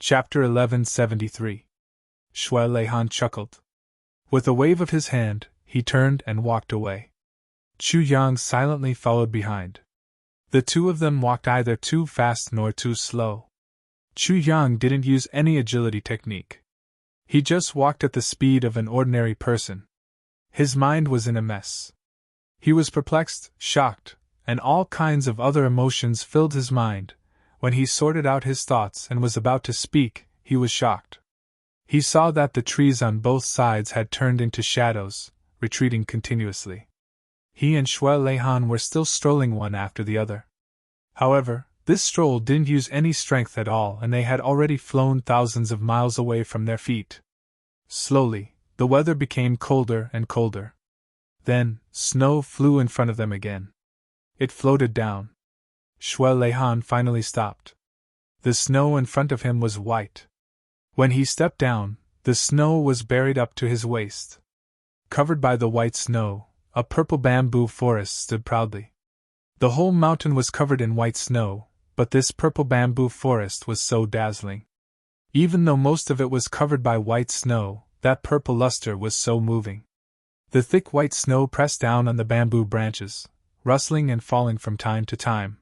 Chapter 1173. Shui Leihan chuckled. With a wave of his hand, he turned and walked away. Chu Yang silently followed behind. The two of them walked either too fast nor too slow. Chu Yang didn't use any agility technique. He just walked at the speed of an ordinary person. His mind was in a mess. He was perplexed, shocked, and all kinds of other emotions filled his mind. When he sorted out his thoughts and was about to speak, he was shocked. He saw that the trees on both sides had turned into shadows, retreating continuously. He and Shui Leihan were still strolling one after the other. However, this stroll didn't use any strength at all, and they had already flown thousands of miles away from their feet. Slowly, the weather became colder and colder. Then, snow flew in front of them again. It floated down. Shui Leihan finally stopped. The snow in front of him was white. When he stepped down, the snow was buried up to his waist. Covered by the white snow, a purple bamboo forest stood proudly. The whole mountain was covered in white snow, but this purple bamboo forest was so dazzling. Even though most of it was covered by white snow, that purple luster was so moving. The thick white snow pressed down on the bamboo branches, rustling and falling from time to time.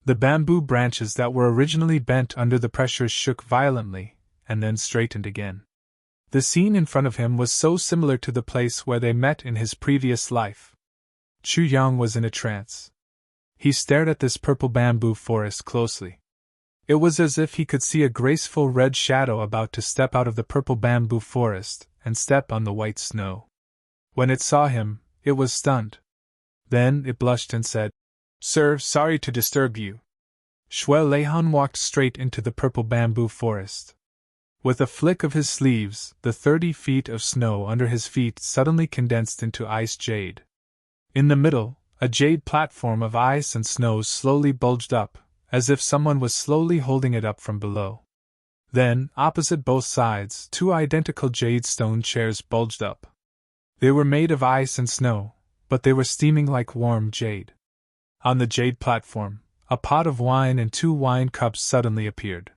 The bamboo branches that were originally bent under the pressure shook violently, and then straightened again. The scene in front of him was so similar to the place where they met in his previous life. Chu Yang was in a trance. He stared at this purple bamboo forest closely. It was as if he could see a graceful red shadow about to step out of the purple bamboo forest and step on the white snow. When it saw him, it was stunned. Then it blushed and said, "Sir, sorry to disturb you." Shui Leihan walked straight into the purple bamboo forest. With a flick of his sleeves, the 30 feet of snow under his feet suddenly condensed into ice jade. In the middle, a jade platform of ice and snow slowly bulged up, as if someone was slowly holding it up from below. Then, opposite both sides, 2 identical jade stone chairs bulged up. They were made of ice and snow, but they were steaming like warm jade. On the jade platform, a pot of wine and 2 wine cups suddenly appeared.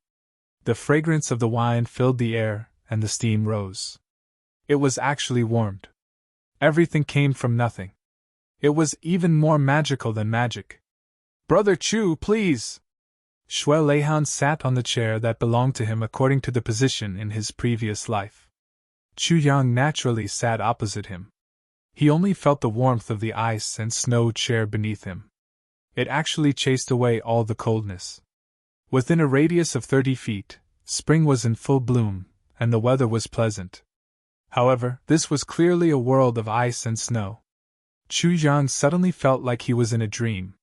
The fragrance of the wine filled the air, and the steam rose. It was actually warmed. Everything came from nothing. It was even more magical than magic. "Brother Chu, please!" Shui Leihan sat on the chair that belonged to him according to the position in his previous life. Chu Yang naturally sat opposite him. He only felt the warmth of the ice and snow chair beneath him. It actually chased away all the coldness. Within a radius of 30 feet, spring was in full bloom, and the weather was pleasant. However, this was clearly a world of ice and snow. Chu Yang suddenly felt like he was in a dream.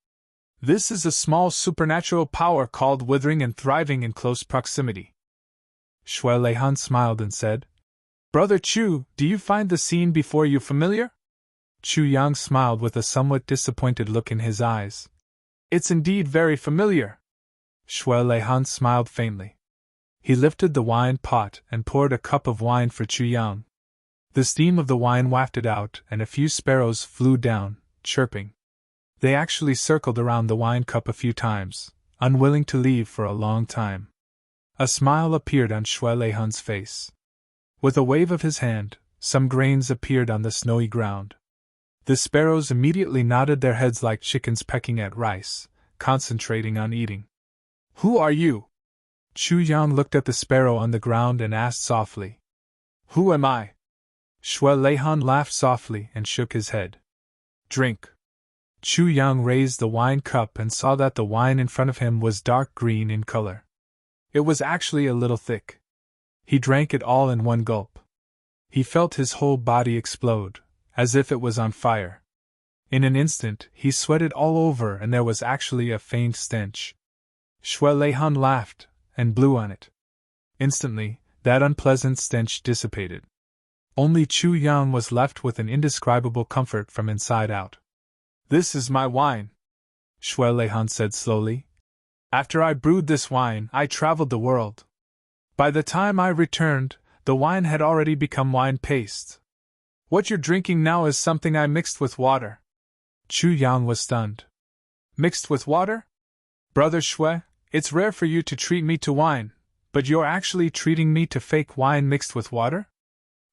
This is a small supernatural power called withering and thriving in close proximity. Shui Leihan smiled and said, "Brother Chu, do you find the scene before you familiar?" Chu Yang smiled with a somewhat disappointed look in his eyes. "It's indeed very familiar." Shui Leihan smiled faintly. He lifted the wine pot and poured a cup of wine for Chu Yang. The steam of the wine wafted out, and a few sparrows flew down, chirping. They actually circled around the wine cup a few times, unwilling to leave for a long time. A smile appeared on Shui Leihan's face. With a wave of his hand, some grains appeared on the snowy ground. The sparrows immediately nodded their heads like chickens pecking at rice, concentrating on eating. "Who are you?" Chu Yang looked at the sparrow on the ground and asked softly. "Who am I?" Shui Leihan laughed softly and shook his head. "Drink." Chu Yang raised the wine cup and saw that the wine in front of him was dark green in color. It was actually a little thick. He drank it all in one gulp. He felt his whole body explode, as if it was on fire. In an instant, he sweated all over and there was actually a faint stench. Shui Leihan laughed and blew on it. Instantly, that unpleasant stench dissipated. Only Chu Yang was left with an indescribable comfort from inside out. "This is my wine," Shui Leihan said slowly. "After I brewed this wine, I traveled the world. By the time I returned, the wine had already become wine paste. What you're drinking now is something I mixed with water." Chu Yang was stunned. "Mixed with water? Brother Shui, it's rare for you to treat me to wine, But you're actually treating me to fake wine mixed with water?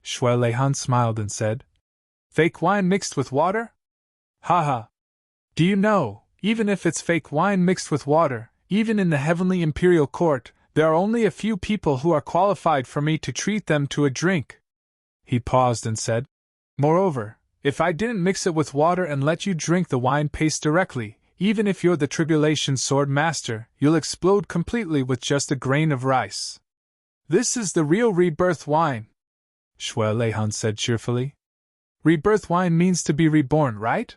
Shui Leihan smiled and said, Fake wine mixed with water? Haha. Do you know, even if it's fake wine mixed with water, even in the heavenly imperial court, there are only a few people who are qualified for me to treat them to a drink. He paused and said, Moreover, if I didn't mix it with water and let you drink the wine paste directly, even if you're the Tribulation Sword Master, you'll explode completely with just a grain of rice. This is the real rebirth wine, Shui Leihan said cheerfully. Rebirth wine means to be reborn, right?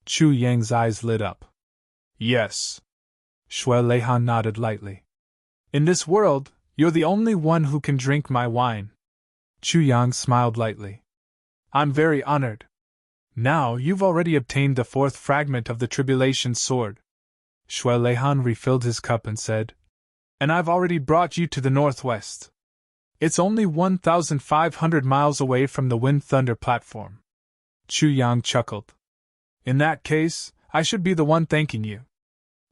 Chu Yang's eyes lit up. Yes. Shui Leihan nodded lightly. In this world, you're the only one who can drink my wine. Chu Yang smiled lightly. I'm very honored. Now you've already obtained the fourth fragment of the Tribulation Sword. Shui Leihan refilled his cup and said, And I've already brought you to the northwest. It's only 1,500 miles away from the Wind Thunder platform. Chu Yang chuckled. In that case, I should be the one thanking you.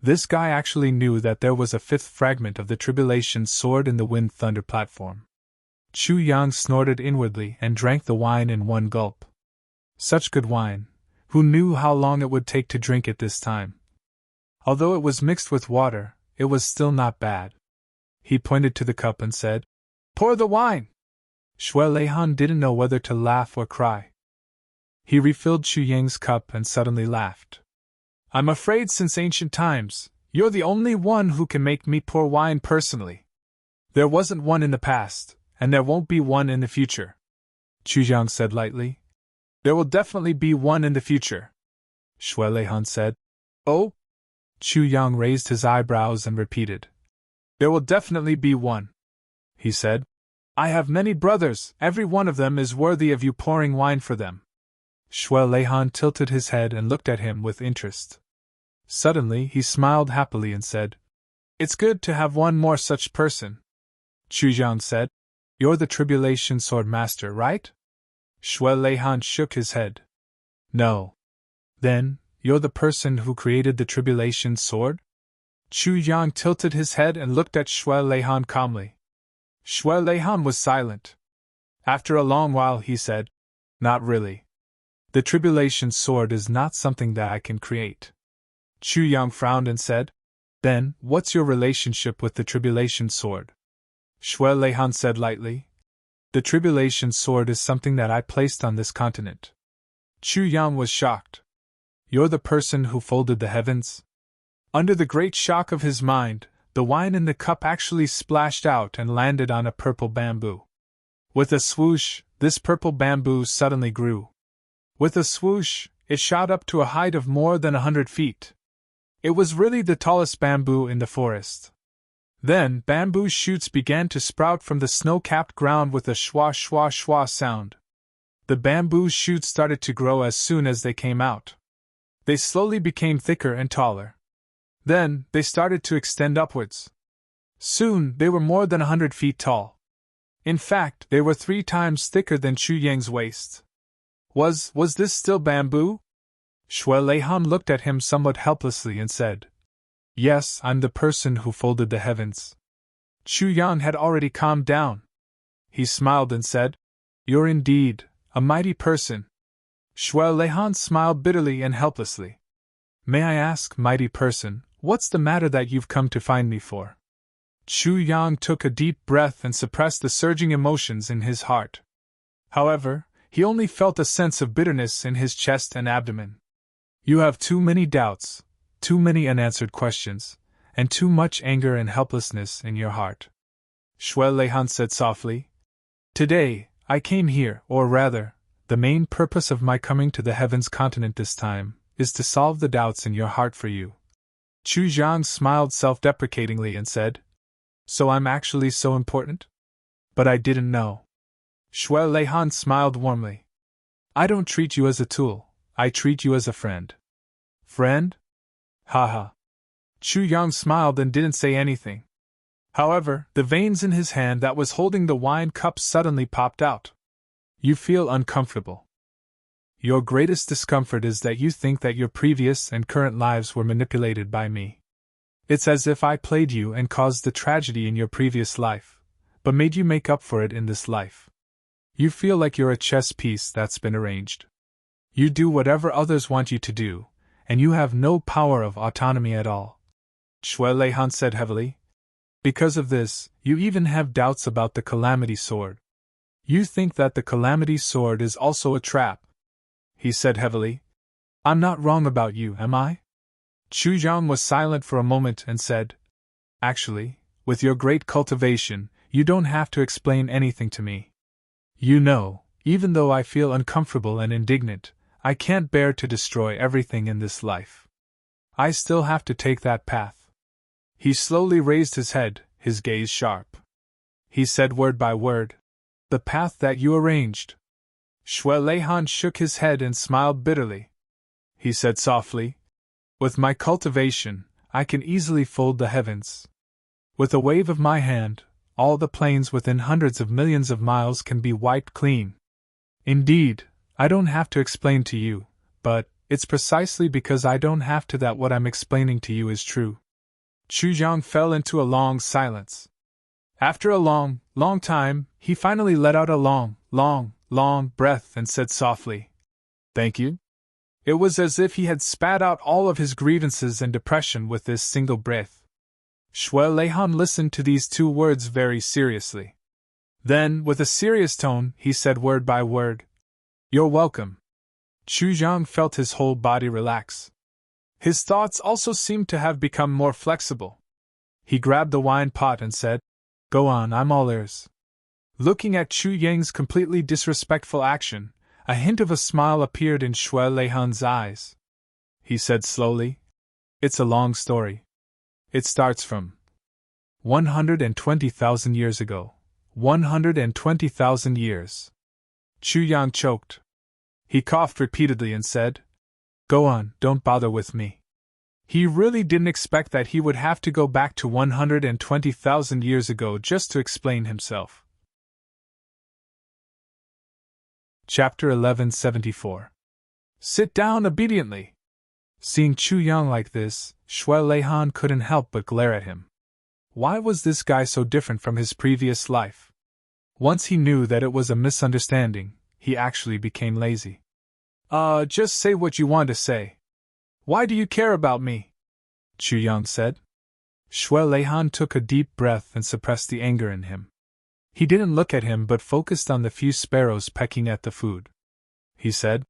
This guy actually knew that there was a fifth fragment of the Tribulation Sword in the Wind Thunder platform. Chu Yang snorted inwardly and drank the wine in one gulp. Such good wine. Who knew how long it would take to drink it this time? Although it was mixed with water, it was still not bad. He pointed to the cup and said, Pour the wine! Shui Leihan didn't know whether to laugh or cry. He refilled Chu Yang's cup and suddenly laughed. I'm afraid since ancient times, you're the only one who can make me pour wine personally. There wasn't one in the past, and there won't be one in the future. Chu Yang said lightly. There will definitely be one in the future. Shui Leihan said. Oh? Chu Yang raised his eyebrows and repeated. There will definitely be one. He said. I have many brothers, every one of them is worthy of you pouring wine for them. Shui Leihan tilted his head and looked at him with interest. Suddenly he smiled happily and said, It's good to have one more such person. Chu Yang said, You're the Tribulation Sword Master, right? Shui Leihan shook his head. No. Then, you're the person who created the Tribulation Sword? Chu Yang tilted his head and looked at Shui Leihan calmly. Shui Leihan was silent. After a long while he said, Not really. The Tribulation Sword is not something that I can create. Chu Yang frowned and said, Then, what's your relationship with the Tribulation Sword? Shui Leihan said lightly, The Tribulation Sword is something that I placed on this continent. Chu Yang was shocked. You're the person who folded the heavens? Under the great shock of his mind, the wine in the cup actually splashed out and landed on a purple bamboo. With a swoosh, this purple bamboo suddenly grew. With a swoosh, it shot up to a height of more than 100 feet. It was really the tallest bamboo in the forest. Then, bamboo shoots began to sprout from the snow-capped ground with a schwa schwa schwa sound. The bamboo shoots started to grow as soon as they came out. They slowly became thicker and taller. Then, they started to extend upwards. Soon, they were more than 100 feet tall. In fact, they were 3 times thicker than Chu Yang's waist. Was this still bamboo? Shui Leihan looked at him somewhat helplessly and said, Yes, I'm the person who folded the heavens. Chu Yang had already calmed down. He smiled and said, You're indeed a mighty person. Shui Leihan smiled bitterly and helplessly. May I ask, mighty person, what's the matter that you've come to find me for? Chu Yang took a deep breath and suppressed the surging emotions in his heart. However, he only felt a sense of bitterness in his chest and abdomen. You have too many doubts, too many unanswered questions, and too much anger and helplessness in your heart. Shui Leihan said softly. Today, I came here, or rather, the main purpose of my coming to the Heavens continent this time, is to solve the doubts in your heart for you. Chu Yang smiled self-deprecatingly and said, So I'm actually so important? But I didn't know. Shui Leihan smiled warmly. I don't treat you as a tool, I treat you as a friend. Friend? Haha. Chu Yang smiled and didn't say anything. However, the veins in his hand that was holding the wine cup suddenly popped out. You feel uncomfortable. Your greatest discomfort is that you think that your previous and current lives were manipulated by me. It's as if I played you and caused the tragedy in your previous life, but made you make up for it in this life. You feel like you're a chess piece that's been arranged. You do whatever others want you to do, and you have no power of autonomy at all. Shui Leihan said heavily. Because of this, you even have doubts about the Calamity Sword. You think that the Calamity Sword is also a trap. He said heavily. I'm not wrong about you, am I? Chu Yang was silent for a moment and said, Actually, with your great cultivation, you don't have to explain anything to me. You know, even though I feel uncomfortable and indignant, I can't bear to destroy everything in this life. I still have to take that path. He slowly raised his head, his gaze sharp. He said word by word, The path that you arranged. Shui Leihan shook his head and smiled bitterly. He said softly, With my cultivation, I can easily fold the heavens. With a wave of my hand, all the plains within hundreds of millions of miles can be wiped clean. Indeed, I don't have to explain to you, but it's precisely because I don't have to that what I'm explaining to you is true. Chu Yang fell into a long silence. After a long, long time, he finally let out a long, long breath and said softly, Thank you. It was as if he had spat out all of his grievances and depression with this single breath. Shui Leihan listened to these two words very seriously. Then, with a serious tone, he said word by word, You're welcome. Chu Yang felt his whole body relax. His thoughts also seemed to have become more flexible. He grabbed the wine pot and said, Go on, I'm all ears. Looking at Chu Yang's completely disrespectful action, a hint of a smile appeared in Shui Leihan's eyes. He said slowly, It's a long story. It starts from 120,000 years ago. 120,000 years. Chu Yang choked. He coughed repeatedly and said, Go on, don't bother with me. He really didn't expect that he would have to go back to 120,000 years ago just to explain himself. Chapter 1174. Sit down obediently. Seeing Chu Yang like this, Shui Leihan couldn't help but glare at him. Why was this guy so different from his previous life? Once he knew that it was a misunderstanding, he actually became lazy. Just say what you want to say. Why do you care about me? Chu Yang said. Shui Leihan took a deep breath and suppressed the anger in him. He didn't look at him but focused on the few sparrows pecking at the food. He said,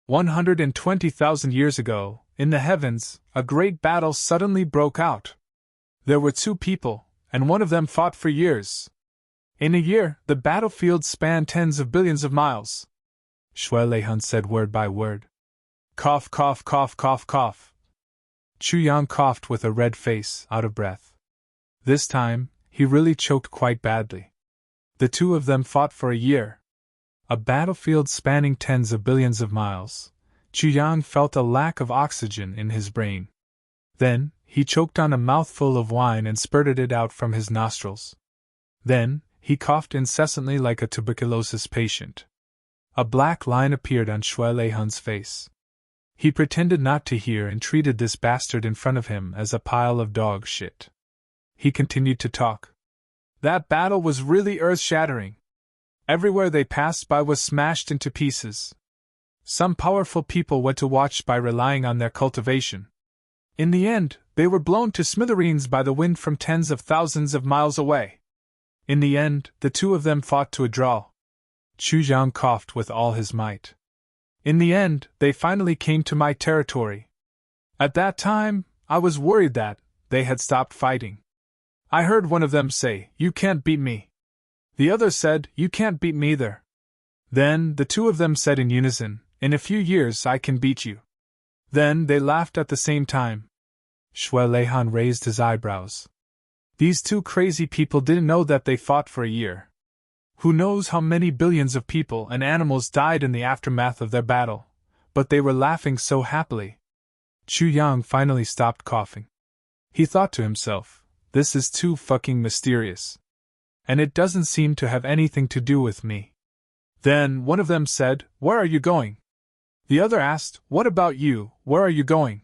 120,000 years ago, in the heavens, a great battle suddenly broke out. There were two people, and one of them fought for years. In a year, the battlefield spanned tens of billions of miles. Shui Leihan said word by word. Cough, cough, cough, cough, cough. Chu Yang coughed with a red face, out of breath. This time, he really choked quite badly. The two of them fought for a year. A battlefield spanning tens of billions of miles. Chu Yang felt a lack of oxygen in his brain. Then, he choked on a mouthful of wine and spurted it out from his nostrils. Then, he coughed incessantly like a tuberculosis patient. A black line appeared on Shui Leihan's face. He pretended not to hear and treated this bastard in front of him as a pile of dog shit. He continued to talk. That battle was really earth-shattering. Everywhere they passed by was smashed into pieces. Some powerful people went to watch by relying on their cultivation. In the end, they were blown to smithereens by the wind from tens of thousands of miles away. In the end, the two of them fought to a draw. Chu Yang coughed with all his might. In the end, they finally came to my territory. At that time, I was worried that they had stopped fighting. I heard one of them say, You can't beat me. The other said, You can't beat me either. Then, the two of them said in unison, In a few years I can beat you. Then, they laughed at the same time. Shui Leihan raised his eyebrows. These two crazy people didn't know that they fought for a year. Who knows how many billions of people and animals died in the aftermath of their battle, but they were laughing so happily. Chu Yang finally stopped coughing. He thought to himself, This is too fucking mysterious. And it doesn't seem to have anything to do with me. Then one of them said, Where are you going? The other asked, What about you, where are you going?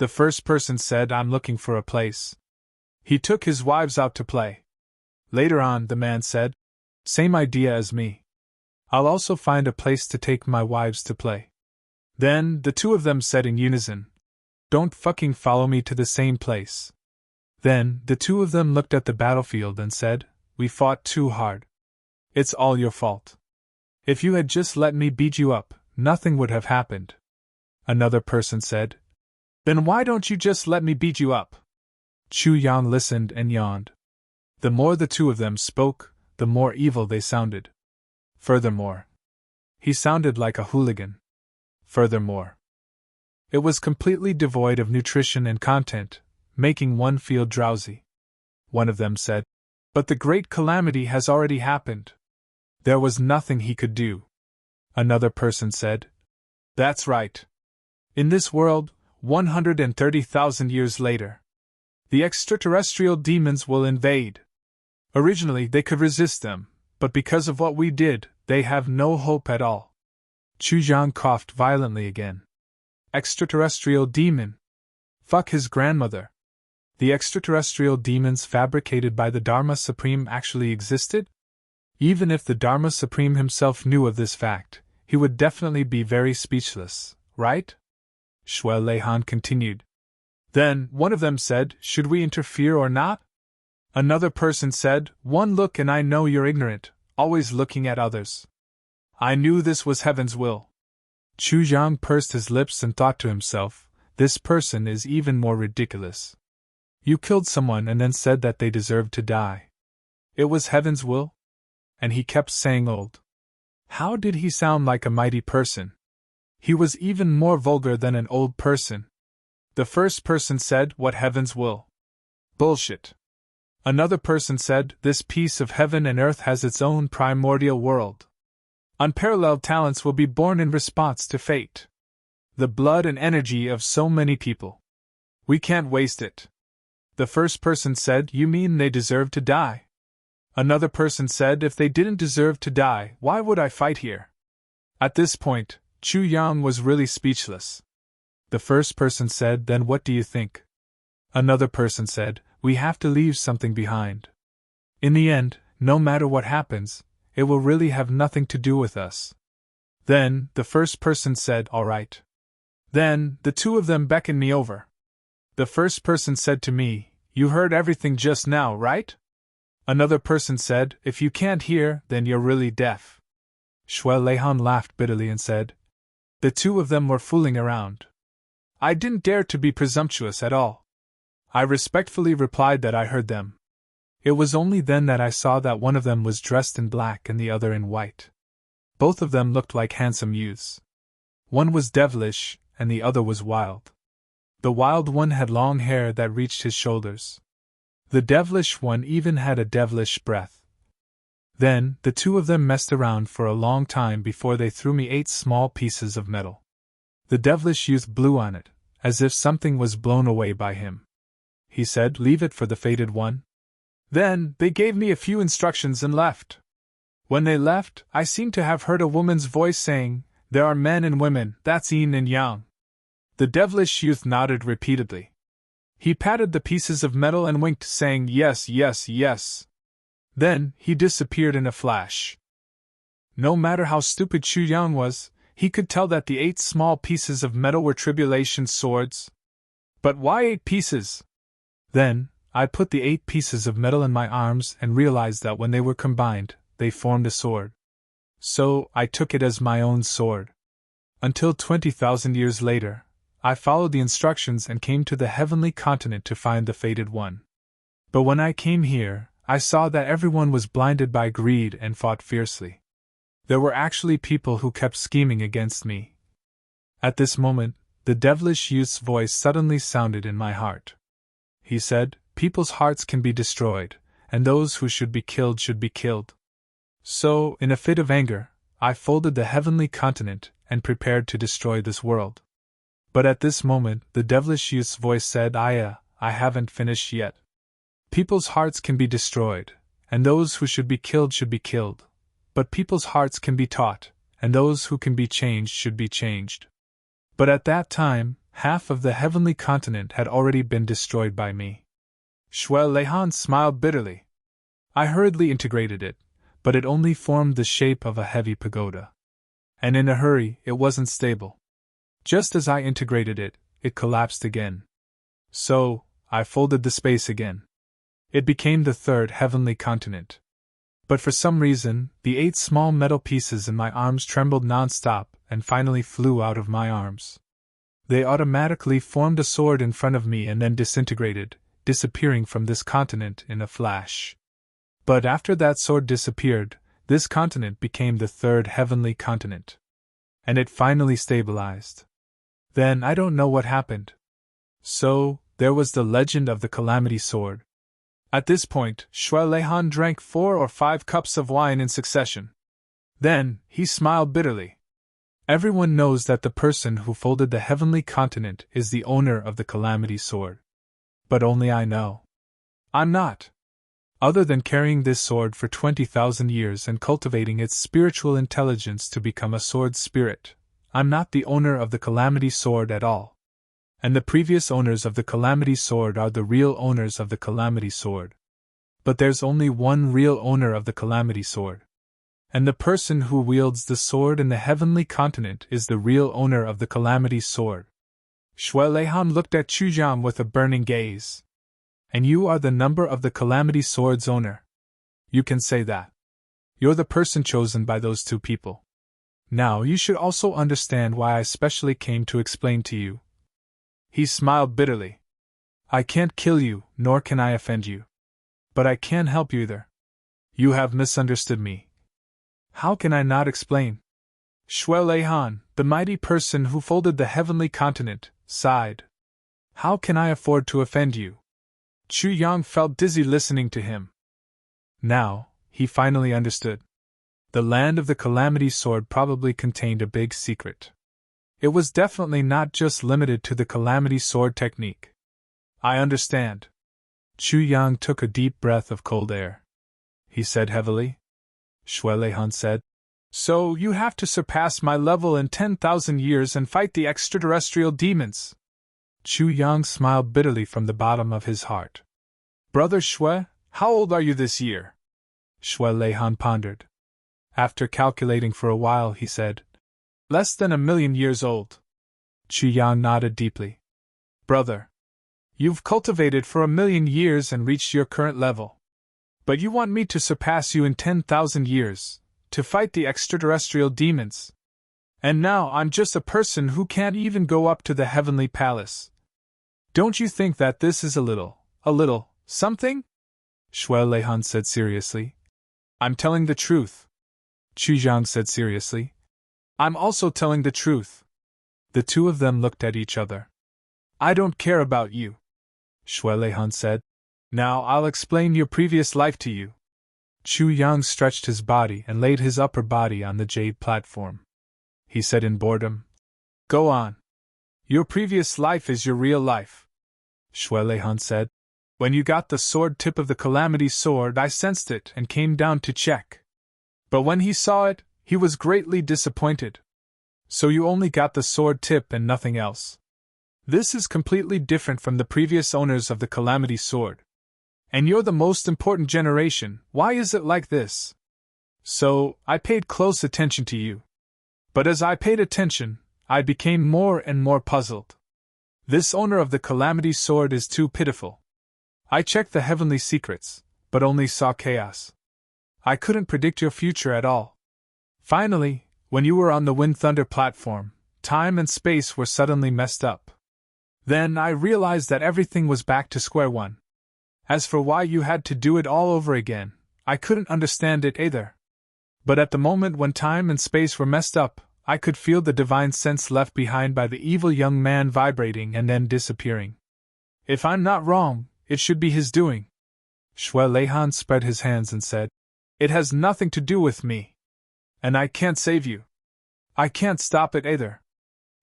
The first person said, I'm looking for a place. He took his wives out to play. Later on, the man said, same idea as me. I'll also find a place to take my wives to play. Then, the two of them said in unison, don't fucking follow me to the same place. Then, the two of them looked at the battlefield and said, we fought too hard. It's all your fault. If you had just let me beat you up, nothing would have happened. Another person said, then why don't you just let me beat you up? Chu Yang listened and yawned. The more the two of them spoke, the more evil they sounded. Furthermore, he sounded like a hooligan. Furthermore, it was completely devoid of nutrition and content, making one feel drowsy. One of them said, but the great calamity has already happened. There was nothing he could do. Another person said, that's right. In this world, 130,000 years later, the extraterrestrial demons will invade. Originally they could resist them, but because of what we did, they have no hope at all. Chu Yang coughed violently again. Extraterrestrial demon. Fuck his grandmother. The extraterrestrial demons fabricated by the Dharma Supreme actually existed? Even if the Dharma Supreme himself knew of this fact, he would definitely be very speechless, right? Shuai Leihan continued. Then, one of them said, should we interfere or not? Another person said, one look and I know you're ignorant, always looking at others. I knew this was heaven's will. Chu Yang pursed his lips and thought to himself, this person is even more ridiculous. You killed someone and then said that they deserved to die. It was heaven's will? And he kept saying old. How did he sound like a mighty person? He was even more vulgar than an old person. The first person said, what heaven's will? Bullshit. Another person said, this piece of heaven and earth has its own primordial world. Unparalleled talents will be born in response to fate. The blood and energy of so many people. We can't waste it. The first person said, you mean they deserve to die? Another person said, if they didn't deserve to die, why would I fight here? At this point, Chu Yang was really speechless. The first person said, then what do you think? Another person said, we have to leave something behind. In the end, no matter what happens, it will really have nothing to do with us. Then, the first person said, all right. Then, the two of them beckoned me over. The first person said to me, you heard everything just now, right? Another person said, if you can't hear, then you're really deaf. Shuai Leihan laughed bitterly and said, the two of them were fooling around. I didn't dare to be presumptuous at all. I respectfully replied that I heard them. It was only then that I saw that one of them was dressed in black and the other in white. Both of them looked like handsome youths. One was devilish, and the other was wild. The wild one had long hair that reached his shoulders. The devilish one even had a devilish breath. Then, the two of them messed around for a long time before they threw me 8 small pieces of metal. The devilish youth blew on it, as if something was blown away by him. He said, leave it for the fated one. Then, they gave me a few instructions and left. When they left, I seemed to have heard a woman's voice saying, there are men and women, that's yin and yang. The devilish youth nodded repeatedly. He patted the pieces of metal and winked, saying, yes, yes, yes. Then, he disappeared in a flash. No matter how stupid Chu Yang was, he could tell that the 8 small pieces of metal were tribulation swords. But why 8 pieces? Then, I put the 8 pieces of metal in my arms and realized that when they were combined, they formed a sword. So, I took it as my own sword. Until 20,000 years later, I followed the instructions and came to the heavenly continent to find the fated one. But when I came here, I saw that everyone was blinded by greed and fought fiercely. There were actually people who kept scheming against me. At this moment, the devilish youth's voice suddenly sounded in my heart. He said, people's hearts can be destroyed, and those who should be killed should be killed. So, in a fit of anger, I folded the heavenly continent and prepared to destroy this world. But at this moment, the devilish youth's voice said, I haven't finished yet. People's hearts can be destroyed, and those who should be killed, but people's hearts can be taught, and those who can be changed should be changed. But at that time, half of the heavenly continent had already been destroyed by me. Shui Leihan smiled bitterly. I hurriedly integrated it, but it only formed the shape of a heavy pagoda. And in a hurry, it wasn't stable. Just as I integrated it, it collapsed again. So, I folded the space again. It became the third heavenly continent. But for some reason, the 8 small metal pieces in my arms trembled non-stop and finally flew out of my arms. They automatically formed a sword in front of me and then disintegrated, disappearing from this continent in a flash. But after that sword disappeared, this continent became the third heavenly continent. And it finally stabilized. Then I don't know what happened. So, there was the legend of the Calamity Sword. At this point, Shui Leihan drank 4 or 5 cups of wine in succession. Then, he smiled bitterly. Everyone knows that the person who folded the heavenly continent is the owner of the Calamity Sword. But only I know. I'm not. Other than carrying this sword for 20,000 years and cultivating its spiritual intelligence to become a sword spirit, I'm not the owner of the Calamity Sword at all. And the previous owners of the Calamity Sword are the real owners of the Calamity Sword. But there's only one real owner of the Calamity Sword. And the person who wields the sword in the heavenly continent is the real owner of the Calamity Sword. Shui Leihan looked at Chu Jiang with a burning gaze. And you are the number of the Calamity Sword's owner. You can say that. You're the person chosen by those 2 people. Now you should also understand why I specially came to explain to you. He smiled bitterly. I can't kill you, nor can I offend you. But I can't help you either. You have misunderstood me. How can I not explain? Shui Leihan, the mighty person who folded the heavenly continent, sighed. How can I afford to offend you? Chu Yang felt dizzy listening to him. Now, he finally understood. The land of the Calamity Sword probably contained a big secret. It was definitely not just limited to the Calamity Sword technique. I understand. Chu Yang took a deep breath of cold air. He said heavily. Shui Leihan said, So you have to surpass my level in 10,000 years and fight the extraterrestrial demons. Chu Yang smiled bitterly from the bottom of his heart. Brother Shui, how old are you this year? Shui Leihan pondered. After calculating for a while, he said, Less than 1,000,000 years old. Chu Yang nodded deeply. Brother, you've cultivated for 1,000,000 years and reached your current level. But you want me to surpass you in 10,000 years, to fight the extraterrestrial demons. And now I'm just a person who can't even go up to the heavenly palace. Don't you think that this is a little, something? Shui Leihan said seriously. I'm telling the truth. Chu Jiang said seriously. I'm also telling the truth. The 2 of them looked at each other. I don't care about you, Shui Leihan said. Now I'll explain your previous life to you. Chu Yang stretched his body and laid his upper body on the jade platform. He said in boredom, Go on. Your previous life is your real life. Shui Leihan said, When you got the sword tip of the Calamity Sword, I sensed it and came down to check. But when he saw it, he was greatly disappointed. So you only got the sword tip and nothing else. This is completely different from the previous owners of the Calamity Sword. And you're the most important generation. Why is it like this? So, I paid close attention to you. But as I paid attention, I became more and more puzzled. This owner of the Calamity Sword is too pitiful. I checked the heavenly secrets, but only saw chaos. I couldn't predict your future at all. Finally, when you were on the Wind Thunder platform, time and space were suddenly messed up. Then I realized that everything was back to square one. As for why you had to do it all over again, I couldn't understand it either. But at the moment when time and space were messed up, I could feel the divine sense left behind by the evil young man vibrating and then disappearing. If I'm not wrong, it should be his doing. Shui Leihan spread his hands and said, It has nothing to do with me. And I can't save you. I can't stop it either.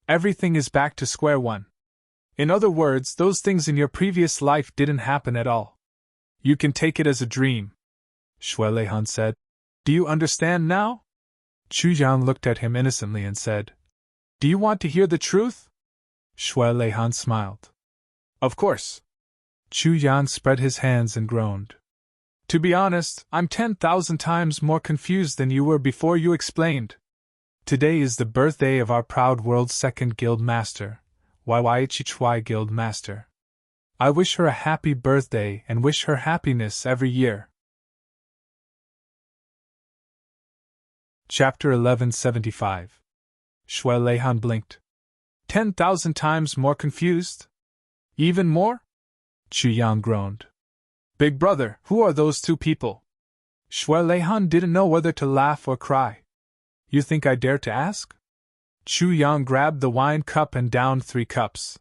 Everything is back to square one. In other words, those things in your previous life didn't happen at all. You can take it as a dream. Shui Leihan said, Do you understand now? Chu Jiang looked at him innocently and said, Do you want to hear the truth? Shui Leihan smiled. Of course. Chu Yang spread his hands and groaned. To be honest, I'm 10,000 times more confused than you were before you explained. Today is the birthday of our proud world's second guild master, YYHY Guild Master. I wish her a happy birthday and wish her happiness every year. Chapter 1175. Shui Leihan blinked. 10,000 times more confused? Even more? Chu Yang groaned. Big brother, who are those two people? Shui Leihan didn't know whether to laugh or cry. You think I dare to ask? Chu Yang grabbed the wine cup and downed 3 cups.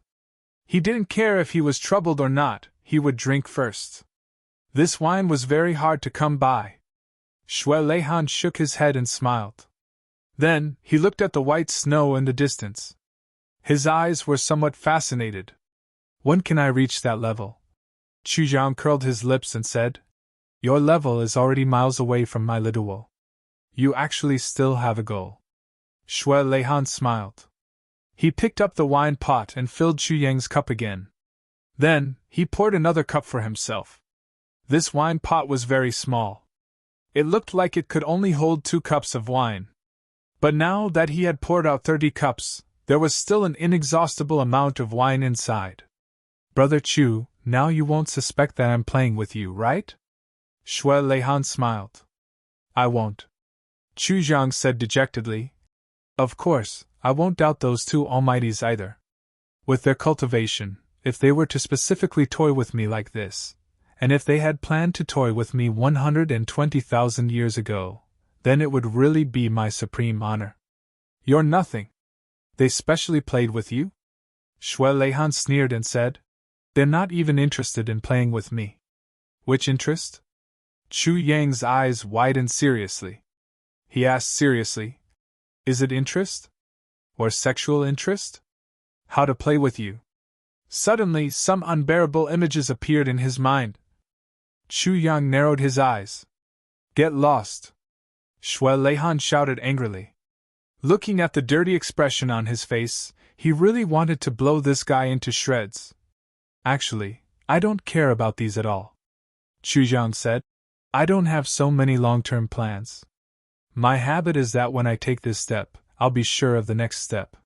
He didn't care if he was troubled or not, he would drink first. This wine was very hard to come by. Shui Leihan shook his head and smiled. Then, he looked at the white snow in the distance. His eyes were somewhat fascinated. When can I reach that level? Chu Yang curled his lips and said, Your level is already miles away from my little. You actually still have a goal. Shui Leihan smiled. He picked up the wine pot and filled Chu Yang's cup again. Then, he poured another cup for himself. This wine pot was very small. It looked like it could only hold 2 cups of wine. But now that he had poured out 30 cups, there was still an inexhaustible amount of wine inside. Brother Chu, now you won't suspect that I'm playing with you, right? Shui Leihan smiled. I won't. Chu Yang said dejectedly. Of course, I won't doubt those 2 almighties either. With their cultivation, if they were to specifically toy with me like this, and if they had planned to toy with me 120,000 years ago, then it would really be my supreme honor. You're nothing. They specially played with you? Shui Leihan sneered and said, They're not even interested in playing with me. Which interest? Chu Yang's eyes widened seriously. He asked seriously, Is it interest? Or sexual interest? How to play with you? Suddenly, some unbearable images appeared in his mind. Chu Yang narrowed his eyes. Get lost! Shui Leihan shouted angrily. Looking at the dirty expression on his face, he really wanted to blow this guy into shreds. Actually, I don't care about these at all. Chu Yang said. I don't have so many long-term plans. My habit is that when I take this step, I'll be sure of the next step.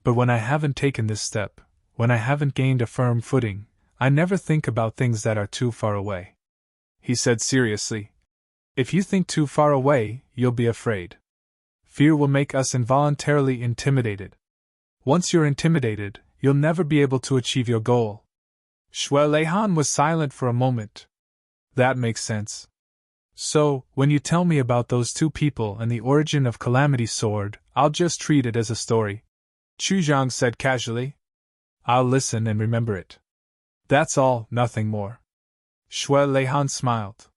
But when I haven't taken this step, when I haven't gained a firm footing, I never think about things that are too far away. He said seriously. If you think too far away, you'll be afraid. Fear will make us involuntarily intimidated. Once you're intimidated, you'll never be able to achieve your goal. Shui Leihan was silent for a moment. That makes sense. So, when you tell me about those 2 people and the origin of Calamity Sword, I'll just treat it as a story. Chu Yang said casually. I'll listen and remember it. That's all, nothing more. Shui Leihan smiled.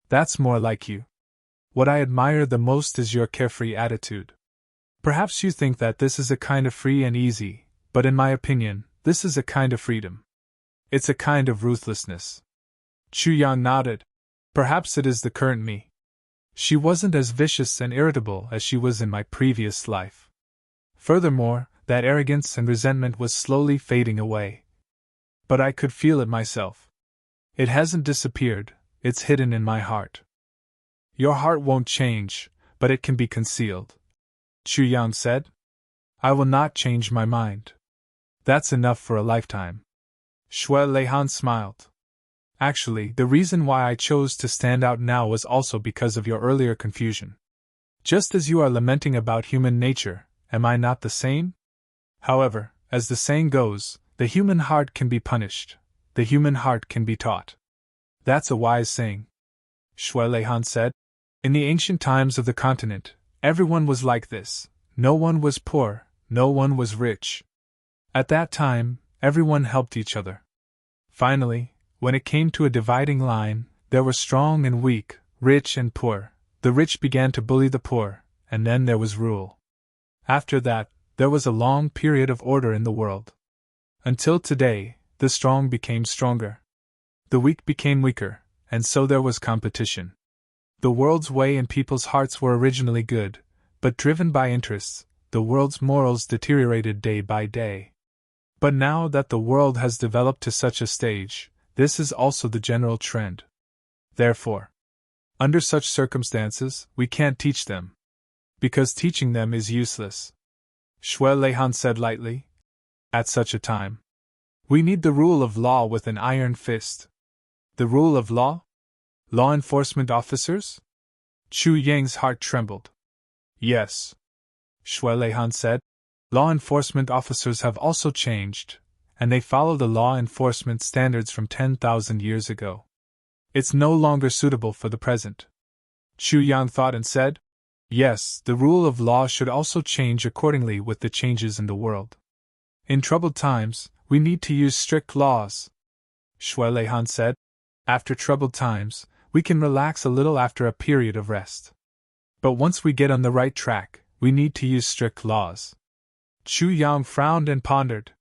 That's more like you. What I admire the most is your carefree attitude. Perhaps you think that this is a kind of free and easy, but in my opinion, this is a kind of freedom. It's a kind of ruthlessness. Chu Yang nodded. Perhaps it is the current me. She wasn't as vicious and irritable as she was in my previous life. Furthermore, that arrogance and resentment was slowly fading away. But I could feel it myself. It hasn't disappeared, it's hidden in my heart. Your heart won't change, but it can be concealed. Chu Yang said. I will not change my mind. That's enough for a lifetime. Shui Leihan smiled. Actually, the reason why I chose to stand out now was also because of your earlier confusion. Just as you are lamenting about human nature, am I not the same? However, as the saying goes, the human heart can be punished, the human heart can be taught. That's a wise saying. Shui Leihan said. In the ancient times of the continent, everyone was like this. No one was poor, no one was rich. At that time, everyone helped each other. Finally, when it came to a dividing line, there were strong and weak, rich and poor. The rich began to bully the poor, and then there was rule. After that, there was a long period of order in the world. Until today, the strong became stronger. The weak became weaker, and so there was competition. The world's way and people's hearts were originally good, but driven by interests, the world's morals deteriorated day by day. But now that the world has developed to such a stage, this is also the general trend. Therefore, under such circumstances, we can't teach them. Because teaching them is useless. Shui Leihan said lightly. At such a time, we need the rule of law with an iron fist. The rule of law? Law enforcement officers? Chu Yang's heart trembled. Yes, Shui Leihan said. Law enforcement officers have also changed, and they follow the law enforcement standards from 10,000 years ago. It's no longer suitable for the present. Chu Yang thought and said, yes, the rule of law should also change accordingly with the changes in the world. In troubled times, we need to use strict laws. Shui Leihan said, after troubled times, we can relax a little after a period of rest. But once we get on the right track, we need to use strict laws. Chu Yang frowned and pondered.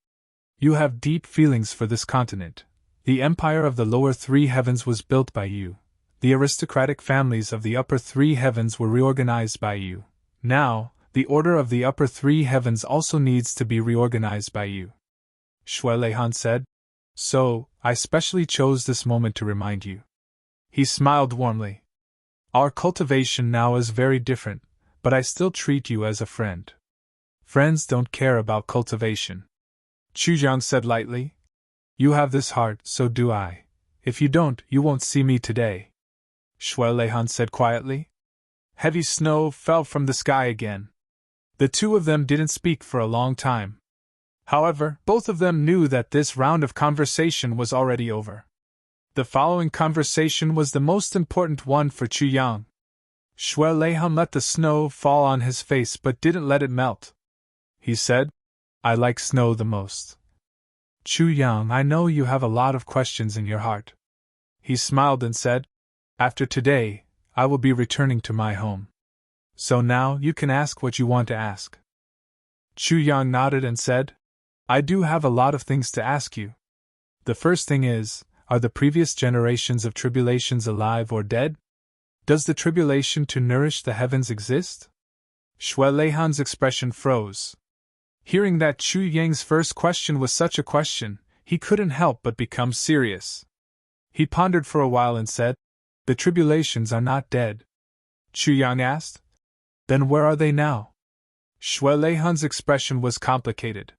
You have deep feelings for this continent. The empire of the lower three heavens was built by you. The aristocratic families of the upper three heavens were reorganized by you. Now, the order of the upper three heavens also needs to be reorganized by you. Shui Leihan said, so, I specially chose this moment to remind you. He smiled warmly. Our cultivation now is very different, but I still treat you as a friend. Friends don't care about cultivation. Chu Yang said lightly. You have this heart, so do I. If you don't, you won't see me today. Shui Leihan said quietly. Heavy snow fell from the sky again. The two of them didn't speak for a long time. However, both of them knew that this round of conversation was already over. The following conversation was the most important one for Chu Yang. Shui Leihan let the snow fall on his face but didn't let it melt. He said, I like snow the most. Chu Yang, I know you have a lot of questions in your heart. He smiled and said, after today, I will be returning to my home. So now you can ask what you want to ask. Chu Yang nodded and said, I do have a lot of things to ask you. The first thing is, are the previous generations of tribulations alive or dead? Does the tribulation to nourish the heavens exist? Shui Leihan's expression froze. Hearing that Chu Yang's first question was such a question, he couldn't help but become serious. He pondered for a while and said, the tribulations are not dead. Chu Yang asked, then where are they now? Shui Leihan's expression was complicated.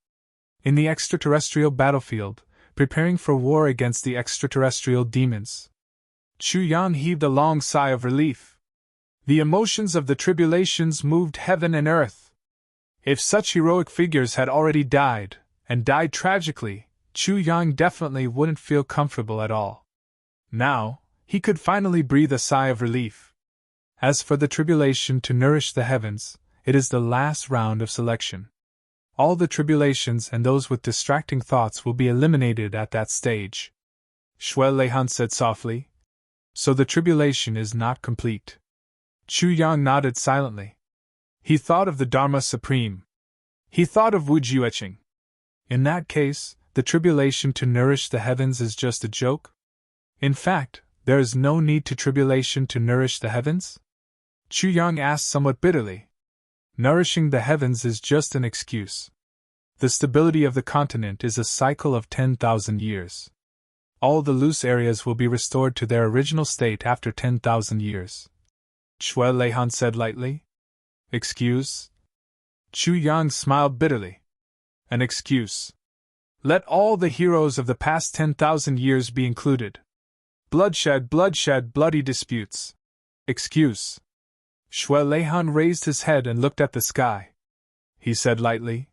In the extraterrestrial battlefield, preparing for war against the extraterrestrial demons. Chu Yang heaved a long sigh of relief. The emotions of the tribulations moved heaven and earth. If such heroic figures had already died, and died tragically, Chu Yang definitely wouldn't feel comfortable at all. Now, he could finally breathe a sigh of relief. As for the tribulation to nourish the heavens, it is the last round of selection. All the tribulations and those with distracting thoughts will be eliminated at that stage. Shui Leihan said softly. So the tribulation is not complete. Chu Yang nodded silently. He thought of the Dharma Supreme. He thought of Wu Jueqing. In that case, the tribulation to nourish the heavens is just a joke? In fact, there is no need to tribulation to nourish the heavens? Chu Yang asked somewhat bitterly. Nourishing the heavens is just an excuse. The stability of the continent is a cycle of 10,000 years. All the loose areas will be restored to their original state after 10,000 years. Shui Leihan said lightly. Excuse? Chu Yang smiled bitterly. An excuse. Let all the heroes of the past 10,000 years be included. Bloodshed, bloodshed, bloody disputes. Excuse. Shui Leihan raised his head and looked at the sky. He said lightly,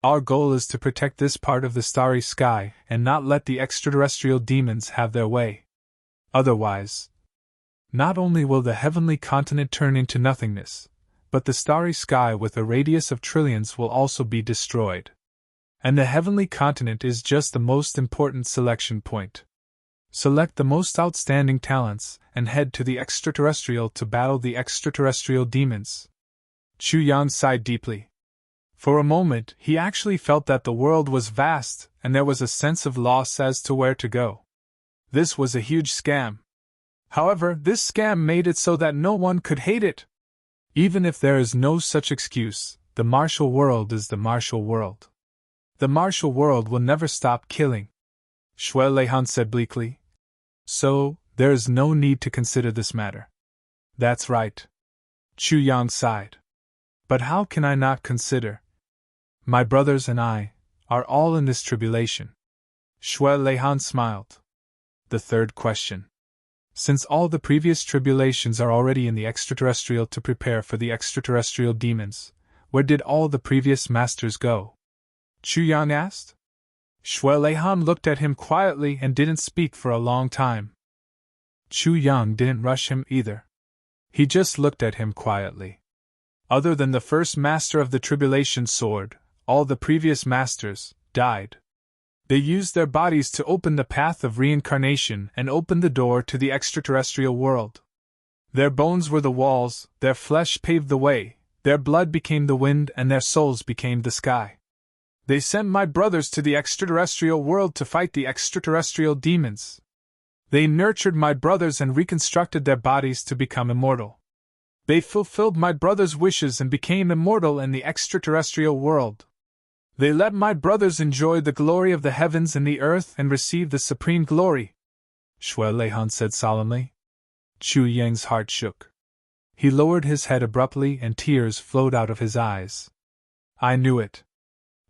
our goal is to protect this part of the starry sky and not let the extraterrestrial demons have their way. Otherwise, not only will the heavenly continent turn into nothingness, but the starry sky with a radius of trillions will also be destroyed. And the heavenly continent is just the most important selection point. Select the most outstanding talents and head to the extraterrestrial to battle the extraterrestrial demons. Chu Yang sighed deeply. For a moment, he actually felt that the world was vast and there was a sense of loss as to where to go. This was a huge scam. However, this scam made it so that no one could hate it. Even if there is no such excuse, the martial world is the martial world. The martial world will never stop killing, Shui Leihan said bleakly. So, there is no need to consider this matter. That's right. Chu Yang sighed. But how can I not consider? My brothers and I are all in this tribulation. Shui Leihan smiled. The third question. Since all the previous tribulations are already in the extraterrestrial to prepare for the extraterrestrial demons, where did all the previous masters go? Chu Yang asked. Shui Leihan looked at him quietly and didn't speak for a long time. Chu Yang didn't rush him either. He just looked at him quietly. Other than the first master of the tribulation sword, all the previous masters died. They used their bodies to open the path of reincarnation and open the door to the extraterrestrial world. Their bones were the walls, their flesh paved the way, their blood became the wind, and their souls became the sky. They sent my brothers to the extraterrestrial world to fight the extraterrestrial demons. They nurtured my brothers and reconstructed their bodies to become immortal. They fulfilled my brothers' wishes and became immortal in the extraterrestrial world. They let my brothers enjoy the glory of the heavens and the earth and receive the supreme glory, Shui Leihan said solemnly. Chu Yang's heart shook. He lowered his head abruptly and tears flowed out of his eyes. I knew it.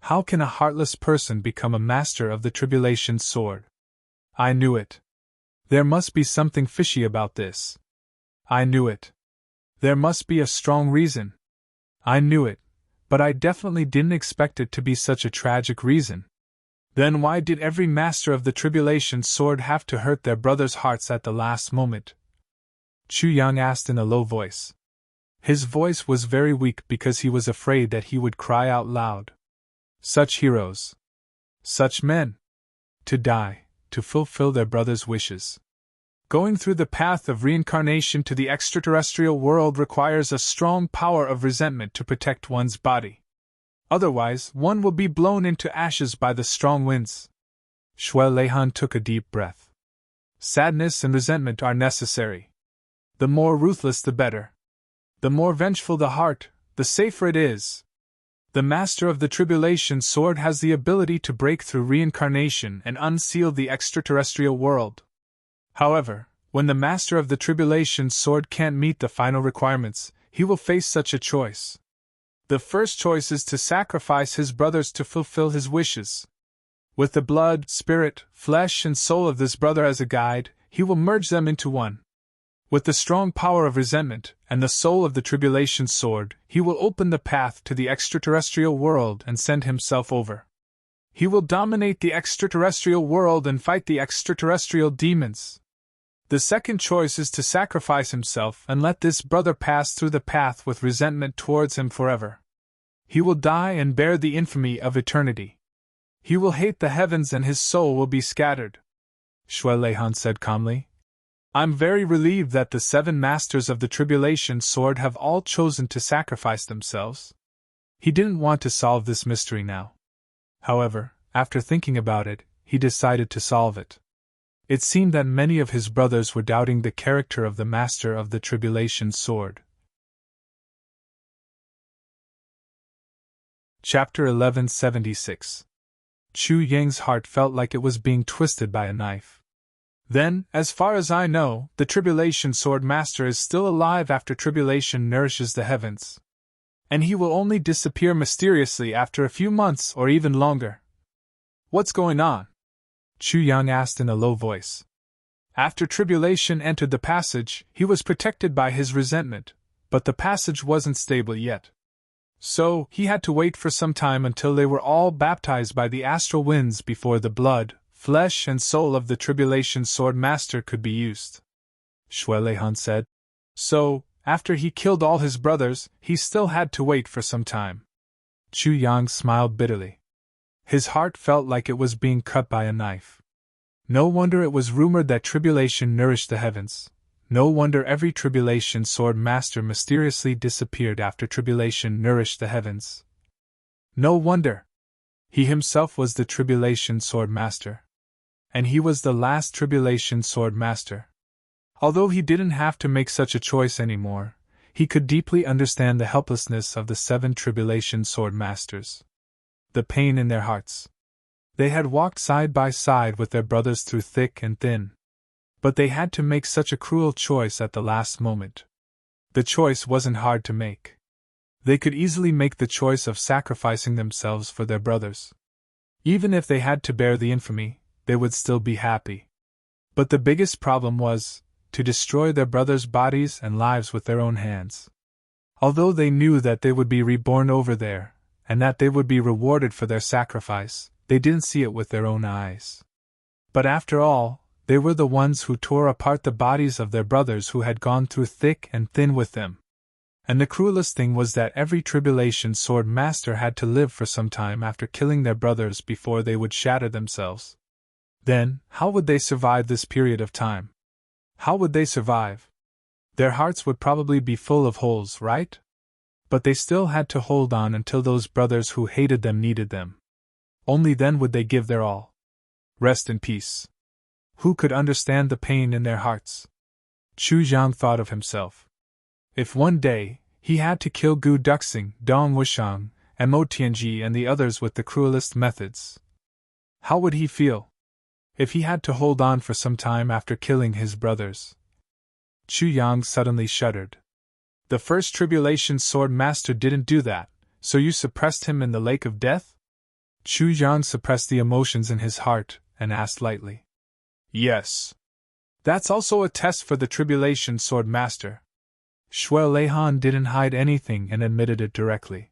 How can a heartless person become a master of the tribulation sword? I knew it. There must be something fishy about this. I knew it. There must be a strong reason. I knew it, but I definitely didn't expect it to be such a tragic reason. Then why did every master of the tribulation sword have to hurt their brothers' hearts at the last moment? Chu Yang asked in a low voice. His voice was very weak because he was afraid that he would cry out loud. Such heroes. Such men. To die, to fulfill their brothers' wishes. Going through the path of reincarnation to the extraterrestrial world requires a strong power of resentment to protect one's body. Otherwise, one will be blown into ashes by the strong winds. Shui Leihan took a deep breath. Sadness and resentment are necessary. The more ruthless the better. The more vengeful the heart, the safer it is. The master of the tribulation sword has the ability to break through reincarnation and unseal the extraterrestrial world. However, when the master of the tribulation sword can't meet the final requirements, he will face such a choice. The first choice is to sacrifice his brothers to fulfill his wishes. With the blood, spirit, flesh, and soul of this brother as a guide, he will merge them into one. With the strong power of resentment and the soul of the tribulation sword, he will open the path to the extraterrestrial world and send himself over. He will dominate the extraterrestrial world and fight the extraterrestrial demons. The second choice is to sacrifice himself and let this brother pass through the path with resentment towards him forever. He will die and bear the infamy of eternity. He will hate the heavens and his soul will be scattered. Shui Leihan said calmly. I'm very relieved that the 7 masters of the tribulation sword have all chosen to sacrifice themselves. He didn't want to solve this mystery now. However, after thinking about it, he decided to solve it. It seemed that many of his brothers were doubting the character of the master of the tribulation sword. Chapter 1176. Chu Yang's heart felt like it was being twisted by a knife. Then, as far as I know, the tribulation sword master is still alive after tribulation nourishes the heavens. And he will only disappear mysteriously after a few months or even longer. What's going on? Chu Yang asked in a low voice. After tribulation entered the passage, he was protected by his resentment, but the passage wasn't stable yet. So, he had to wait for some time until they were all baptized by the astral winds before the blood, flesh and soul of the tribulation sword master could be used. Shui Leihan said. So, after he killed all his brothers, he still had to wait for some time. Chu Yang smiled bitterly. His heart felt like it was being cut by a knife. No wonder it was rumored that tribulation nourished the heavens. No wonder every tribulation sword master mysteriously disappeared after tribulation nourished the heavens. No wonder. He himself was the tribulation sword master. And he was the last tribulation sword master. Although he didn't have to make such a choice anymore, he could deeply understand the helplessness of the 7 tribulation sword masters. the pain in their hearts. They had walked side by side with their brothers through thick and thin. But they had to make such a cruel choice at the last moment. The choice wasn't hard to make. They could easily make the choice of sacrificing themselves for their brothers. Even if they had to bear the infamy, they would still be happy. But the biggest problem was to destroy their brothers' bodies and lives with their own hands. Although they knew that they would be reborn over there, and that they would be rewarded for their sacrifice, they didn't see it with their own eyes. But after all, they were the ones who tore apart the bodies of their brothers who had gone through thick and thin with them. And the cruelest thing was that every tribulation sword master had to live for some time after killing their brothers before they would shatter themselves. Then, how would they survive this period of time? How would they survive? Their hearts would probably be full of holes, right? But they still had to hold on until those brothers who hated them needed them. Only then would they give their all. Rest in peace. Who could understand the pain in their hearts? Chu Jiang thought of himself. If one day he had to kill Gu Duxing, Dong Wushang, and Mo Tianji and the others with the cruelest methods, how would he feel? If he had to hold on for some time after killing his brothers. Chu Yang suddenly shuddered. The first tribulation sword master didn't do that, so you suppressed him in the lake of death? Chu Yang suppressed the emotions in his heart and asked lightly. Yes. That's also a test for the tribulation sword master. Shuai Leihan didn't hide anything and admitted it directly.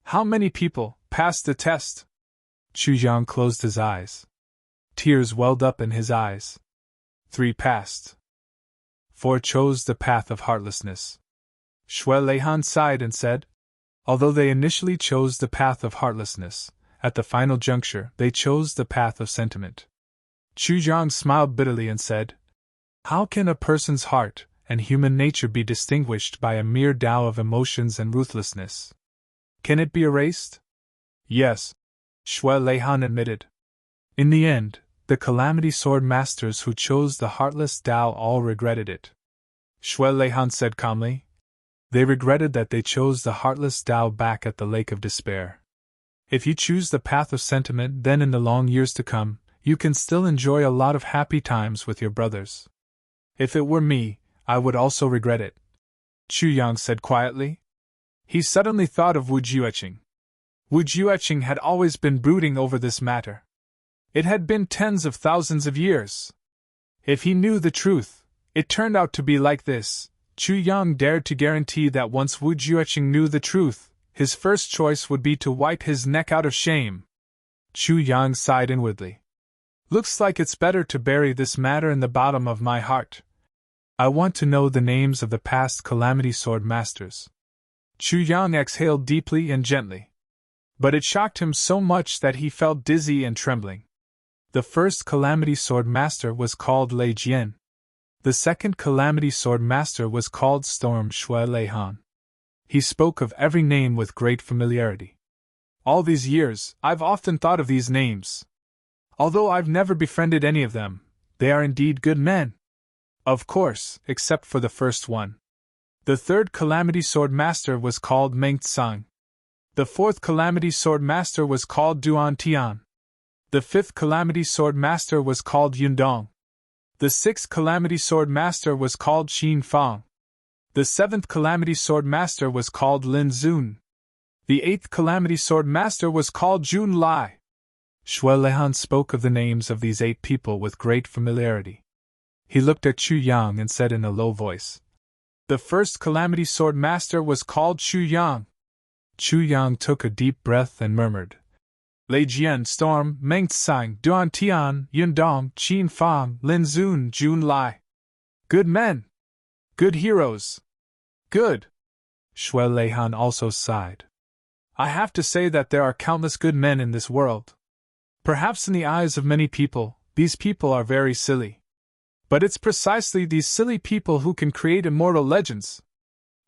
How many people passed the test? Chu Yang closed his eyes. Tears welled up in his eyes. 3 passed. 4 chose the path of heartlessness. Shuai Leihan sighed and said, although they initially chose the path of heartlessness, at the final juncture they chose the path of sentiment. Chu Jiang smiled bitterly and said, how can a person's heart and human nature be distinguished by a mere Tao of emotions and ruthlessness? Can it be erased? Yes, Shuai Leihan admitted. In the end, the Calamity Sword Masters who chose the heartless Tao all regretted it. Shuai Leihan said calmly. They regretted that they chose the heartless Tao back at the Lake of Despair. If you choose the path of sentiment, then in the long years to come, you can still enjoy a lot of happy times with your brothers. If it were me, I would also regret it, Chu Yang said quietly. He suddenly thought of Wu Jueqing. Wu Jueqing had always been brooding over this matter. It had been tens of thousands of years. If he knew the truth, it turned out to be like this. Chu Yang dared to guarantee that once Wu Jueqing knew the truth, his first choice would be to wipe his neck out of shame. Chu Yang sighed inwardly. Looks like it's better to bury this matter in the bottom of my heart. I want to know the names of the past Calamity Sword Masters. Chu Yang exhaled deeply and gently. But it shocked him so much that he felt dizzy and trembling. The first Calamity Sword Master was called Lei Jian. The second Calamity Sword Master was called Storm Shuai Leihan. He spoke of every name with great familiarity. All these years, I've often thought of these names. Although I've never befriended any of them, they are indeed good men. Of course, except for the first one. The third Calamity Sword Master was called Meng Tsang. The fourth Calamity Sword Master was called Duan Tian. The fifth Calamity Sword Master was called Yundong. The sixth Calamity Sword Master was called Xin Fang. The seventh Calamity Sword Master was called Lin Zun. The eighth Calamity Sword Master was called Jun Lai. Shuai Leihan spoke of the names of these 8 people with great familiarity. He looked at Chu Yang and said in a low voice, the first Calamity Sword Master was called Chu Yang. Chu Yang took a deep breath and murmured, Lei Jian, Storm, Meng Tsang, Duan Tian, Yundong, Qin Fang, Lin Zun, Jun Lai. Good men! Good heroes! Good! Shuai Leihan also sighed. I have to say that there are countless good men in this world. Perhaps in the eyes of many people, these people are very silly. But it's precisely these silly people who can create immortal legends.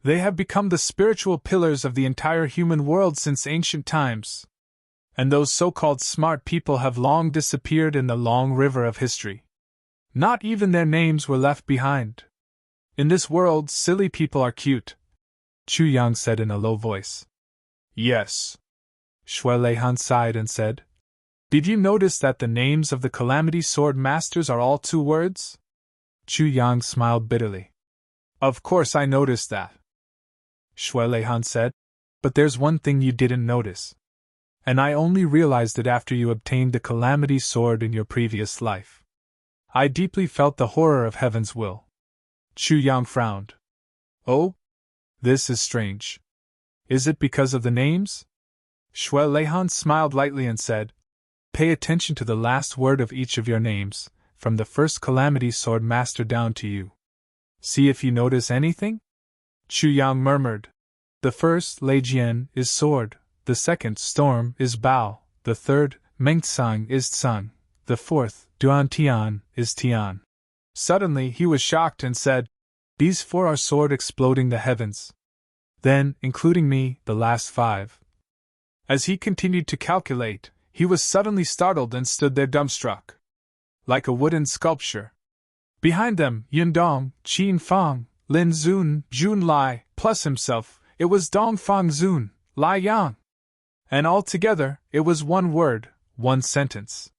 They have become the spiritual pillars of the entire human world since ancient times. And those so-called smart people have long disappeared in the long river of history. Not even their names were left behind. In this world, silly people are cute, Chu Yang said in a low voice. Yes. Shui Leihan sighed and said, "Did you notice that the names of the Calamity Sword Masters are all 2 words? Chu Yang smiled bitterly. "Of course I noticed that," Shui Leihan said, "but there's one thing you didn't notice. And I only realized it after you obtained the Calamity Sword in your previous life. I deeply felt the horror of Heaven's will." Chu Yang frowned. "Oh? This is strange. Is it because of the names?" Shui Leihan smiled lightly and said, "Pay attention to the last word of each of your names, from the first Calamity Sword Master down to you. See if you notice anything?" Chu Yang murmured. "The first, Lei Jian, is sword, the second, storm, is bao, the third, Mengsang, is tsang, the fourth, Duan Tian, is tian." Suddenly he was shocked and said, "These 4 are sword exploding the heavens. Then, including me, the last 5. As he continued to calculate, he was suddenly startled and stood there dumbstruck. Like a wooden sculpture. Behind them, Yundong, Qin Fang, Lin Zun, Jun Lai, plus himself, it was Dong Fang Zun, Lai Yang. And altogether, it was 1 word, 1 sentence.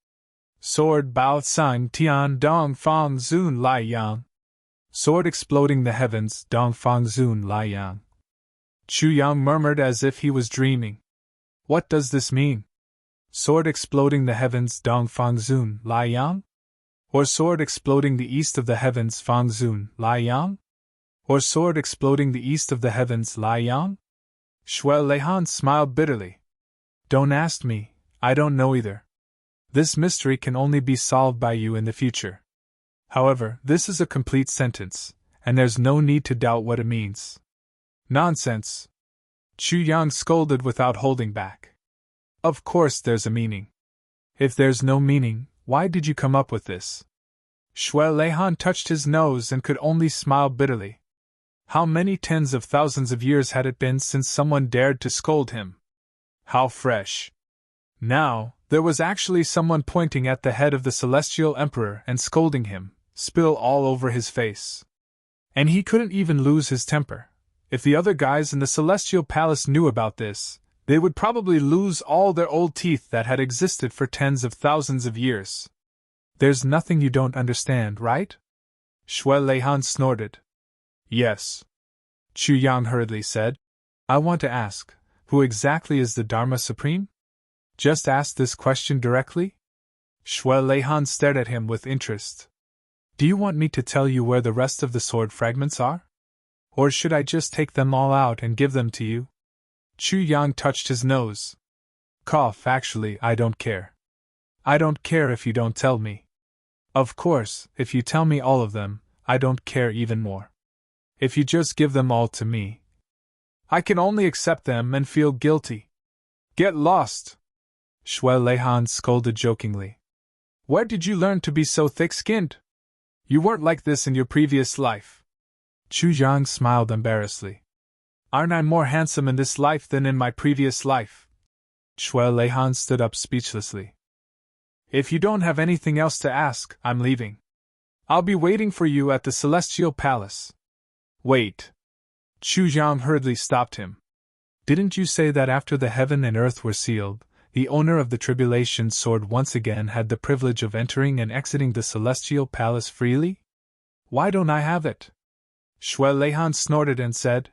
Sword Bao Sang Tian Dong Fang Zun Lai Yang. Sword exploding the heavens, Dong Fang Zun Lai Yang. Chu Yang murmured as if he was dreaming. What does this mean? Sword exploding the heavens, Dong Fang Zun Lai Yang? Or sword exploding the east of the heavens, Fang Zun Lai Yang? Or sword exploding the east of the heavens, Lai Yang? Shui Leihan smiled bitterly. Don't ask me, I don't know either. This mystery can only be solved by you in the future. However, this is a complete sentence, and there's no need to doubt what it means. Nonsense! Chu Yang scolded without holding back. Of course there's a meaning. If there's no meaning, why did you come up with this? Shui Leihan touched his nose and could only smile bitterly. How many tens of thousands of years had it been since someone dared to scold him? How fresh! Now, there was actually someone pointing at the head of the Celestial Emperor and scolding him, spill all over his face. And he couldn't even lose his temper. If the other guys in the Celestial Palace knew about this, they would probably lose all their old teeth that had existed for tens of thousands of years. There's nothing you don't understand, right? Shui Leihan snorted. Yes. Chu Yang hurriedly said. I want to ask, who exactly is the Dharma Supreme? Just ask this question directly? Shui Leihan stared at him with interest. Do you want me to tell you where the rest of the sword fragments are? Or should I just take them all out and give them to you? Chu Yang touched his nose. Cough, actually, I don't care. I don't care if you don't tell me. Of course, if you tell me all of them, I don't care even more. If you just give them all to me, I can only accept them and feel guilty. Get lost! Shui Leihan scolded jokingly. Where did you learn to be so thick-skinned? You weren't like this in your previous life. Chu Yang smiled embarrassedly. Aren't I more handsome in this life than in my previous life? Shui Leihan stood up speechlessly. If you don't have anything else to ask, I'm leaving. I'll be waiting for you at the Celestial Palace. Wait. Chu Yang hurriedly stopped him. Didn't you say that after the heaven and earth were sealed, the owner of the Tribulation Sword once again had the privilege of entering and exiting the Celestial Palace freely? Why don't I have it? Shui Leihan snorted and said,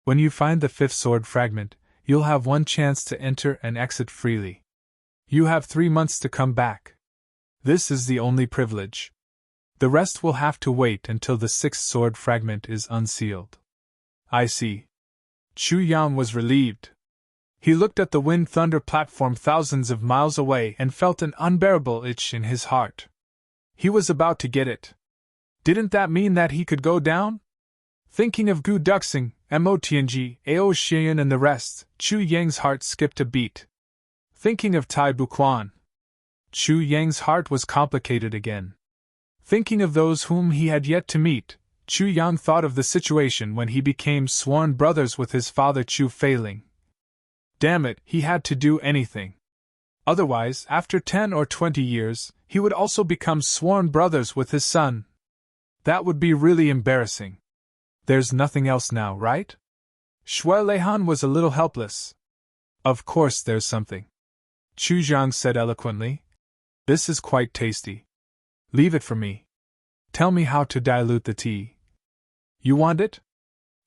When you find the 5th sword fragment, you'll have one chance to enter and exit freely. You have 3 months to come back. This is the only privilege. The rest will have to wait until the 6th sword fragment is unsealed. I see. Chu Yang was relieved. He looked at the Wind Thunder platform thousands of miles away and felt an unbearable itch in his heart. He was about to get it. Didn't that mean that he could go down? Thinking of Gu Duxing, Mo Tianji, Ao Xian and the rest, Chu Yang's heart skipped a beat. Thinking of Tai Buquan. Chu Yang's heart was complicated again. Thinking of those whom he had yet to meet, Chu Yang thought of the situation when he became sworn brothers with his father Chu Feiling. Damn it, he had to do anything. Otherwise, after 10 or 20 years, he would also become sworn brothers with his son. That would be really embarrassing. There's nothing else now, right? Shui Leihan was a little helpless. Of course there's something, Chu Jiang said eloquently. This is quite tasty. Leave it for me. Tell me how to dilute the tea. You want it?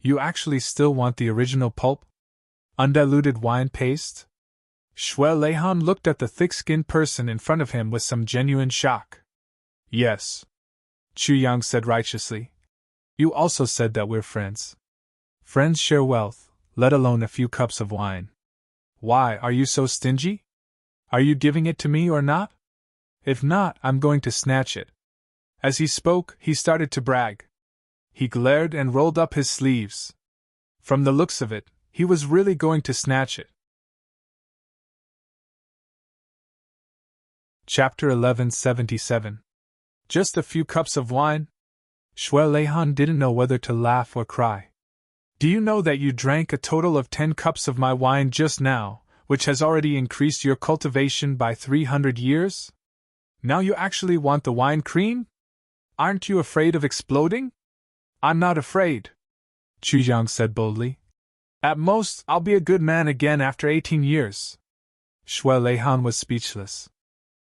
You actually still want the original pulp? Undiluted wine paste? Shui Leihan looked at the thick-skinned person in front of him with some genuine shock. Yes, Chu Yang said righteously. You also said that we're friends. Friends share wealth, let alone a few cups of wine. Why are you so stingy? Are you giving it to me or not? If not, I'm going to snatch it. As he spoke, he started to brag. He glared and rolled up his sleeves. From the looks of it, he was really going to snatch it. Chapter 1177. Just a few cups of wine? Shui Leihan didn't know whether to laugh or cry. Do you know that you drank a total of 10 cups of my wine just now, which has already increased your cultivation by 300 years? Now you actually want the wine cream? Aren't you afraid of exploding? I'm not afraid, Chu Jiang said boldly. At most, I'll be a good man again after 18 years. Shui Leihan was speechless.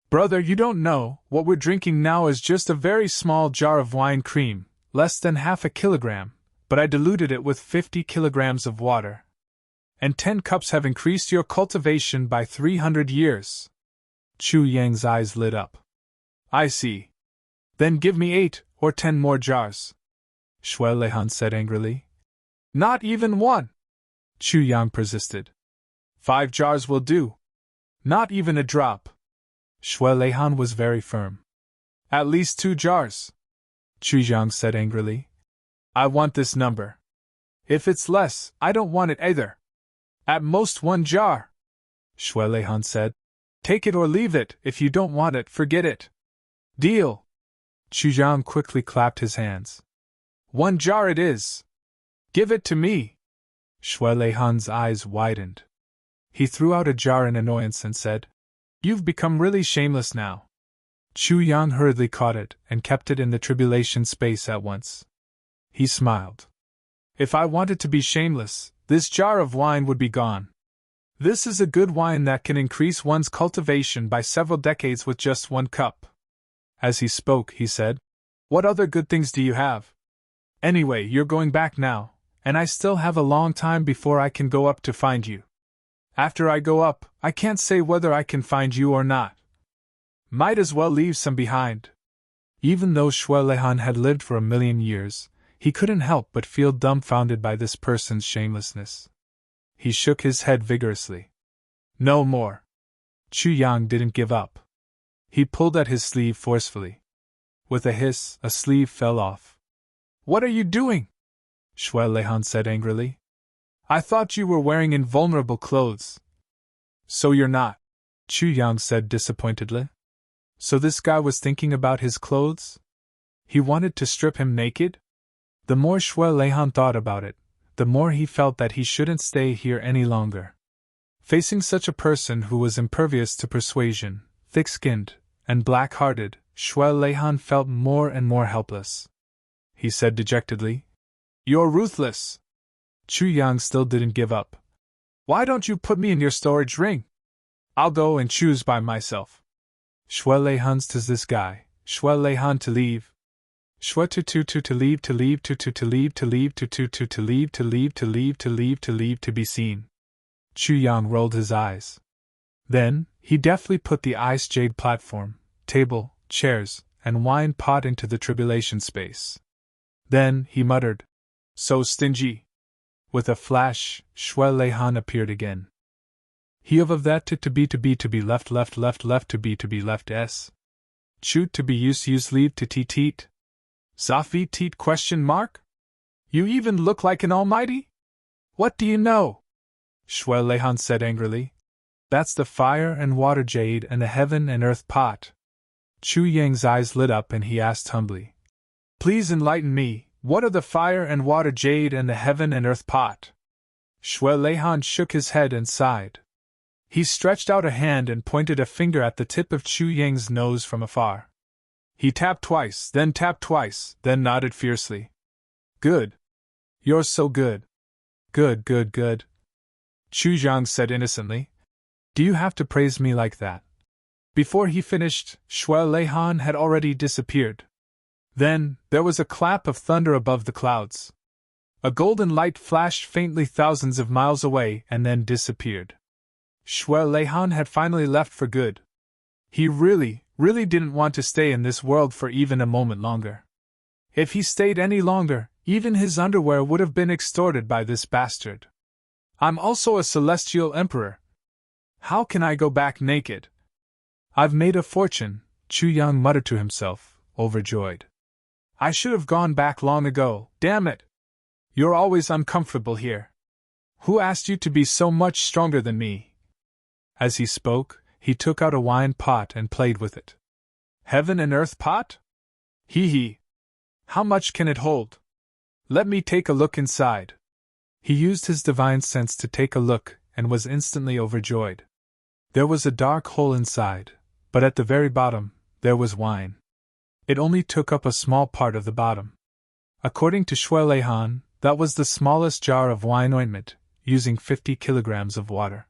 Brother, you don't know, what we're drinking now is just a very small jar of wine cream, less than half a kilogram, but I diluted it with 50 kilograms of water. And 10 cups have increased your cultivation by 300 years. Chu Yang's eyes lit up. I see. Then give me 8 or 10 more jars, Shui Leihan said angrily. Not even one, Chu Yang persisted. 5 jars will do. Not even a drop. Shui Leihan was very firm. At least 2 jars, Chu Yang said angrily. I want this number. If it's less, I don't want it either. At most 1 jar, Shui Leihan said. Take it or leave it, if you don't want it, forget it. Deal. Chu Yang quickly clapped his hands. 1 jar it is. Give it to me. Shui Leihan's eyes widened. He threw out a jar in annoyance and said, You've become really shameless now. Chu Yang hurriedly caught it and kept it in the tribulation space at once. He smiled. If I wanted to be shameless, this jar of wine would be gone. This is a good wine that can increase one's cultivation by several decades with just 1 cup. As he spoke, he said, What other good things do you have? Anyway, you're going back now, and I still have a long time before I can go up to find you. After I go up, I can't say whether I can find you or not. Might as well leave some behind. Even though Shui Leihan had lived for 1,000,000 years, he couldn't help but feel dumbfounded by this person's shamelessness. He shook his head vigorously. No more. Chu Yang didn't give up. He pulled at his sleeve forcefully. With a hiss, a sleeve fell off. What are you doing? Shui Leihan said angrily. I thought you were wearing invulnerable clothes. So you're not, Chu Yang said disappointedly. So this guy was thinking about his clothes? He wanted to strip him naked? The more Shui Leihan thought about it, the more he felt that he shouldn't stay here any longer. Facing such a person who was impervious to persuasion, thick-skinned, and black-hearted, Shui Leihan felt more and more helpless. He said dejectedly, You're ruthless. Chu Yang still didn't give up. Why don't you put me in your storage ring? I'll go and choose by myself. Shui Leihan's to this guy, Shui Leihan to leave. Shui to leave to leave to leave to leave to leave to leave to leave to leave to leave to be seen. Chu Yang rolled his eyes. Then, he deftly put the ice jade platform, table, chairs, and wine pot into the tribulation space. Then, he muttered, So stingy. With a flash, Shui Leihan appeared again. He of that to be left to be left s. Shoot to be use leave to teat. Zafi teat question mark? You even look like an almighty? What do you know? Shui Leihan said angrily. That's the fire and water jade and the heaven and earth pot. Chu Yang's eyes lit up and he asked humbly. Please enlighten me. What are the fire and water jade and the heaven and earth pot? Shui Leihan shook his head and sighed. He stretched out a hand and pointed a finger at the tip of Chu Yang's nose from afar. He tapped twice, then nodded fiercely. Good. You're so good. Good. Chu Jiang said innocently. Do you have to praise me like that? Before he finished, Shuai Leihan had already disappeared. Then, there was a clap of thunder above the clouds. A golden light flashed faintly thousands of miles away and then disappeared. Shuai Leihan had finally left for good. He really didn't want to stay in this world for even a moment longer. If he stayed any longer, even his underwear would have been extorted by this bastard. I'm also a celestial emperor. How can I go back naked? I've made a fortune, Chu Yang muttered to himself, overjoyed. I should have gone back long ago, damn it! You're always uncomfortable here. Who asked you to be so much stronger than me? As he spoke, he took out a wine pot and played with it. Heaven and earth pot? Hee hee. How much can it hold? Let me take a look inside. He used his divine sense to take a look and was instantly overjoyed. There was a dark hole inside, but at the very bottom, there was wine. It only took up a small part of the bottom. According to Shuai Leihan, that was the smallest jar of wine ointment, using 50 kilograms of water.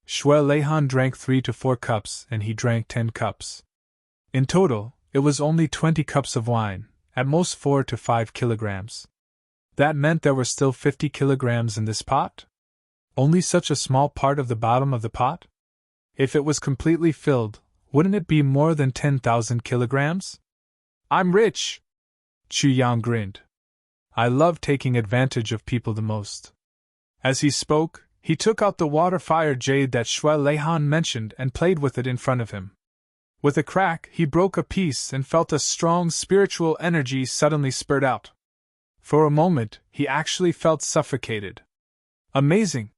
Shuai Leihan drank 3 to 4 cups and he drank 10 cups. In total, it was only 20 cups of wine, at most 4 to 5 kilograms. That meant there were still 50 kilograms in this pot? Only such a small part of the bottom of the pot? If it was completely filled, wouldn't it be more than 10,000 kilograms? I'm rich! Chu Yang grinned. I love taking advantage of people the most. As he spoke, he took out the water-fire jade that Shuai Leihan mentioned and played with it in front of him. With a crack, he broke a piece and felt a strong spiritual energy suddenly spurt out. For a moment, he actually felt suffocated. Amazing!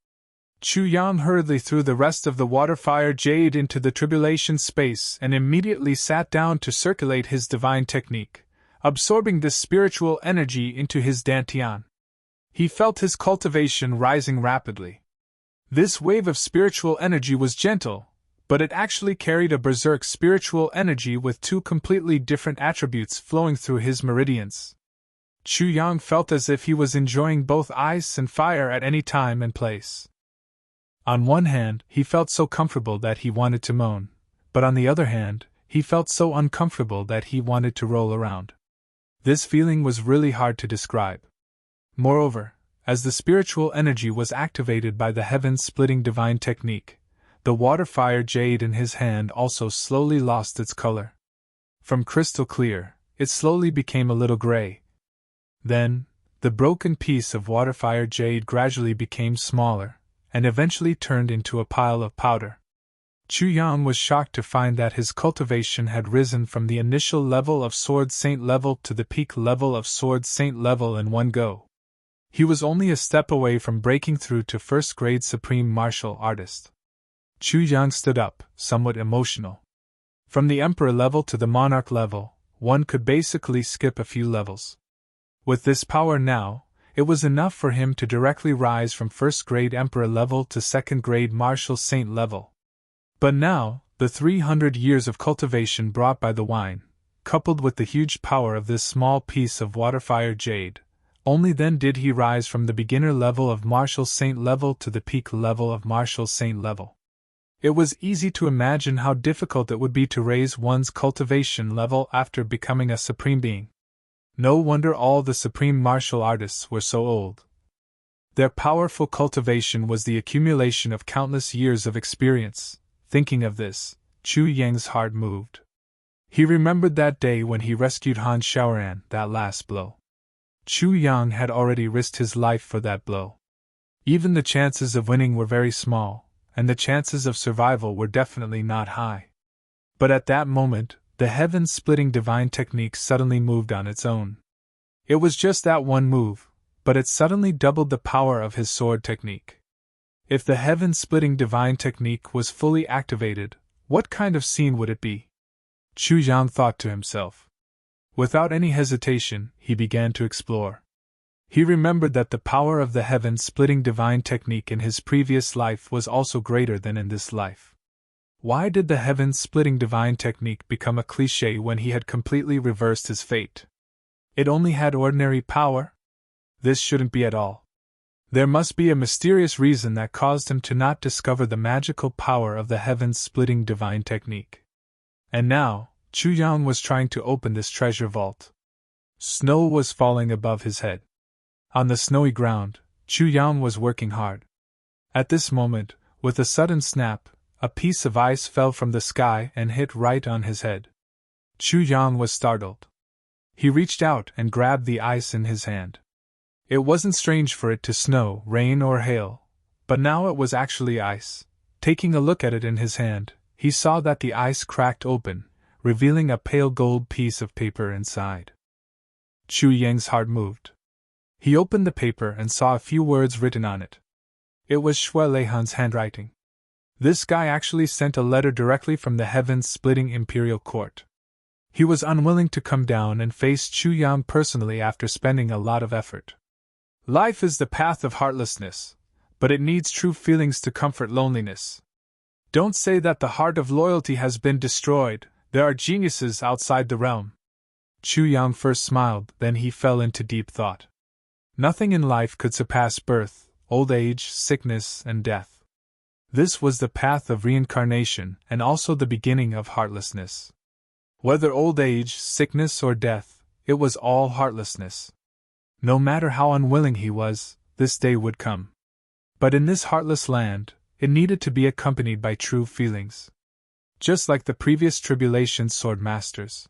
Chu Yang hurriedly threw the rest of the water-fire jade into the tribulation space and immediately sat down to circulate his divine technique, absorbing this spiritual energy into his dantian. He felt his cultivation rising rapidly. This wave of spiritual energy was gentle, but it actually carried a berserk spiritual energy with 2 completely different attributes flowing through his meridians. Chu Yang felt as if he was enjoying both ice and fire at any time and place. On one hand, he felt so comfortable that he wanted to moan, but on the other hand, he felt so uncomfortable that he wanted to roll around. This feeling was really hard to describe. Moreover, as the spiritual energy was activated by the heaven-splitting divine technique, the water-fire jade in his hand also slowly lost its color. From crystal clear, it slowly became a little gray. Then, the broken piece of water-fire jade gradually became smaller, and eventually turned into a pile of powder. Chu Yang was shocked to find that his cultivation had risen from the initial level of Sword Saint level to the peak level of Sword Saint level in one go. He was only a step away from breaking through to first-grade Supreme Martial Artist. Chu Yang stood up, somewhat emotional. From the Emperor level to the Monarch level, one could basically skip a few levels. With this power now, it was enough for him to directly rise from first-grade Emperor level to second-grade Martial Saint level. But now, the 300 years of cultivation brought by the wine, coupled with the huge power of this small piece of water-fire jade, only then did he rise from the beginner level of Martial Saint level to the peak level of Martial Saint level. It was easy to imagine how difficult it would be to raise one's cultivation level after becoming a supreme being. No wonder all the supreme martial artists were so old. Their powerful cultivation was the accumulation of countless years of experience. Thinking of this, Chu Yang's heart moved. He remembered that day when he rescued Han Xiaoran, that last blow. Chu Yang had already risked his life for that blow. Even the chances of winning were very small, and the chances of survival were definitely not high. But at that moment, the heaven-splitting divine technique suddenly moved on its own. It was just that one move, but it suddenly doubled the power of his sword technique. If the heaven-splitting divine technique was fully activated, what kind of scene would it be? Chu Yang thought to himself. Without any hesitation, he began to explore. He remembered that the power of the heaven-splitting divine technique in his previous life was also greater than in this life. Why did the heaven-splitting divine technique become a cliché when he had completely reversed his fate? It only had ordinary power? This shouldn't be at all. There must be a mysterious reason that caused him to not discover the magical power of the heaven-splitting divine technique. And now, Chu Yang was trying to open this treasure vault. Snow was falling above his head. On the snowy ground, Chu Yang was working hard. At this moment, with a sudden snap, a piece of ice fell from the sky and hit right on his head. Chu Yang was startled. He reached out and grabbed the ice in his hand. It wasn't strange for it to snow, rain, or hail, but now it was actually ice. Taking a look at it in his hand, he saw that the ice cracked open, revealing a pale gold piece of paper inside. Chu Yang's heart moved. He opened the paper and saw a few words written on it. It was Shui Leihan's handwriting. This guy actually sent a letter directly from the heaven-splitting imperial court. He was unwilling to come down and face Chu Yang personally after spending a lot of effort. Life is the path of heartlessness, but it needs true feelings to comfort loneliness. Don't say that the heart of loyalty has been destroyed, there are geniuses outside the realm. Chu Yang first smiled, then he fell into deep thought. Nothing in life could surpass birth, old age, sickness, and death. This was the path of reincarnation and also the beginning of heartlessness. Whether old age, sickness, or death, it was all heartlessness. No matter how unwilling he was, this day would come. But in this heartless land, it needed to be accompanied by true feelings. Just like the previous Tribulations sword masters.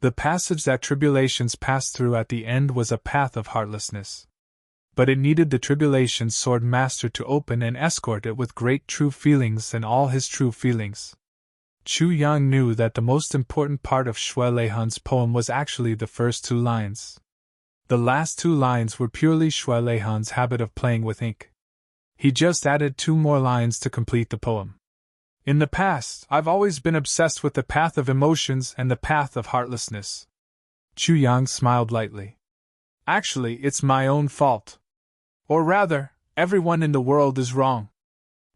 The passage that Tribulations passed through at the end was a path of heartlessness. But it needed the Tribulations sword master to open and escort it with great true feelings and all his true feelings. Chu Yang knew that the most important part of Shui Leihan's poem was actually the first two lines. The last two lines were purely Shui Leihan's habit of playing with ink. He just added 2 more lines to complete the poem. In the past, I've always been obsessed with the path of emotions and the path of heartlessness. Chu Yang smiled lightly. Actually, it's my own fault. Or rather, everyone in the world is wrong.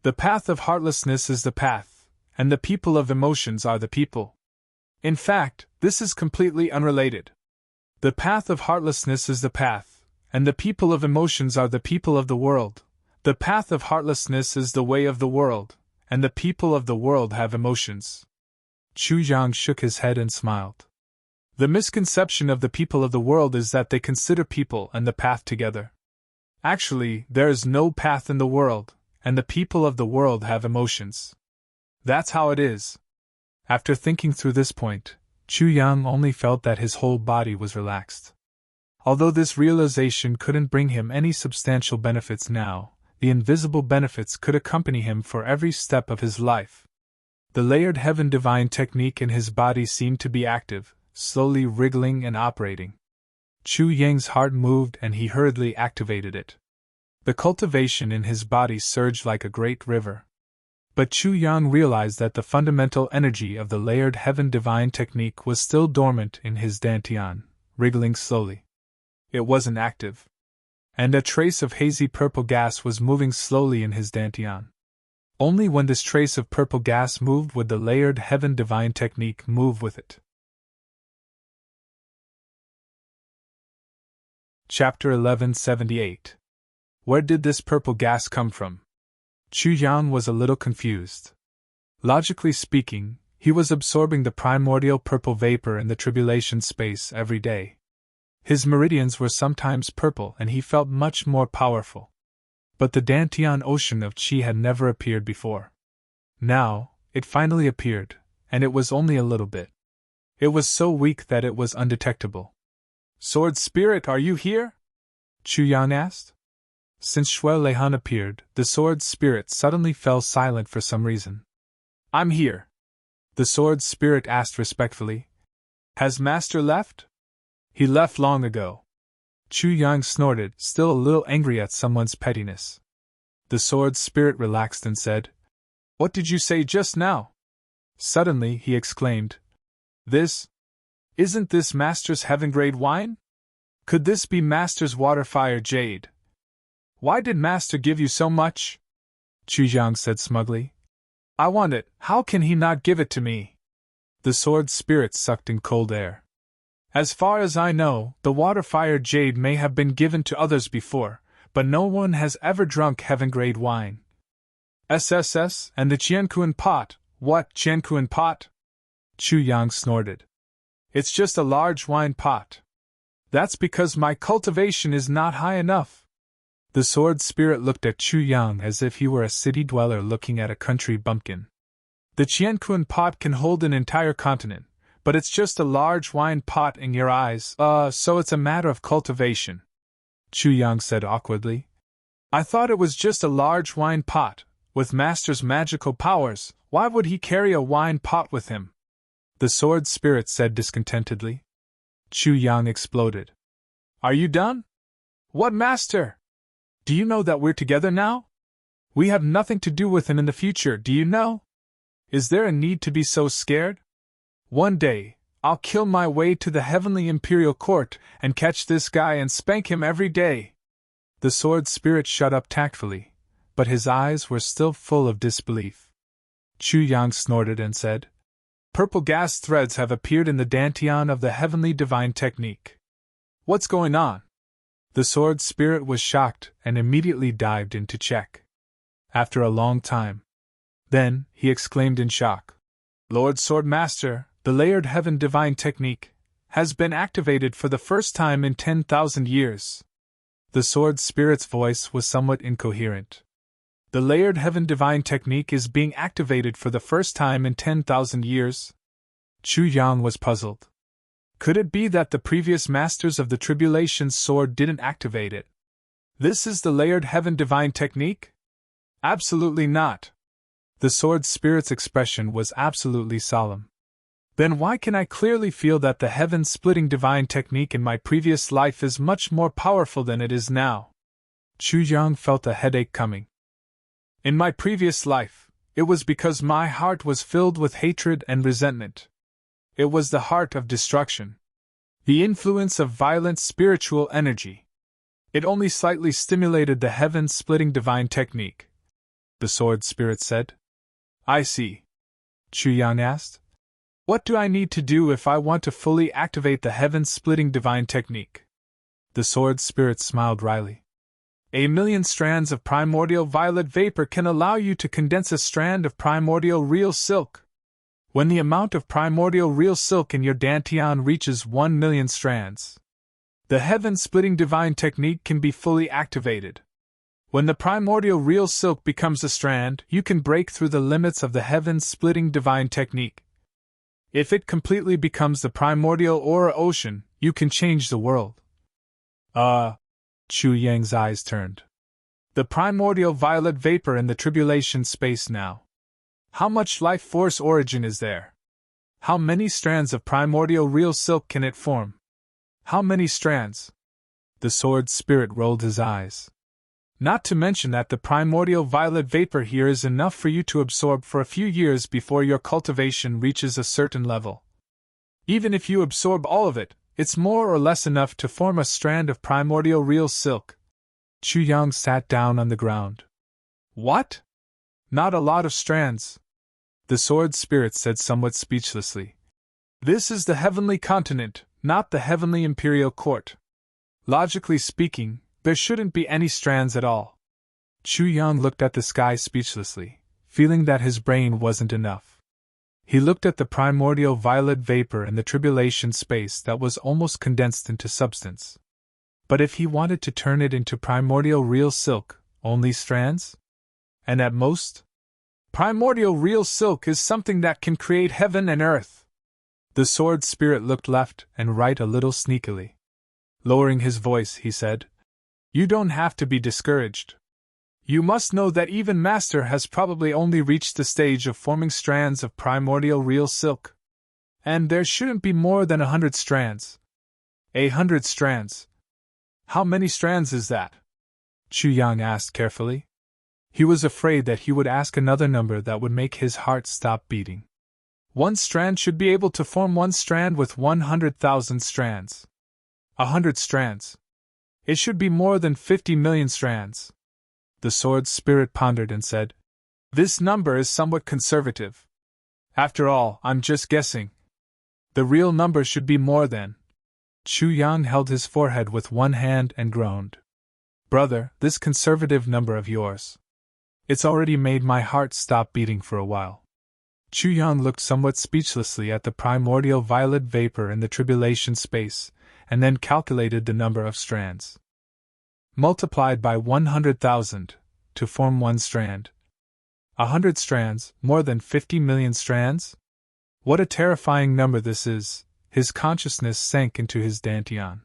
The path of heartlessness is the path, and the people of emotions are the people. In fact, this is completely unrelated. The path of heartlessness is the path, and the people of emotions are the people of the world. The path of heartlessness is the way of the world, and the people of the world have emotions. Chu Yang shook his head and smiled. The misconception of the people of the world is that they consider people and the path together. Actually, there is no path in the world, and the people of the world have emotions. That's how it is. After thinking through this point, Chu Yang only felt that his whole body was relaxed. Although this realization couldn't bring him any substantial benefits now, the invisible benefits could accompany him for every step of his life. The layered heaven divine technique in his body seemed to be active, slowly wriggling and operating. Chu Yang's heart moved and he hurriedly activated it. The cultivation in his body surged like a great river. But Chu Yang realized that the fundamental energy of the layered heaven divine technique was still dormant in his dantian, wriggling slowly. It wasn't active. And a trace of hazy purple gas was moving slowly in his dantian. Only when this trace of purple gas moved would the layered heaven divine technique move with it. Chapter 1178. Where did this purple gas come from? Chu Yang was a little confused. Logically speaking, he was absorbing the primordial purple vapor in the tribulation space every day. His meridians were sometimes purple and he felt much more powerful. But the Dantian ocean of Qi had never appeared before. Now, it finally appeared, and it was only a little bit. It was so weak that it was undetectable. Sword Spirit, are you here? Chu Yang asked. Since Shui Leihan appeared, the sword spirit suddenly fell silent for some reason. I'm here. The sword spirit asked respectfully. Has Master left? He left long ago. Chu Yang snorted, still a little angry at someone's pettiness. The sword spirit relaxed and said, What did you say just now? Suddenly he exclaimed, Isn't this Master's heaven-grade wine? Could this be Master's water-fire jade? Why did Master give you so much? Chu Yang said smugly. I want it, how can he not give it to me? The sword spirit sucked in cold air. As far as I know, the water-fire jade may have been given to others before, but no one has ever drunk heaven-grade wine. SSS, and the Qianquan pot. What, Qianquan pot? Chu Yang snorted. It's just a large wine pot. That's because my cultivation is not high enough. The sword spirit looked at Chu Yang as if he were a city dweller looking at a country bumpkin. The Qianquan pot can hold an entire continent, but it's just a large wine pot in your eyes, so it's a matter of cultivation. Chu Yang said awkwardly. I thought it was just a large wine pot. With Master's magical powers, why would he carry a wine pot with him? The sword spirit said discontentedly. Chu Yang exploded. Are you done? What, Master? Do you know that we're together now? We have nothing to do with him in the future, do you know? Is there a need to be so scared? One day, I'll kill my way to the heavenly imperial court and catch this guy and spank him every day. The sword spirit shut up tactfully, but his eyes were still full of disbelief. Chu Yang snorted and said, Purple gas threads have appeared in the dantian of the heavenly divine technique. What's going on? The sword spirit was shocked and immediately dived into check. After a long time. Then, he exclaimed in shock. Lord Sword Master, the layered heaven divine technique has been activated for the first time in 10,000 years. The sword spirit's voice was somewhat incoherent. The layered heaven divine technique is being activated for the first time in 10,000 years? Chu Yang was puzzled. Could it be that the previous masters of the Tribulation's sword didn't activate it? This is the layered heaven divine technique? Absolutely not. The sword spirit's expression was absolutely solemn. Then why can I clearly feel that the heaven-splitting divine technique in my previous life is much more powerful than it is now? Chu Yang felt a headache coming. In my previous life, it was because my heart was filled with hatred and resentment. It was the heart of destruction. The influence of violent spiritual energy. It only slightly stimulated the heaven-splitting divine technique. The sword spirit said. I see. Chu Yang asked. What do I need to do if I want to fully activate the heaven-splitting divine technique? The sword spirit smiled wryly. 1,000,000 strands of primordial violet vapor can allow you to condense a strand of primordial real silk. When the amount of primordial real silk in your dantian reaches 1,000,000 strands, the heaven-splitting divine technique can be fully activated. When the primordial real silk becomes a strand, you can break through the limits of the heaven-splitting divine technique. If it completely becomes the primordial aura ocean, you can change the world. Chu Yang's eyes turned. The primordial violet vapor in the tribulation space now. How much life force origin is there? How many strands of primordial real silk can it form? How many strands? The sword spirit rolled his eyes. Not to mention that the primordial violet vapor here is enough for you to absorb for a few years before your cultivation reaches a certain level. Even if you absorb all of it, it's more or less enough to form a strand of primordial real silk. Chu Yang sat down on the ground. What? Not a lot of strands. The sword spirit said somewhat speechlessly. This is the heavenly continent, not the heavenly imperial court. Logically speaking, there shouldn't be any strands at all. Chu Yang looked at the sky speechlessly, feeling that his brain wasn't enough. He looked at the primordial violet vapor in the tribulation space that was almost condensed into substance. But if he wanted to turn it into primordial real silk, only strands? And at most? Primordial real silk is something that can create heaven and earth. The sword spirit looked left and right a little sneakily. Lowering his voice, he said, You don't have to be discouraged. You must know that even Master has probably only reached the stage of forming strands of primordial real silk. And there shouldn't be more than 100 strands. 100 strands. How many strands is that? Chu Yang asked carefully. He was afraid that he would ask another number that would make his heart stop beating. One strand should be able to form one strand with 100,000 strands. 100 strands. It should be more than 50 million strands. The sword spirit pondered and said, This number is somewhat conservative. After all, I'm just guessing. The real number should be more than. Chu Yang held his forehead with one hand and groaned. Brother, this conservative number of yours. It's already made my heart stop beating for a while. Chu Yang looked somewhat speechlessly at the primordial violet vapor in the tribulation space, and then calculated the number of strands. Multiplied by 100,000, to form one strand. 100 strands, more than 50 million strands? What a terrifying number this is! His consciousness sank into his dantian.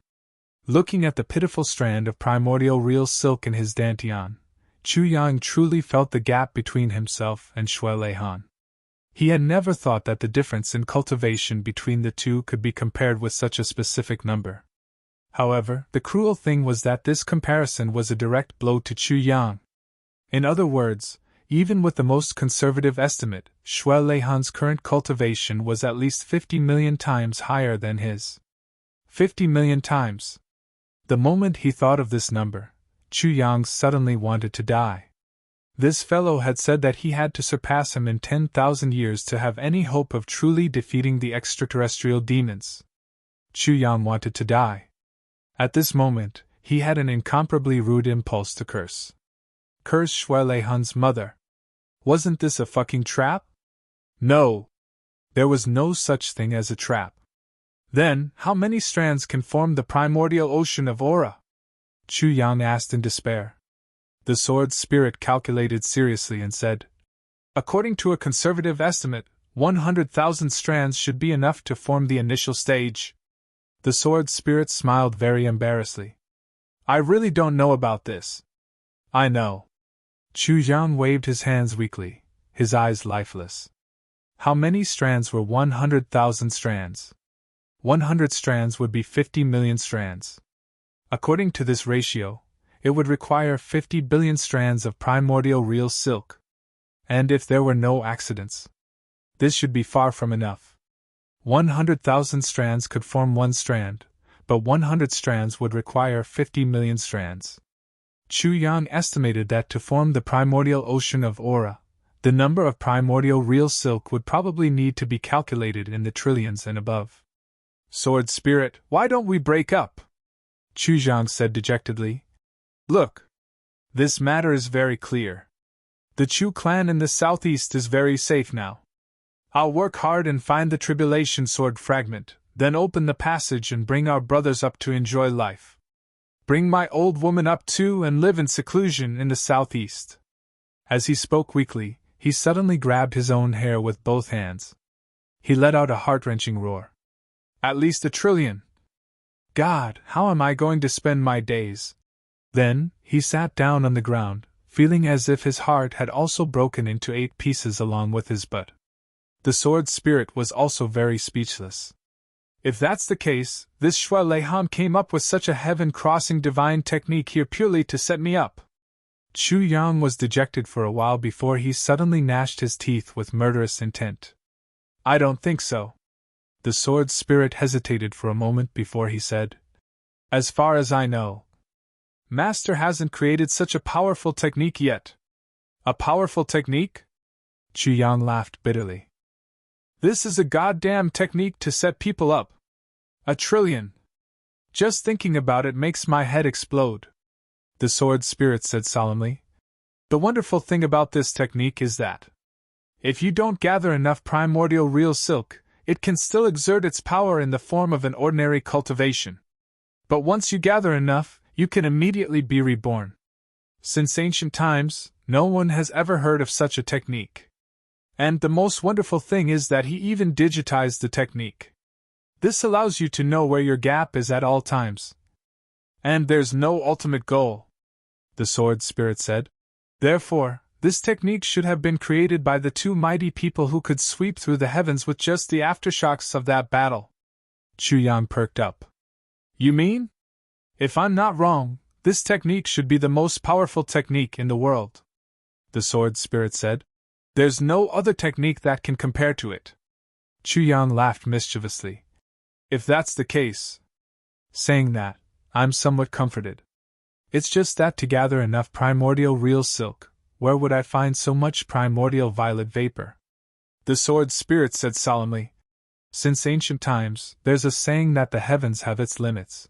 Looking at the pitiful strand of primordial real silk in his dantian, Chu Yang truly felt the gap between himself and Shui Leihan. He had never thought that the difference in cultivation between the two could be compared with such a specific number. However, the cruel thing was that this comparison was a direct blow to Chu Yang. In other words, even with the most conservative estimate, Shui Leihan's current cultivation was at least 50 million times higher than his. 50 million times. The moment he thought of this number, Chu Yang suddenly wanted to die. This fellow had said that he had to surpass him in 10,000 years to have any hope of truly defeating the extraterrestrial demons. Chu Yang wanted to die. At this moment, he had an incomparably rude impulse to curse. Curse Shui Leihan's mother. Wasn't this a fucking trap? No. There was no such thing as a trap. Then, how many strands can form the primordial ocean of aura? Chu Yang asked in despair. The sword spirit calculated seriously and said, according to a conservative estimate, 100,000 strands should be enough to form the initial stage. The sword spirit smiled very embarrassedly. I really don't know about this. I know. Chu Yang waved his hands weakly, his eyes lifeless. How many strands were 100,000 strands? 100 strands would be 50 million strands. According to this ratio, it would require 50 billion strands of primordial real silk. And if there were no accidents, this should be far from enough. 100,000 strands could form one strand, but 100 strands would require 50 million strands. Chu Yang estimated that to form the primordial ocean of aura, the number of primordial real silk would probably need to be calculated in the trillions and above. Sword spirit, why don't we break up? Chu Yang said dejectedly. Look. This matter is very clear. The Chu clan in the southeast is very safe now. I'll work hard and find the tribulation sword fragment, then open the passage and bring our brothers up to enjoy life. Bring my old woman up too and live in seclusion in the southeast. As he spoke weakly, he suddenly grabbed his own hair with both hands. He let out a heart-wrenching roar. At least 1 trillion. God, how am I going to spend my days? Then, he sat down on the ground, feeling as if his heart had also broken into 8 pieces along with his butt. The sword spirit was also very speechless. If that's the case, this Shui Leihan came up with such a heaven-crossing divine technique here purely to set me up. Chu Yang was dejected for a while before he suddenly gnashed his teeth with murderous intent. I don't think so. The sword spirit hesitated for a moment before he said, as far as I know, Master hasn't created such a powerful technique yet. A powerful technique? Chu Yang laughed bitterly. This is a goddamn technique to set people up. 1 trillion. Just thinking about it makes my head explode. The sword spirit said solemnly. The wonderful thing about this technique is that if you don't gather enough primordial real silk, it can still exert its power in the form of an ordinary cultivation. But once you gather enough, you can immediately be reborn. Since ancient times, no one has ever heard of such a technique. And the most wonderful thing is that he even digitized the technique. This allows you to know where your gap is at all times. And there's no ultimate goal, the sword spirit said. Therefore, this technique should have been created by the 2 mighty people who could sweep through the heavens with just the aftershocks of that battle. Chu Yang perked up. You mean? If I'm not wrong, this technique should be the most powerful technique in the world, the sword spirit said. There's no other technique that can compare to it. Chu Yang laughed mischievously. If that's the case, saying that, I'm somewhat comforted. It's just that to gather enough primordial real silk, where would I find so much primordial violet vapor? The sword spirit said solemnly. Since ancient times, there's a saying that the heavens have its limits.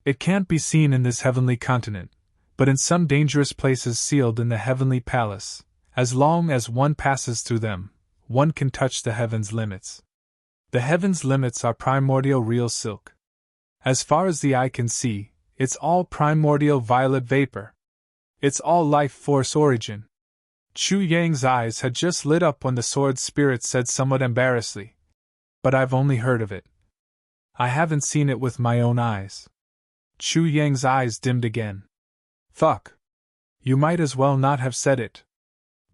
It can't be seen in this heavenly continent, but in some dangerous places sealed in the heavenly palace, as long as one passes through them, one can touch the heaven's limits. The heaven's limits are primordial real silk. As far as the eye can see, it's all primordial violet vapor. It's all life force origin. Chu Yang's eyes had just lit up when the sword spirit said somewhat embarrassedly, "But I've only heard of it. I haven't seen it with my own eyes." Chu Yang's eyes dimmed again. "Fuck. You might as well not have said it."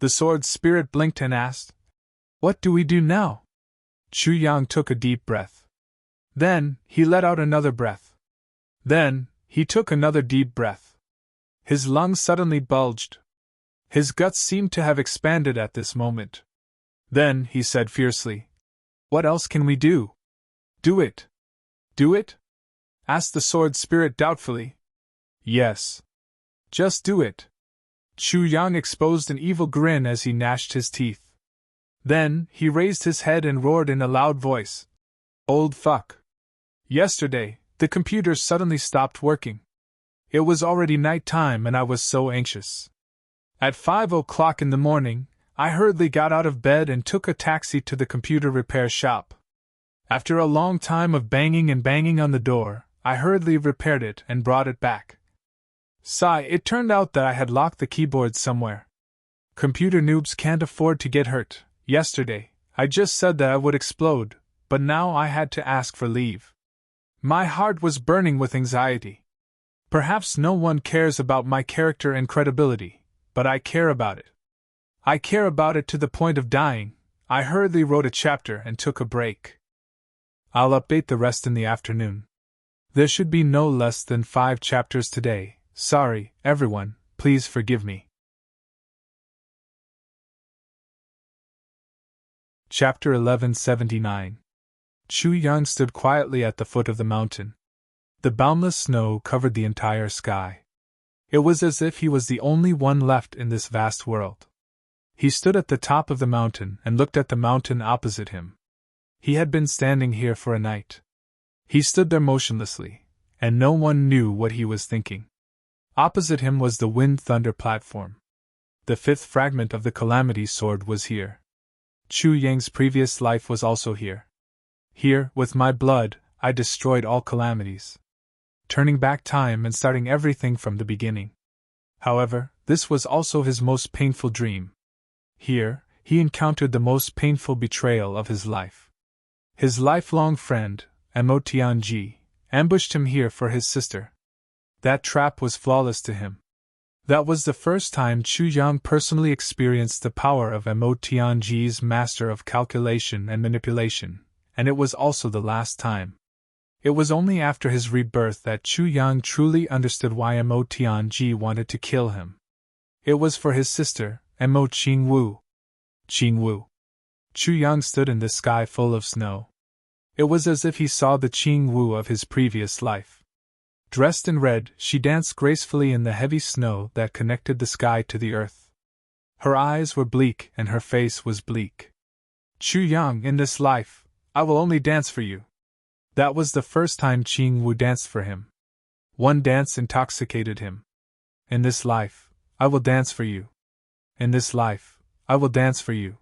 The sword spirit blinked and asked, "What do we do now?" Chu Yang took a deep breath. Then, he let out another breath. Then, he took another deep breath. His lungs suddenly bulged. His guts seemed to have expanded at this moment. Then, he said fiercely, "What else can we do?" "Do it." "Do it?" asked the sword spirit doubtfully. "Yes. Just do it." Chu Yang exposed an evil grin as he gnashed his teeth. Then, he raised his head and roared in a loud voice, "Old fuck. Yesterday, the computers suddenly stopped working. It was already night time and I was so anxious. At 5 o'clock in the morning, I hurriedly got out of bed and took a taxi to the computer repair shop. After a long time of banging and banging on the door, I hurriedly repaired it and brought it back. It turned out that I had locked the keyboard somewhere. Computer noobs can't afford to get hurt. Yesterday, I just said that I would explode, but now I had to ask for leave. My heart was burning with anxiety. Perhaps no one cares about my character and credibility, but I care about it. I care about it to the point of dying. I hurriedly wrote a chapter and took a break. I'll update the rest in the afternoon. There should be no less than 5 chapters today. Sorry, everyone, please forgive me. Chapter 1179. Chu Yang stood quietly at the foot of the mountain. The boundless snow covered the entire sky. It was as if he was the only one left in this vast world. He stood at the top of the mountain and looked at the mountain opposite him. He had been standing here for a night. He stood there motionlessly, and no one knew what he was thinking. Opposite him was the Wind Thunder platform. The 5th fragment of the Calamity Sword was here. Chu Yang's previous life was also here. Here, with my blood, I destroyed all calamities, turning back time and starting everything from the beginning. However, this was also his most painful dream. Here, he encountered the most painful betrayal of his life. His lifelong friend, Mo Tianji, ambushed him here for his sister. That trap was flawless to him. That was the first time Chu Yang personally experienced the power of Mo Tianji's master of calculation and manipulation, and it was also the last time. It was only after his rebirth that Chu Yang truly understood why Mo Tianji wanted to kill him. It was for his sister, Mo Qingwu. Qingwu. Chu Yang stood in the sky full of snow. It was as if he saw the Qingwu of his previous life. Dressed in red, she danced gracefully in the heavy snow that connected the sky to the earth. Her eyes were bleak and her face was bleak. "Chu Yang, in this life, I will only dance for you." That was the first time Qingwu danced for him. One dance intoxicated him. "In this life, I will dance for you. In this life, I will dance for you.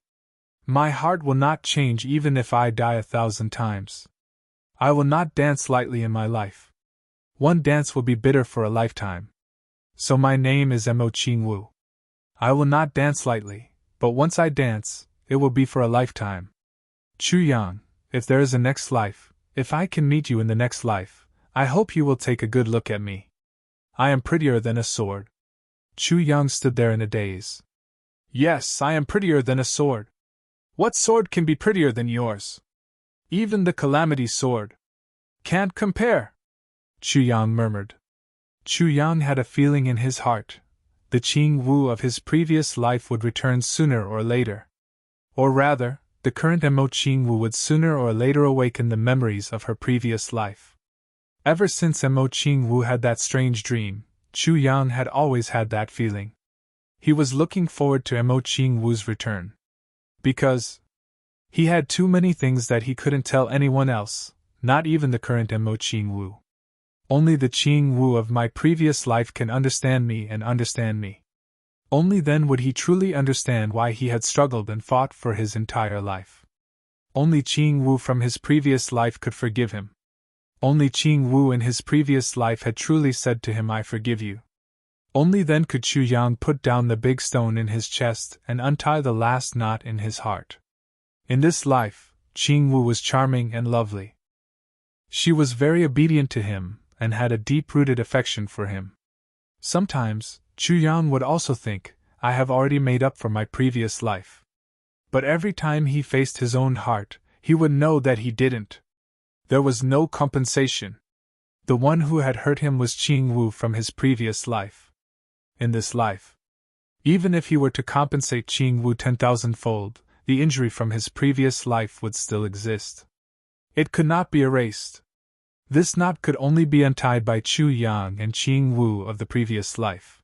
My heart will not change even if I die 1,000 times. I will not dance lightly in my life. One dance will be bitter for a lifetime. So my name is Mo Qingwu. I will not dance lightly, but once I dance, it will be for a lifetime. Chu Yang, if there is a next life, if I can meet you in the next life, I hope you will take a good look at me. I am prettier than a sword." Chu Yang stood there in a daze. "Yes, I am prettier than a sword. What sword can be prettier than yours? Even the Calamity Sword can't compare," Chu Yang murmured. Chu Yang had a feeling in his heart. The Qingwu of his previous life would return sooner or later. Or rather, the current Mo Qingwu would sooner or later awaken the memories of her previous life. Ever since Mo Qingwu had that strange dream, Chu Yang had always had that feeling. He was looking forward to Mo Qingwu's return. Because he had too many things that he couldn't tell anyone else, not even the current Mo Qingwu. Only the Qing Wu of my previous life can understand me and understand me. Only then would he truly understand why he had struggled and fought for his entire life. Only Qing Wu from his previous life could forgive him. Only Qing Wu in his previous life had truly said to him, "I forgive you." Only then could Chu Yang put down the big stone in his chest and untie the last knot in his heart. In this life, Qing Wu was charming and lovely. She was very obedient to him and had a deep-rooted affection for him. Sometimes, Chu Yang would also think, "I have already made up for my previous life." But every time he faced his own heart, he would know that he didn't. There was no compensation. The one who had hurt him was Qing Wu from his previous life. In this life, even if he were to compensate Qing Wu 10,000-fold, the injury from his previous life would still exist. It could not be erased. This knot could only be untied by Chu Yang and Qing Wu of the previous life.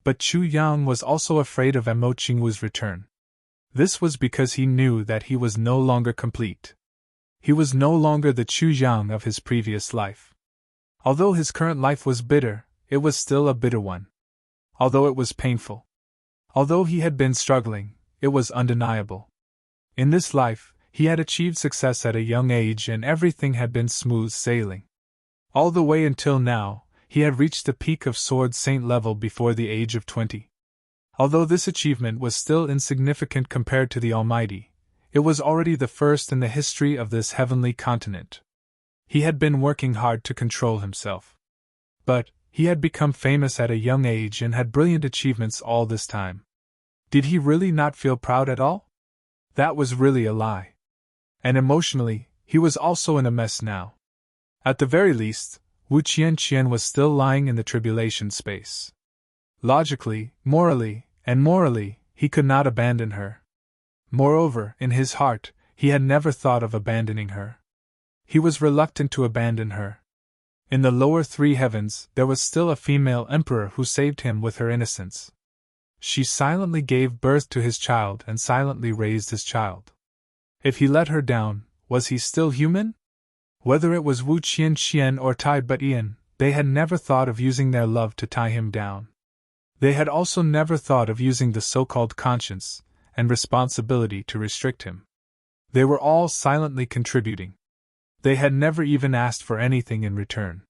But Chu Yang was also afraid of Mo Qing Wu's return. This was because he knew that he was no longer complete. He was no longer the Chu Yang of his previous life. Although his current life was bitter, it was still a bitter one. Although it was painful, although he had been struggling, it was undeniable. In this life, he had achieved success at a young age and everything had been smooth sailing. All the way until now, he had reached the peak of Sword Saint level before the age of 20. Although this achievement was still insignificant compared to the Almighty, it was already the first in the history of this heavenly continent. He had been working hard to control himself. But, he had become famous at a young age and had brilliant achievements all this time. Did he really not feel proud at all? That was really a lie. And emotionally, he was also in a mess now. At the very least, Wu Qianqian was still lying in the tribulation space. Logically, morally, he could not abandon her. Moreover, in his heart, he had never thought of abandoning her. He was reluctant to abandon her. In the lower three heavens, there was still a female emperor who saved him with her innocence. She silently gave birth to his child and silently raised his child. If he let her down, was he still human? Whether it was Wu Qianqian or Tai Butian, they had never thought of using their love to tie him down. They had also never thought of using the so-called conscience and responsibility to restrict him. They were all silently contributing. They had never even asked for anything in return.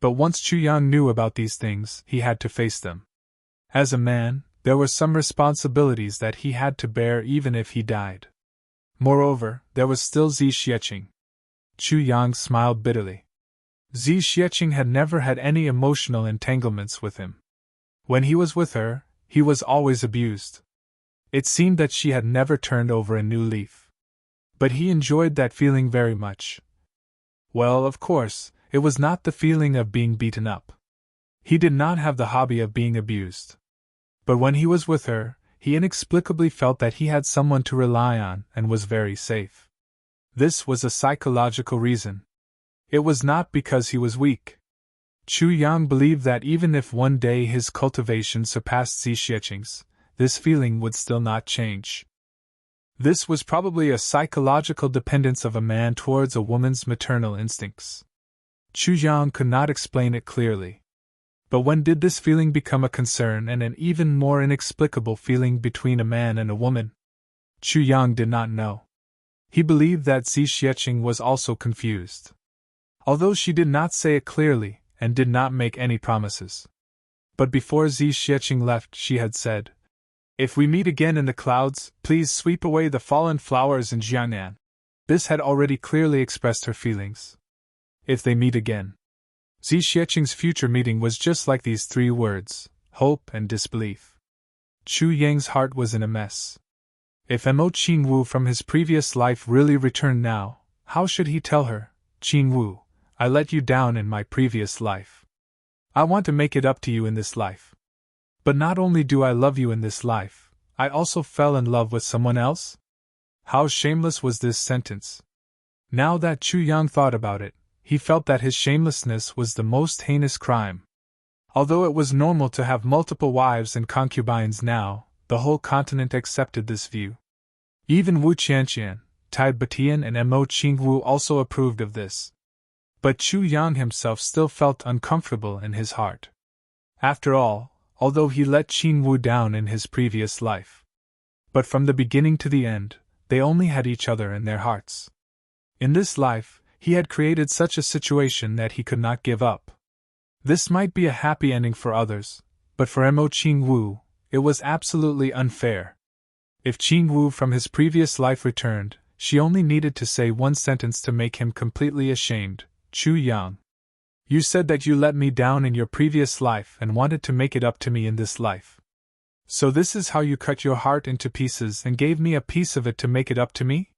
But once Chu Yang knew about these things, he had to face them. As a man, there were some responsibilities that he had to bear even if he died. Moreover, there was still Zi Xieching. Chu Yang smiled bitterly. Zi Xieching had never had any emotional entanglements with him. When he was with her, he was always abused. It seemed that she had never turned over a new leaf. But he enjoyed that feeling very much. Well, of course, it was not the feeling of being beaten up. He did not have the hobby of being abused. But when he was with her, he inexplicably felt that he had someone to rely on and was very safe. This was a psychological reason. It was not because he was weak. Chu Yang believed that even if one day his cultivation surpassed Zi Xieching's, this feeling would still not change. This was probably a psychological dependence of a man towards a woman's maternal instincts. Chu Yang could not explain it clearly. But when did this feeling become a concern and an even more inexplicable feeling between a man and a woman? Chu Yang did not know. He believed that Zi Xieching was also confused. Although she did not say it clearly, and did not make any promises. But before Zi Xieching left, she had said, "If we meet again in the clouds, please sweep away the fallen flowers in Jiangnan." This had already clearly expressed her feelings. If they meet again. Zi Xieching's future meeting was just like these three words: hope and disbelief. Chu Yang's heart was in a mess. If Mo Qing Wu from his previous life really returned now, how should he tell her, "Qing Wu, I let you down in my previous life. I want to make it up to you in this life. But not only do I love you in this life, I also fell in love with someone else?" How shameless was this sentence! Now that Chu Yang thought about it, he felt that his shamelessness was the most heinous crime. Although it was normal to have multiple wives and concubines now, the whole continent accepted this view. Even Wu Qianqian, Tai Butian and Mo Qing Wu also approved of this. But Chu Yang himself still felt uncomfortable in his heart. After all, although he let Qing Wu down in his previous life. But from the beginning to the end, they only had each other in their hearts. In this life, he had created such a situation that he could not give up. This might be a happy ending for others, but for Mo Qing Wu, it was absolutely unfair. If Qing Wu from his previous life returned, she only needed to say one sentence to make him completely ashamed. Chu Yang, you said that you let me down in your previous life and wanted to make it up to me in this life. So this is how you cut your heart into pieces and gave me a piece of it to make it up to me?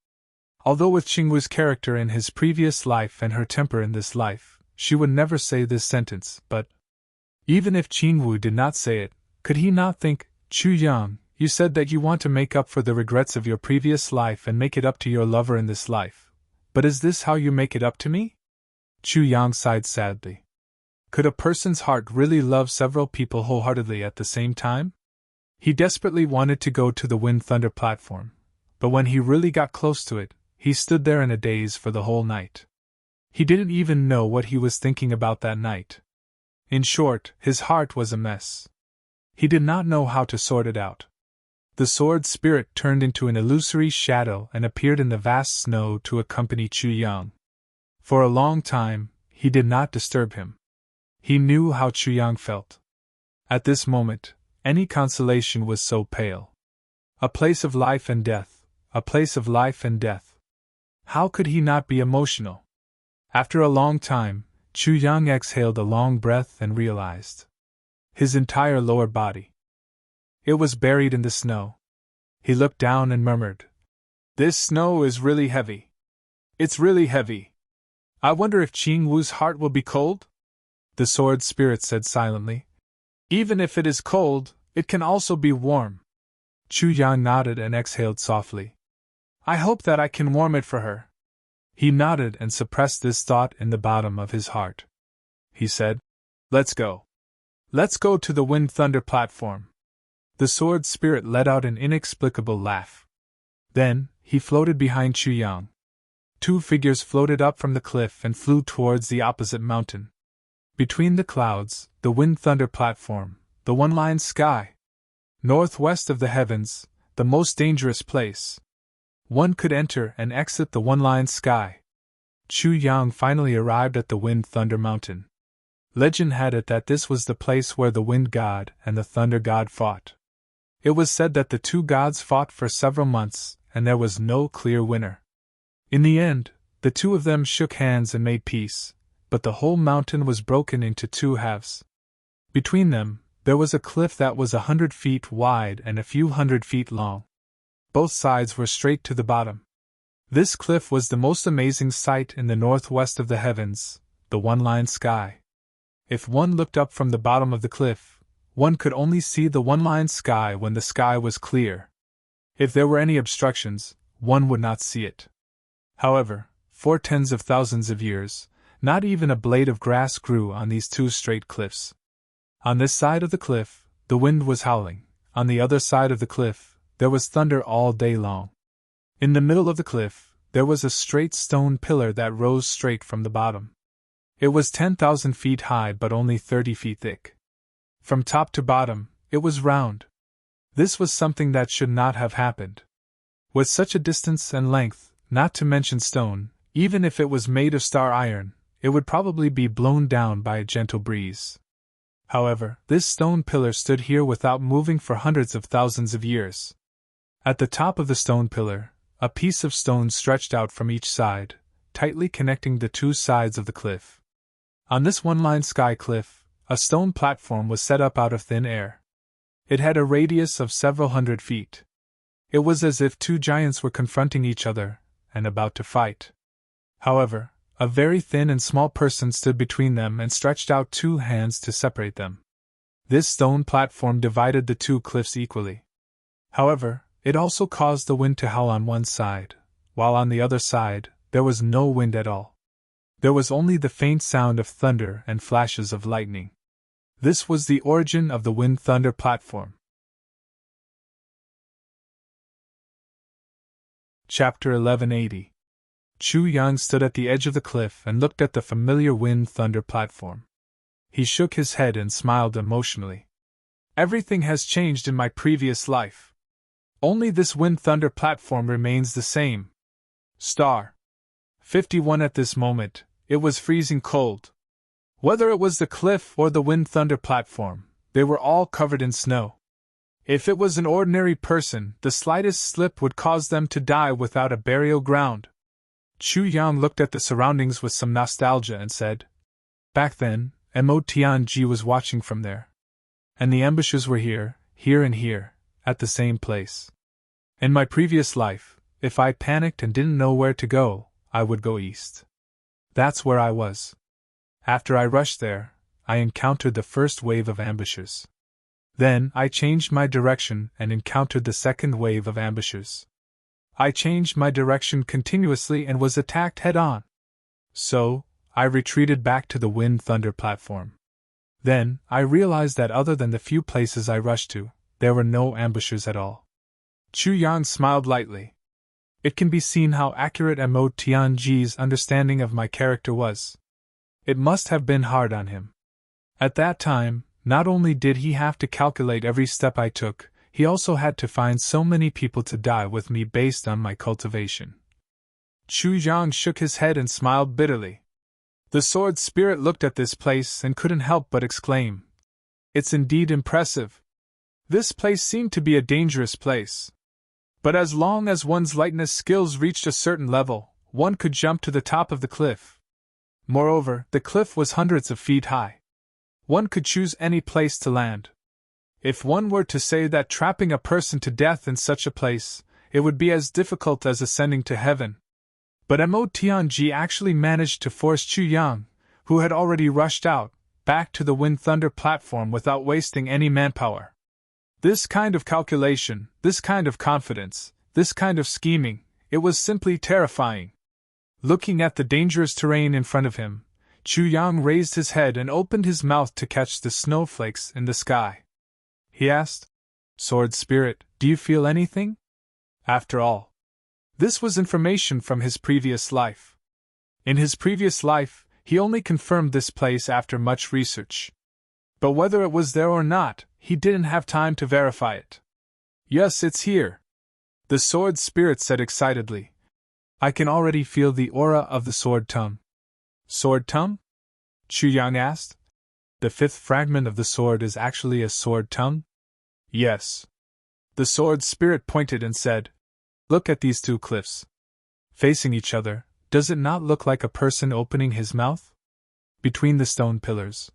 Although with Qing Wu's character in his previous life and her temper in this life, she would never say this sentence, but even if Qing Wu did not say it, could he not think, Chu Yang, you said that you want to make up for the regrets of your previous life and make it up to your lover in this life, but is this how you make it up to me? Chu Yang sighed sadly. Could a person's heart really love several people wholeheartedly at the same time? He desperately wanted to go to the Wind Thunder platform, but when he really got close to it, he stood there in a daze for the whole night. He didn't even know what he was thinking about that night. In short, his heart was a mess. He did not know how to sort it out. The sword spirit turned into an illusory shadow and appeared in the vast snow to accompany Chu Yang. For a long time, he did not disturb him. He knew how Chu Yang felt. At this moment, any consolation was so pale. A place of life and death, a place of life and death. How could he not be emotional? After a long time, Chu Yang exhaled a long breath and realized his entire lower body. It was buried in the snow. He looked down and murmured, "This snow is really heavy. It's really heavy. I wonder if Qing Wu's heart will be cold?" The sword spirit said silently, "Even if it is cold, it can also be warm." Chu Yang nodded and exhaled softly. "I hope that I can warm it for her." He nodded and suppressed this thought in the bottom of his heart. He said, "Let's go. Let's go to the Wind Thunder platform." The sword spirit let out an inexplicable laugh. Then, he floated behind Chu Yang. Two figures floated up from the cliff and flew towards the opposite mountain. Between the clouds, the Wind Thunder platform, the one-line sky. Northwest of the heavens, the most dangerous place. One could enter and exit the one-line sky. Chu Yang finally arrived at the Wind Thunder Mountain. Legend had it that this was the place where the Wind God and the Thunder God fought. It was said that the two gods fought for several months, and there was no clear winner. In the end, the two of them shook hands and made peace, but the whole mountain was broken into two halves. Between them, there was a cliff that was 100 feet wide and a few hundred feet long. Both sides were straight to the bottom. This cliff was the most amazing sight in the northwest of the heavens, the one-line sky. If one looked up from the bottom of the cliff, one could only see the one-line sky when the sky was clear. If there were any obstructions, one would not see it. However, for tens of thousands of years, not even a blade of grass grew on these two straight cliffs. On this side of the cliff, the wind was howling. On the other side of the cliff, there was thunder all day long. In the middle of the cliff, there was a straight stone pillar that rose straight from the bottom. It was 10,000 feet high but only 30 feet thick. From top to bottom, it was round. This was something that should not have happened. With such a distance and length, not to mention stone, even if it was made of star iron, it would probably be blown down by a gentle breeze. However, this stone pillar stood here without moving for hundreds of thousands of years. At the top of the stone pillar, a piece of stone stretched out from each side, tightly connecting the two sides of the cliff. On this one-line sky cliff, a stone platform was set up out of thin air. It had a radius of several hundred feet. It was as if two giants were confronting each other and about to fight. However, a very thin and small person stood between them and stretched out two hands to separate them. This stone platform divided the two cliffs equally. However, it also caused the wind to howl on one side, while on the other side, there was no wind at all. There was only the faint sound of thunder and flashes of lightning. This was the origin of the Wind Thunder platform. Chapter 1180. Chu Yang stood at the edge of the cliff and looked at the familiar wind-thunder platform. He shook his head and smiled emotionally. Everything has changed in my previous life. Only this wind-thunder platform remains the same. Star 51 At this moment, it was freezing cold. Whether it was the cliff or the wind-thunder platform, they were all covered in snow. If it was an ordinary person, the slightest slip would cause them to die without a burial ground. Chu Yang looked at the surroundings with some nostalgia and said, "Back then, Mo Tianji was watching from there. And the ambushes were here, and here, at the same place. In my previous life, if I panicked and didn't know where to go, I would go east. That's where I was. After I rushed there, I encountered the first wave of ambushers. Then I changed my direction and encountered the second wave of ambushers. I changed my direction continuously and was attacked head-on. So, I retreated back to the wind-thunder platform. Then, I realized that other than the few places I rushed to, there were no ambushers at all." Chu Yang smiled lightly. It can be seen how accurate Mo Tianji's understanding of my character was. It must have been hard on him. At that time, not only did he have to calculate every step I took, he also had to find so many people to die with me based on my cultivation. Chu Yang shook his head and smiled bitterly. The sword spirit looked at this place and couldn't help but exclaim, "It's indeed impressive. This place seemed to be a dangerous place. But as long as one's lightness skills reached a certain level, one could jump to the top of the cliff. Moreover, the cliff was hundreds of feet high. One could choose any place to land. If one were to say that trapping a person to death in such a place, it would be as difficult as ascending to heaven." But Mo Tianji actually managed to force Chu Yang, who had already rushed out, back to the wind-thunder platform without wasting any manpower. This kind of calculation, this kind of confidence, this kind of scheming, it was simply terrifying. Looking at the dangerous terrain in front of him, Chu Yang raised his head and opened his mouth to catch the snowflakes in the sky. He asked, "Sword Spirit, do you feel anything?" After all, this was information from his previous life. In his previous life, he only confirmed this place after much research. But whether it was there or not, he didn't have time to verify it. "Yes, it's here," the Sword Spirit said excitedly. "I can already feel the aura of the sword tongue." "Sword tongue?" Chu Yang asked. "The fifth fragment of the sword is actually a sword tongue?" "Yes." The Sword Spirit pointed and said, "Look at these two cliffs. Facing each other, does it not look like a person opening his mouth? Between the stone pillars,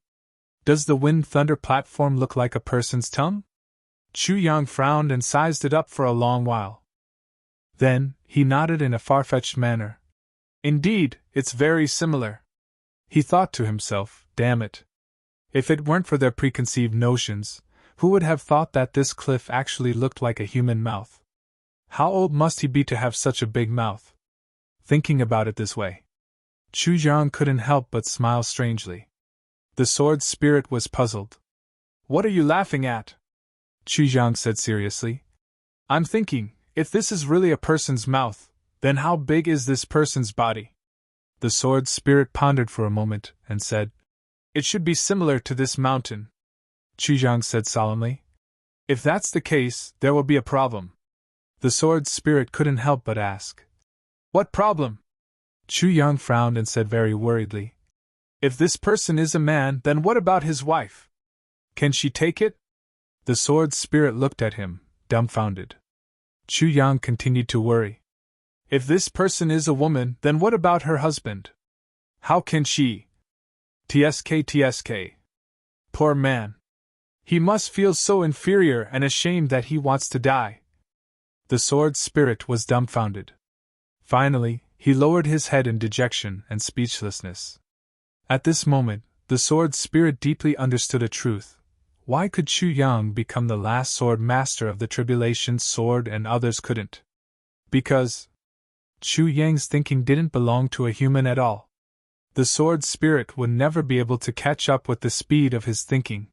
does the wind-thunder platform look like a person's tongue?" Chu Yang frowned and sized it up for a long while. Then, he nodded in a far-fetched manner. "Indeed, it's very similar." He thought to himself, "Damn it. If it weren't for their preconceived notions, who would have thought that this cliff actually looked like a human mouth? How old must he be to have such a big mouth?" Thinking about it this way, Chu Yang couldn't help but smile strangely. The Sword Spirit was puzzled. "What are you laughing at?" Chu Yang said seriously. "I'm thinking, if this is really a person's mouth, then how big is this person's body?" The Sword Spirit pondered for a moment and said, "It should be similar to this mountain." Chu Yang said solemnly, "If that's the case, there will be a problem." The Sword Spirit couldn't help but ask, "What problem?" Chu Yang frowned and said very worriedly, "If this person is a man, then what about his wife? Can she take it?" The Sword Spirit looked at him, dumbfounded. Chu Yang continued to worry. "If this person is a woman, then what about her husband? How can she? TSK. Poor man. He must feel so inferior and ashamed that he wants to die." The Sword Spirit was dumbfounded. Finally, he lowered his head in dejection and speechlessness. At this moment, the Sword Spirit deeply understood a truth. Why could Chu Yang become the last sword master of the Tribulation Sword and others couldn't? Because Chu Yang's thinking didn't belong to a human at all. The Sword Spirit would never be able to catch up with the speed of his thinking.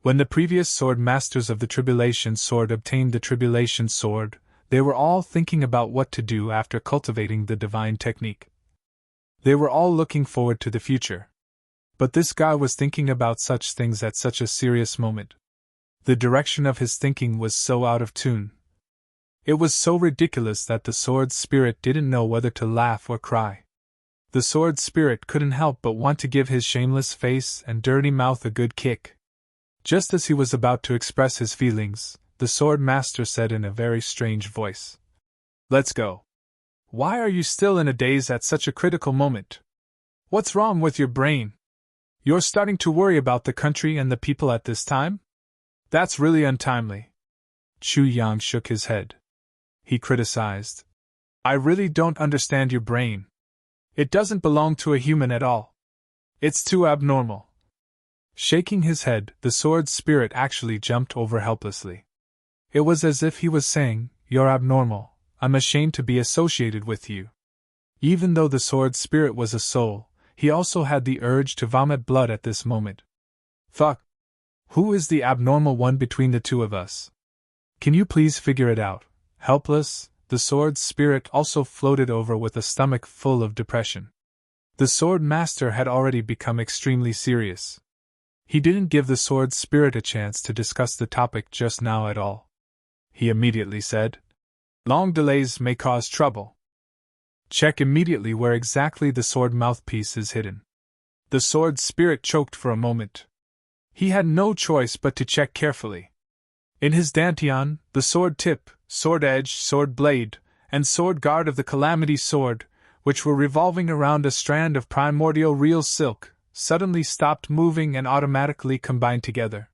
When the previous sword masters of the Tribulation Sword obtained the Tribulation Sword, They were all thinking about what to do after cultivating the divine technique. They were all looking forward to the future. But this guy was thinking about such things at such a serious moment. The direction of his thinking was so out of tune. It was so ridiculous that the sword spirit didn't know whether to laugh or cry. The sword spirit couldn't help but want to give his shameless face and dirty mouth a good kick. Just as he was about to express his feelings, the sword master said in a very strange voice, "Let's go. Why are you still in a daze at such a critical moment? What's wrong with your brain? You're starting to worry about the country and the people at this time? That's really untimely." Chu Yang shook his head. He criticized, "I really don't understand your brain. It doesn't belong to a human at all. It's too abnormal." Shaking his head, the sword spirit actually jumped over helplessly. It was as if he was saying, "You're abnormal. I'm ashamed to be associated with you." Even though the sword spirit was a soul, he also had the urge to vomit blood at this moment. Fuck. Who is the abnormal one between the two of us? Can you please figure it out? Helpless, the sword spirit also floated over with a stomach full of depression. The sword master had already become extremely serious. He didn't give the sword spirit a chance to discuss the topic just now at all. He immediately said, "Long delays may cause trouble. Check immediately where exactly the sword mouthpiece is hidden." The sword spirit choked for a moment. He had no choice but to check carefully. In his dantian, the sword tip, sword edge, sword blade, and sword guard of the calamity sword, which were revolving around a strand of primordial real silk, suddenly stopped moving and automatically combined together.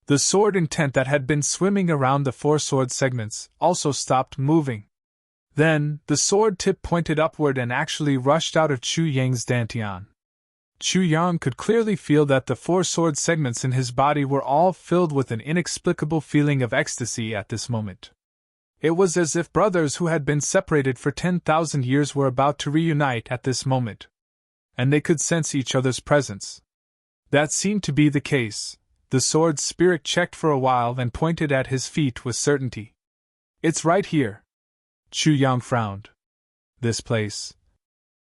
The sword intent that had been swimming around the four sword segments also stopped moving. Then, the sword tip pointed upward and actually rushed out of Chu Yang's dantian. Chu Yang could clearly feel that the four sword segments in his body were all filled with an inexplicable feeling of ecstasy at this moment. It was as if brothers who had been separated for 10,000 years were about to reunite at this moment. And they could sense each other's presence. That seemed to be the case. The sword spirit checked for a while and pointed at his feet with certainty. "It's right here." Chu Yang frowned. "This place.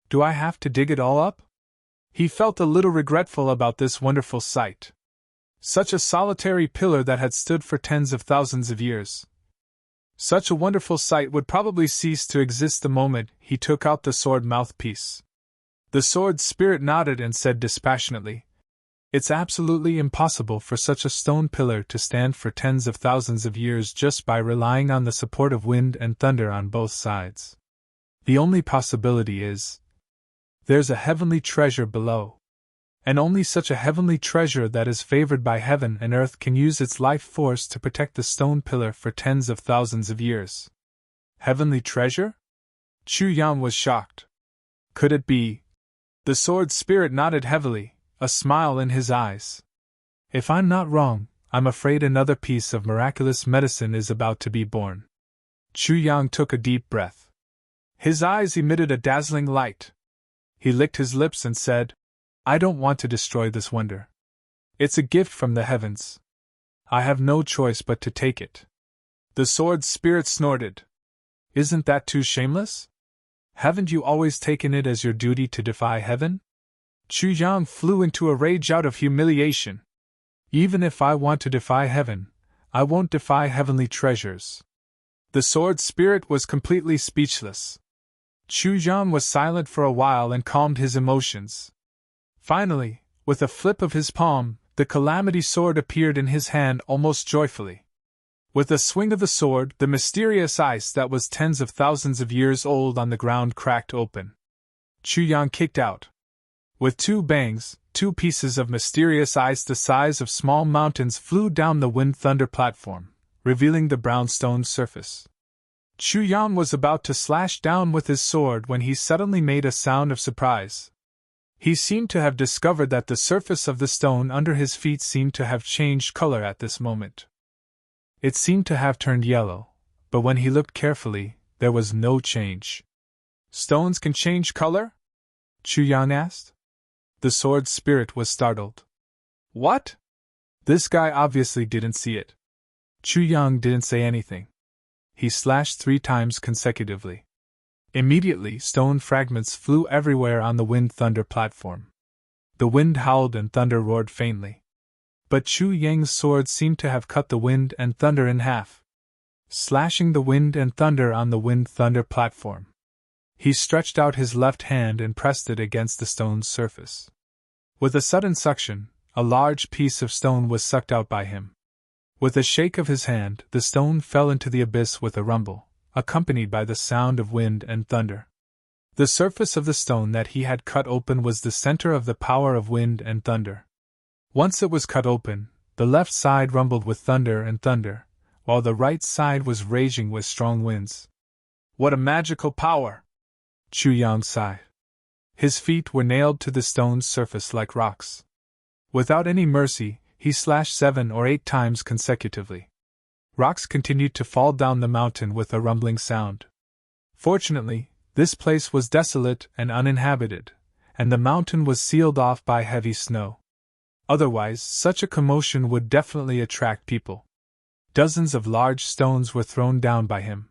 Do I have to dig it all up?" He felt a little regretful about this wonderful sight. Such a solitary pillar that had stood for tens of thousands of years. Such a wonderful sight would probably cease to exist the moment he took out the sword mouthpiece. The sword spirit nodded and said dispassionately, "It's absolutely impossible for such a stone pillar to stand for tens of thousands of years just by relying on the support of wind and thunder on both sides. The only possibility is, there's a heavenly treasure below. And only such a heavenly treasure that is favored by heaven and earth can use its life force to protect the stone pillar for tens of thousands of years." Heavenly treasure? Chu Yang was shocked. Could it be? The sword spirit nodded heavily, a smile in his eyes. "If I'm not wrong, I'm afraid another piece of miraculous medicine is about to be born." Chu Yang took a deep breath. His eyes emitted a dazzling light. He licked his lips and said, "I don't want to destroy this wonder. It's a gift from the heavens. I have no choice but to take it." The sword spirit snorted. "Isn't that too shameless? Haven't you always taken it as your duty to defy heaven?" Chu Yang flew into a rage out of humiliation. "Even if I want to defy heaven, I won't defy heavenly treasures." The sword spirit was completely speechless. Chu Yang was silent for a while and calmed his emotions. Finally, with a flip of his palm, the calamity sword appeared in his hand almost joyfully. With a swing of the sword, the mysterious ice that was tens of thousands of years old on the ground cracked open. Chu Yang kicked out. With two bangs, two pieces of mysterious ice the size of small mountains flew down the wind-thunder platform, revealing the brown stone surface. Chu Yang was about to slash down with his sword when he suddenly made a sound of surprise. He seemed to have discovered that the surface of the stone under his feet seemed to have changed color at this moment. It seemed to have turned yellow, but when he looked carefully, there was no change. "Stones can change color?" Chu Yang asked. The sword spirit was startled. "What?" This guy obviously didn't see it. Chu Yang didn't say anything. he slashed 3 times consecutively. Immediately, stone fragments flew everywhere on the wind-thunder platform. The wind howled and thunder roared faintly. But Chu Yang's sword seemed to have cut the wind and thunder in half, slashing the wind and thunder on the wind-thunder platform. He stretched out his left hand and pressed it against the stone's surface. With a sudden suction, a large piece of stone was sucked out by him. With a shake of his hand, the stone fell into the abyss with a rumble, accompanied by the sound of wind and thunder. The surface of the stone that he had cut open was the center of the power of wind and thunder. Once it was cut open, the left side rumbled with thunder and thunder, while the right side was raging with strong winds. What a magical power! Chu Yang sighed. His feet were nailed to the stone's surface like rocks. Without any mercy, he slashed 7 or 8 times consecutively. Rocks continued to fall down the mountain with a rumbling sound. Fortunately, this place was desolate and uninhabited, and the mountain was sealed off by heavy snow. Otherwise, such a commotion would definitely attract people. Dozens of large stones were thrown down by him.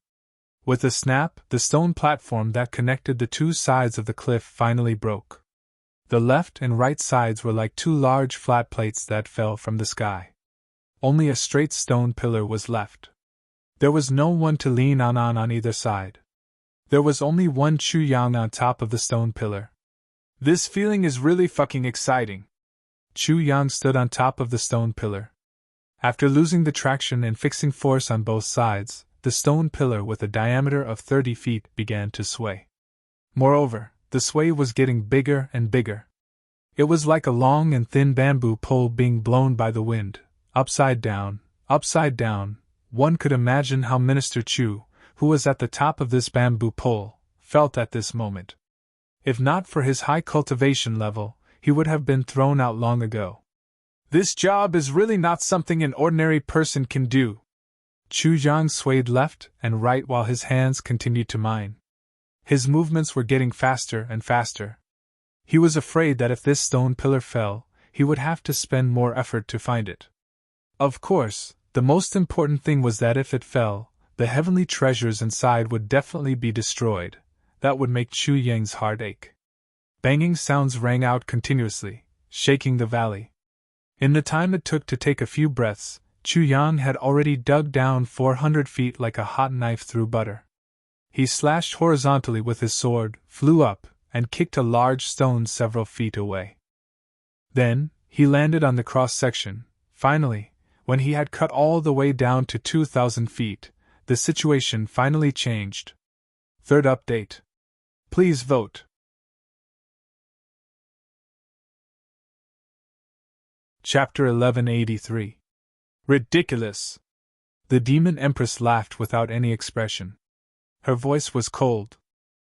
With a snap, the stone platform that connected the 2 sides of the cliff finally broke. The left and right sides were like 2 large flat plates that fell from the sky. Only a straight stone pillar was left. There was no one to lean on either side. There was only one Chu Yang on top of the stone pillar. This feeling is really fucking exciting. Chu Yang stood on top of the stone pillar. After losing the traction and fixing force on both sides, the stone pillar with a diameter of 30 feet began to sway. Moreover, the sway was getting bigger and bigger. It was like a long and thin bamboo pole being blown by the wind, upside down, upside down. One could imagine how Minister Chu, who was at the top of this bamboo pole, felt at this moment. If not for his high cultivation level, he would have been thrown out long ago. This job is really not something an ordinary person can do. Chu Yang swayed left and right while his hands continued to mine. His movements were getting faster and faster. He was afraid that if this stone pillar fell, he would have to spend more effort to find it. Of course, the most important thing was that if it fell, the heavenly treasures inside would definitely be destroyed. That would make Chu Yang's heart ache. Banging sounds rang out continuously, shaking the valley. In the time it took to take a few breaths, Chu Yang had already dug down 400 feet like a hot knife through butter. He slashed horizontally with his sword, flew up, and kicked a large stone several feet away. Then, he landed on the cross-section. Finally, when he had cut all the way down to 2,000 feet, the situation finally changed. Third update. Please vote. Chapter 1183. Ridiculous! The demon empress laughed without any expression. Her voice was cold.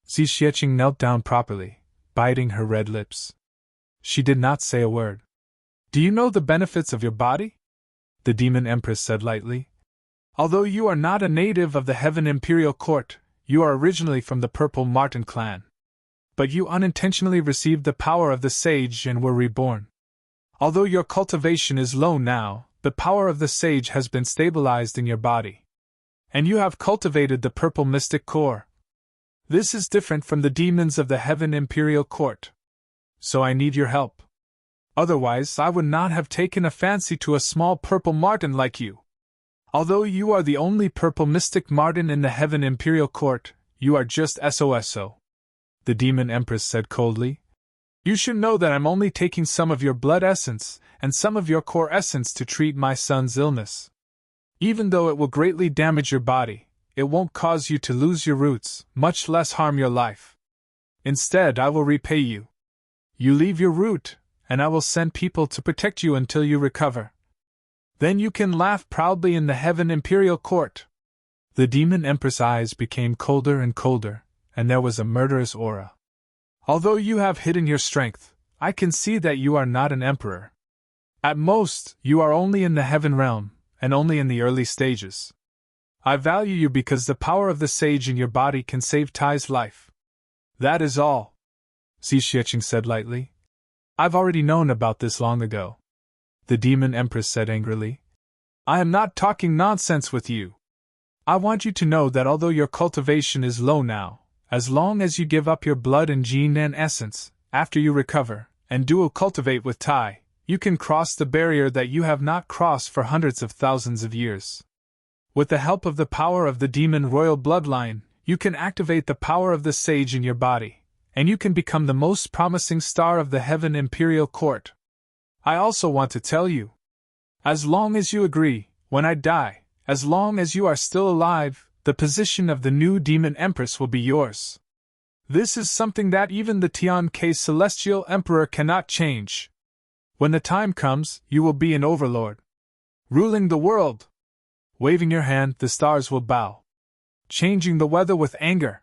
Xi Xieching knelt down properly, biting her red lips. She did not say a word. Do you know the benefits of your body? The demon empress said lightly. Although you are not a native of the Heaven Imperial Court, you are originally from the Purple Marten clan. But you unintentionally received the power of the sage and were reborn. Although your cultivation is low now, the power of the sage has been stabilized in your body. And you have cultivated the purple mystic core. This is different from the demons of the Heaven Imperial Court. So I need your help. Otherwise, I would not have taken a fancy to a small purple marten like you. Although you are the only purple mystic marten in the Heaven Imperial Court, you are just SOSO. The demon empress said coldly. You should know that I'm only taking some of your blood essence and some of your core essence to treat my son's illness. Even though it will greatly damage your body, it won't cause you to lose your roots, much less harm your life. Instead, I will repay you. You leave your root, and I will send people to protect you until you recover. Then you can laugh proudly in the Heaven Imperial Court. The demon empress' eyes became colder and colder, and there was a murderous aura. Although you have hidden your strength, I can see that you are not an emperor. At most, you are only in the heaven realm, and only in the early stages. I value you because the power of the sage in your body can save Tai's life. That is all. Xi Xieching said lightly. I've already known about this long ago. The demon empress said angrily. I am not talking nonsense with you. I want you to know that although your cultivation is low now, as long as you give up your blood and gene and essence, after you recover, and dual cultivate with Tai, you can cross the barrier that you have not crossed for hundreds of thousands of years. With the help of the power of the demon royal bloodline, you can activate the power of the sage in your body, and you can become the most promising star of the Heaven Imperial Court. I also want to tell you, as long as you agree, when I die, as long as you are still alive, the position of the new Demon Empress will be yours. This is something that even the Tian Ke Celestial Emperor cannot change. When the time comes, you will be an overlord, ruling the world. Waving your hand, the stars will bow, changing the weather with anger.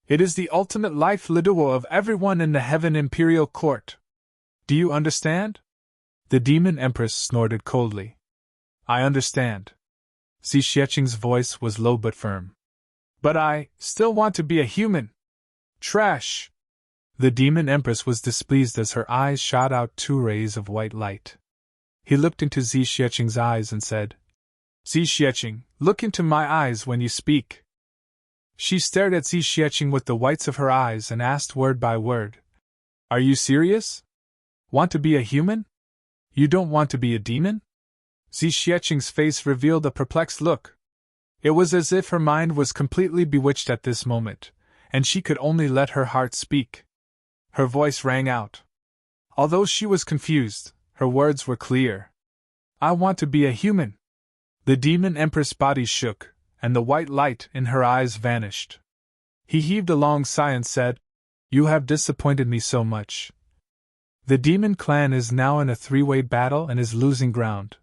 It is the ultimate life liduo of everyone in the Heaven Imperial Court. Do you understand? The Demon Empress snorted coldly. I understand. Xiexing's voice was low but firm. But I still want to be a human. Trash! The Demon Empress was displeased as her eyes shot out two rays of white light. He looked into Xiexing's eyes and said, Xiexing, look into my eyes when you speak. She stared at Xiexing with the whites of her eyes and asked word by word, Are you serious? Want to be a human? You don't want to be a demon? Xiexing's face revealed a perplexed look. It was as if her mind was completely bewitched at this moment, and she could only let her heart speak. Her voice rang out. Although she was confused, her words were clear. I want to be a human. The Demon Empress' body shook, and the white light in her eyes vanished. He heaved a long sigh and said, You have disappointed me so much. The Demon Clan is now in a three-way battle and is losing ground.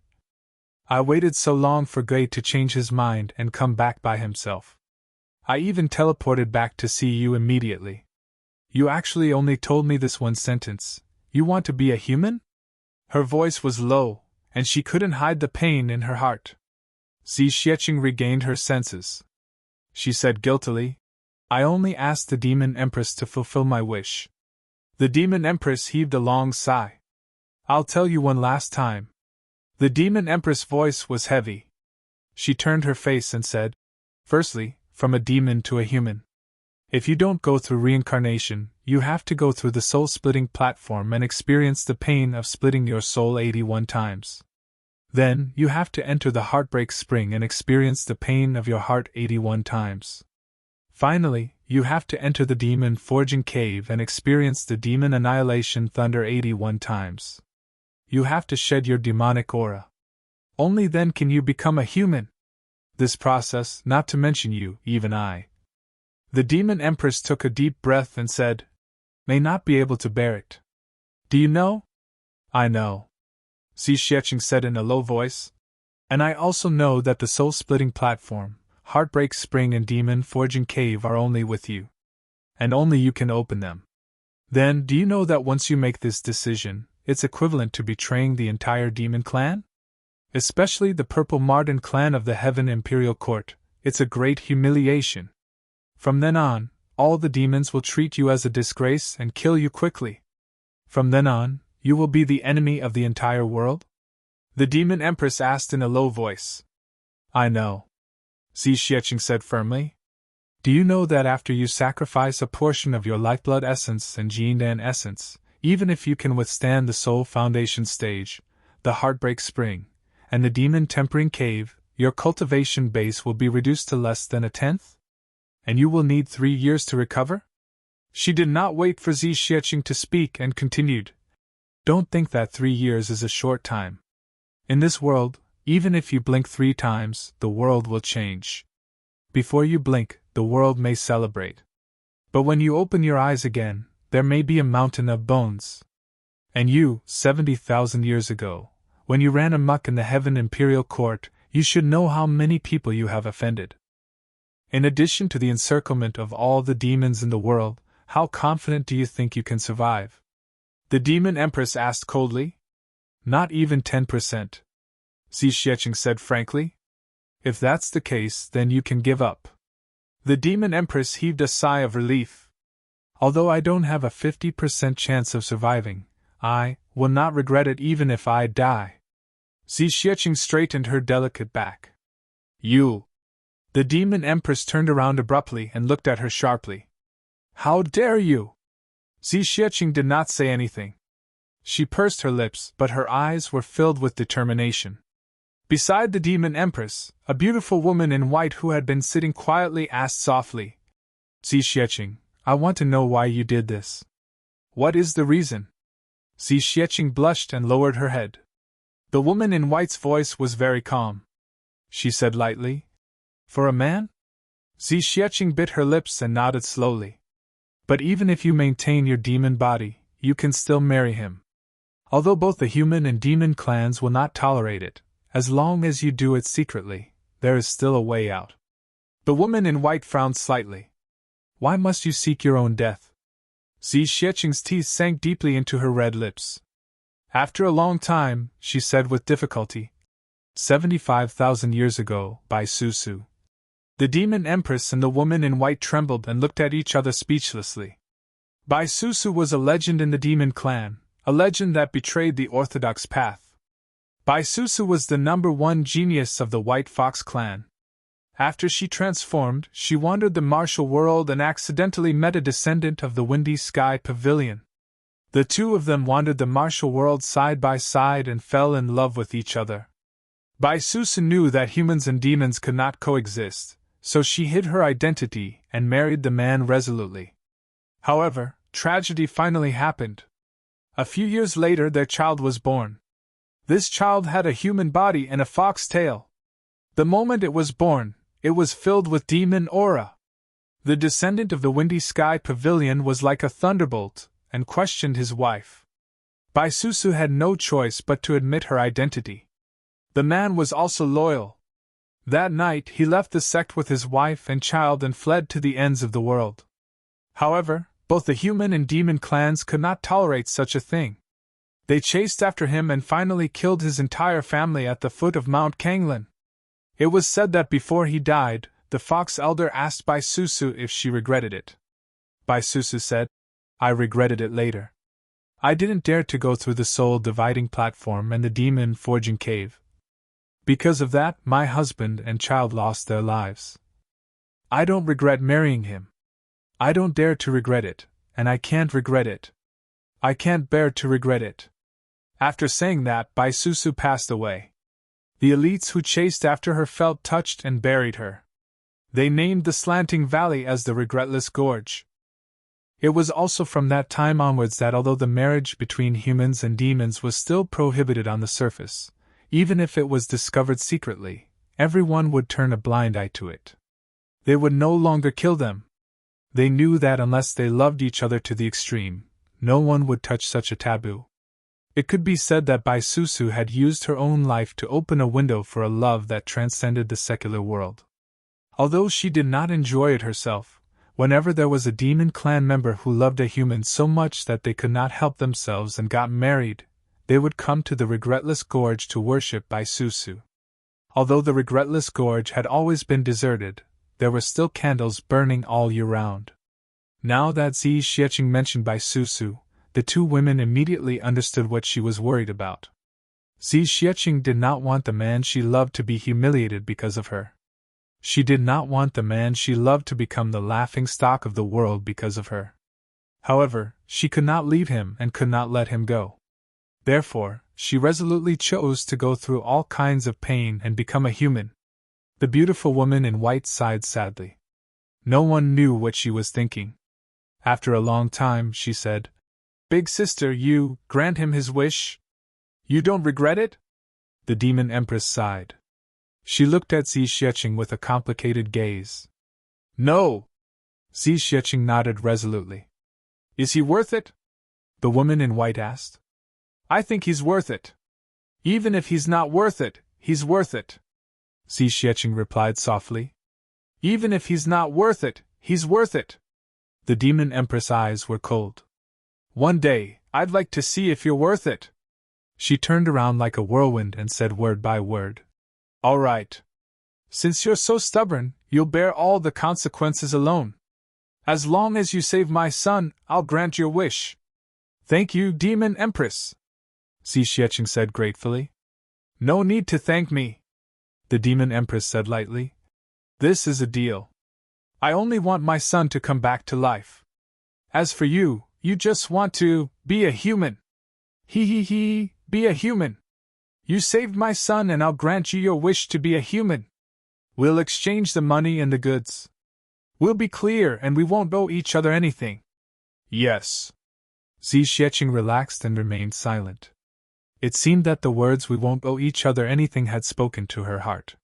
I waited so long for Gui to change his mind and come back by himself. I even teleported back to see you immediately. You actually only told me this one sentence. You want to be a human? Her voice was low, and she couldn't hide the pain in her heart. Xiexing regained her senses. She said guiltily, I only asked the Demon Empress to fulfill my wish. The Demon Empress heaved a long sigh. I'll tell you one last time. The Demon Empress' voice was heavy. She turned her face and said, Firstly, from a demon to a human. If you don't go through reincarnation, you have to go through the soul-splitting platform and experience the pain of splitting your soul 81 times. Then, you have to enter the heartbreak spring and experience the pain of your heart 81 times. Finally, you have to enter the demon forging cave and experience the demon annihilation thunder 81 times. You have to shed your demonic aura. Only then can you become a human. This process, not to mention you, even I. The Demon Empress took a deep breath and said, May not be able to bear it. Do you know? I know. Xiexing said in a low voice. And I also know that the soul-splitting platform, Heartbreak Spring and Demon Forging Cave are only with you. And only you can open them. Then, do you know that once you make this decision, it's equivalent to betraying the entire demon clan? Especially the Purple Marten clan of the Heaven Imperial Court, it's a great humiliation. From then on, all the demons will treat you as a disgrace and kill you quickly. From then on, you will be the enemy of the entire world? The Demon Empress asked in a low voice. I know. Xiexing said firmly. Do you know that after you sacrifice a portion of your lifeblood essence and Jindan essence, even if you can withstand the Soul Foundation stage, the Heartbreak Spring, and the Demon Tempering Cave, your cultivation base will be reduced to less than a tenth? And you will need 3 years to recover? She did not wait for Xiexing to speak and continued. Don't think that 3 years is a short time. In this world, even if you blink 3 times, the world will change. Before you blink, the world may celebrate. But when you open your eyes again, there may be a mountain of bones. And you, 70,000 years ago, when you ran amok in the Heaven Imperial Court, you should know how many people you have offended. In addition to the encirclement of all the demons in the world, how confident do you think you can survive? The Demon Empress asked coldly. Not even 10%. Xiexing said frankly. If that's the case, then you can give up. The Demon Empress heaved a sigh of relief. Although I don't have a 50% chance of surviving, I will not regret it even if I die. Xiexing straightened her delicate back. You. The demon empress turned around abruptly and looked at her sharply. How dare you? Xi Xieching did not say anything. She pursed her lips, but her eyes were filled with determination. Beside the demon empress, a beautiful woman in white who had been sitting quietly asked softly, Xi Xieching, I want to know why you did this. What is the reason? Xi Xieching blushed and lowered her head. The woman in white's voice was very calm. She said lightly, For a man? Xi Xieching bit her lips and nodded slowly. But even if you maintain your demon body, you can still marry him. Although both the human and demon clans will not tolerate it, as long as you do it secretly, there is still a way out. The woman in white frowned slightly. Why must you seek your own death? Xi Xieching's teeth sank deeply into her red lips. After a long time, she said with difficulty, 75,000 years ago, by Susu. The demon empress and the woman in white trembled and looked at each other speechlessly. Bai Susu was a legend in the demon clan, a legend that betrayed the orthodox path. Bai Susu was the #1 genius of the White Fox clan. After she transformed, she wandered the martial world and accidentally met a descendant of the Windy Sky Pavilion. The two of them wandered the martial world side by side and fell in love with each other. Bai Susu knew that humans and demons could not coexist, so she hid her identity and married the man resolutely. However, tragedy finally happened. A few years later their child was born. This child had a human body and a fox tail. The moment it was born, it was filled with demon aura. The descendant of the Windy Sky Pavilion was like a thunderbolt, and questioned his wife. Bai Susu had no choice but to admit her identity. The man was also loyal. That night he left the sect with his wife and child and fled to the ends of the world. However, both the human and demon clans could not tolerate such a thing. They chased after him and finally killed his entire family at the foot of Mount Kanglin. It was said that before he died, the fox elder asked Bai Susu if she regretted it. Bai Susu said, I regretted it later. I didn't dare to go through the soul-dividing platform and the demon-forging cave. Because of that, my husband and child lost their lives. I don't regret marrying him. I don't dare to regret it, and I can't regret it. I can't bear to regret it. After saying that, Bai Susu passed away. The elites who chased after her felt touched and buried her. They named the slanting valley as the Regretless Gorge. It was also from that time onwards that although the marriage between humans and demons was still prohibited on the surface, even if it was discovered secretly, everyone would turn a blind eye to it. They would no longer kill them. They knew that unless they loved each other to the extreme, no one would touch such a taboo. It could be said that Bai Susu had used her own life to open a window for a love that transcended the secular world. Although she did not enjoy it herself, whenever there was a demon clan member who loved a human so much that they could not help themselves and got married, they would come to the Regretless Gorge to worship Bai Susu. Although the Regretless Gorge had always been deserted, there were still candles burning all year round. Now that Xi Xieching mentioned Bai Susu, the two women immediately understood what she was worried about. Xi Xieching did not want the man she loved to be humiliated because of her. She did not want the man she loved to become the laughingstock of the world because of her. However, she could not leave him and could not let him go. Therefore, she resolutely chose to go through all kinds of pain and become a human. The beautiful woman in white sighed sadly. No one knew what she was thinking. After a long time, she said, Big sister, you grant him his wish? You don't regret it? The demon empress sighed. She looked at Xi Xieching with a complicated gaze. No! Xi Xieching nodded resolutely. Is he worth it? The woman in white asked. I think he's worth it. Even if he's not worth it, he's worth it. Xi Xieching replied softly. Even if he's not worth it, he's worth it. The demon empress' eyes were cold. One day, I'd like to see if you're worth it. She turned around like a whirlwind and said word by word. All right. Since you're so stubborn, you'll bear all the consequences alone. As long as you save my son, I'll grant your wish. Thank you, Demon Empress, Xi Xieching said gratefully. No need to thank me, the Demon Empress said lightly. This is a deal. I only want my son to come back to life. As for you, you just want to be a human. Be a human. You saved my son and I'll grant you your wish to be a human. We'll exchange the money and the goods. We'll be clear and we won't owe each other anything. Yes. Xi Xiecheng relaxed and remained silent. It seemed that the words "we won't owe each other anything" had spoken to her heart.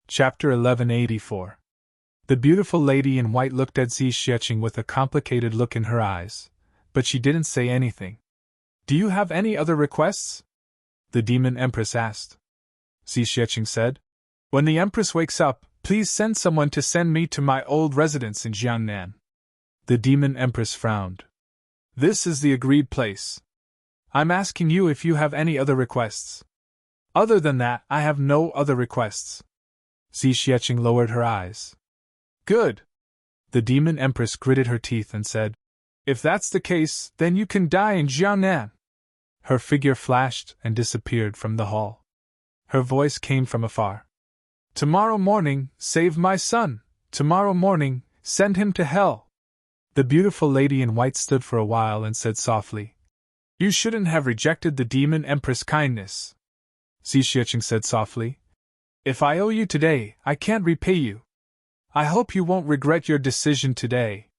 Chapter 1184. The beautiful lady in white looked at Xi Xiecheng with a complicated look in her eyes, but she didn't say anything. Do you have any other requests? The demon empress asked. Xi Xiecheng said, when the empress wakes up, please send someone to send me to my old residence in Jiangnan. The demon empress frowned. This is the agreed place. I'm asking you if you have any other requests. Other than that, I have no other requests. Xi Xiecheng lowered her eyes. Good. The demon empress gritted her teeth and said, if that's the case, then you can die in Jiangnan. Her figure flashed and disappeared from the hall. Her voice came from afar. Tomorrow morning, save my son. Tomorrow morning, send him to hell. The beautiful lady in white stood for a while and said softly, you shouldn't have rejected the demon empress' kindness. Xi Xiecheng said softly, if I owe you today, I can't repay you. I hope you won't regret your decision today.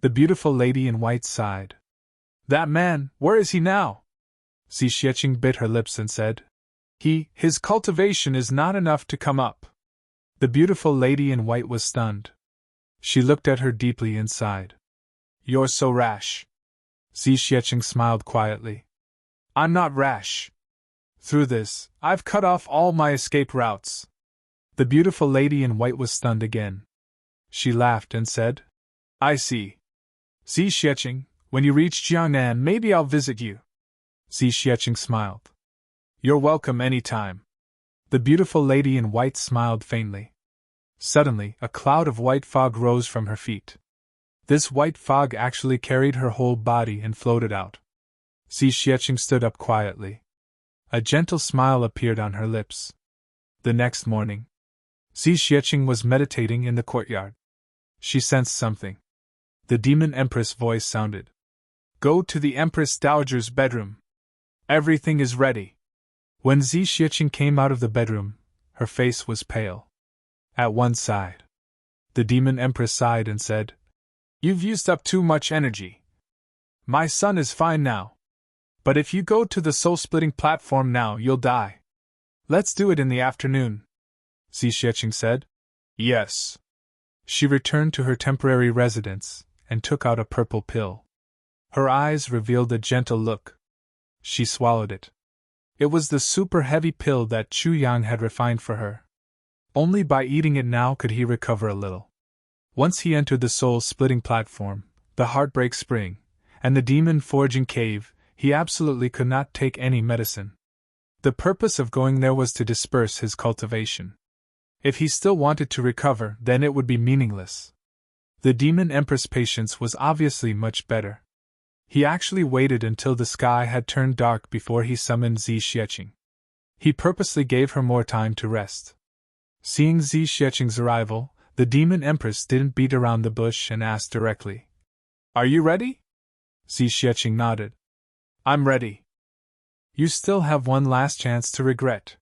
The beautiful lady in white sighed. That man, where is he now? Xi Xiecheng bit her lips and said, his cultivation is not enough to come up. The beautiful lady in white was stunned. She looked at her deeply and sighed. You're so rash. Xi Xiecheng smiled quietly. I'm not rash. Through this, I've cut off all my escape routes. The beautiful lady in white was stunned again. She laughed and said, I see. Xi Xiecheng, when you reach Jiangnan, maybe I'll visit you. Xi Xiecheng smiled. You're welcome any time. The beautiful lady in white smiled faintly. Suddenly, a cloud of white fog rose from her feet. This white fog actually carried her whole body and floated out. Xi Xiecheng stood up quietly. A gentle smile appeared on her lips. The next morning, Xi Xiecheng was meditating in the courtyard. She sensed something. The demon empress' voice sounded. Go to the empress dowager's bedroom. Everything is ready. When Xi Xiecheng came out of the bedroom, her face was pale. At one side, the demon empress sighed and said, You've used up too much energy. My son is fine now. But if you go to the soul-splitting platform now, you'll die. Let's do it in the afternoon. Xi Xiecheng said. Yes. She returned to her temporary residence and took out a purple pill. Her eyes revealed a gentle look. She swallowed it. It was the super-heavy pill that Chu Yang had refined for her. Only by eating it now could he recover a little. Once he entered the soul-splitting platform, the heartbreak spring, and the demon-forging cave, he absolutely could not take any medicine. The purpose of going there was to disperse his cultivation. If he still wanted to recover, then it would be meaningless. The demon empress' patience was obviously much better. He actually waited until the sky had turned dark before he summoned Xi Xiecheng. He purposely gave her more time to rest. Seeing Xi Xiecheng's arrival, the demon empress didn't beat around the bush and asked directly, Are you ready? Xi Xiecheng nodded. I'm ready. You still have one last chance to regret.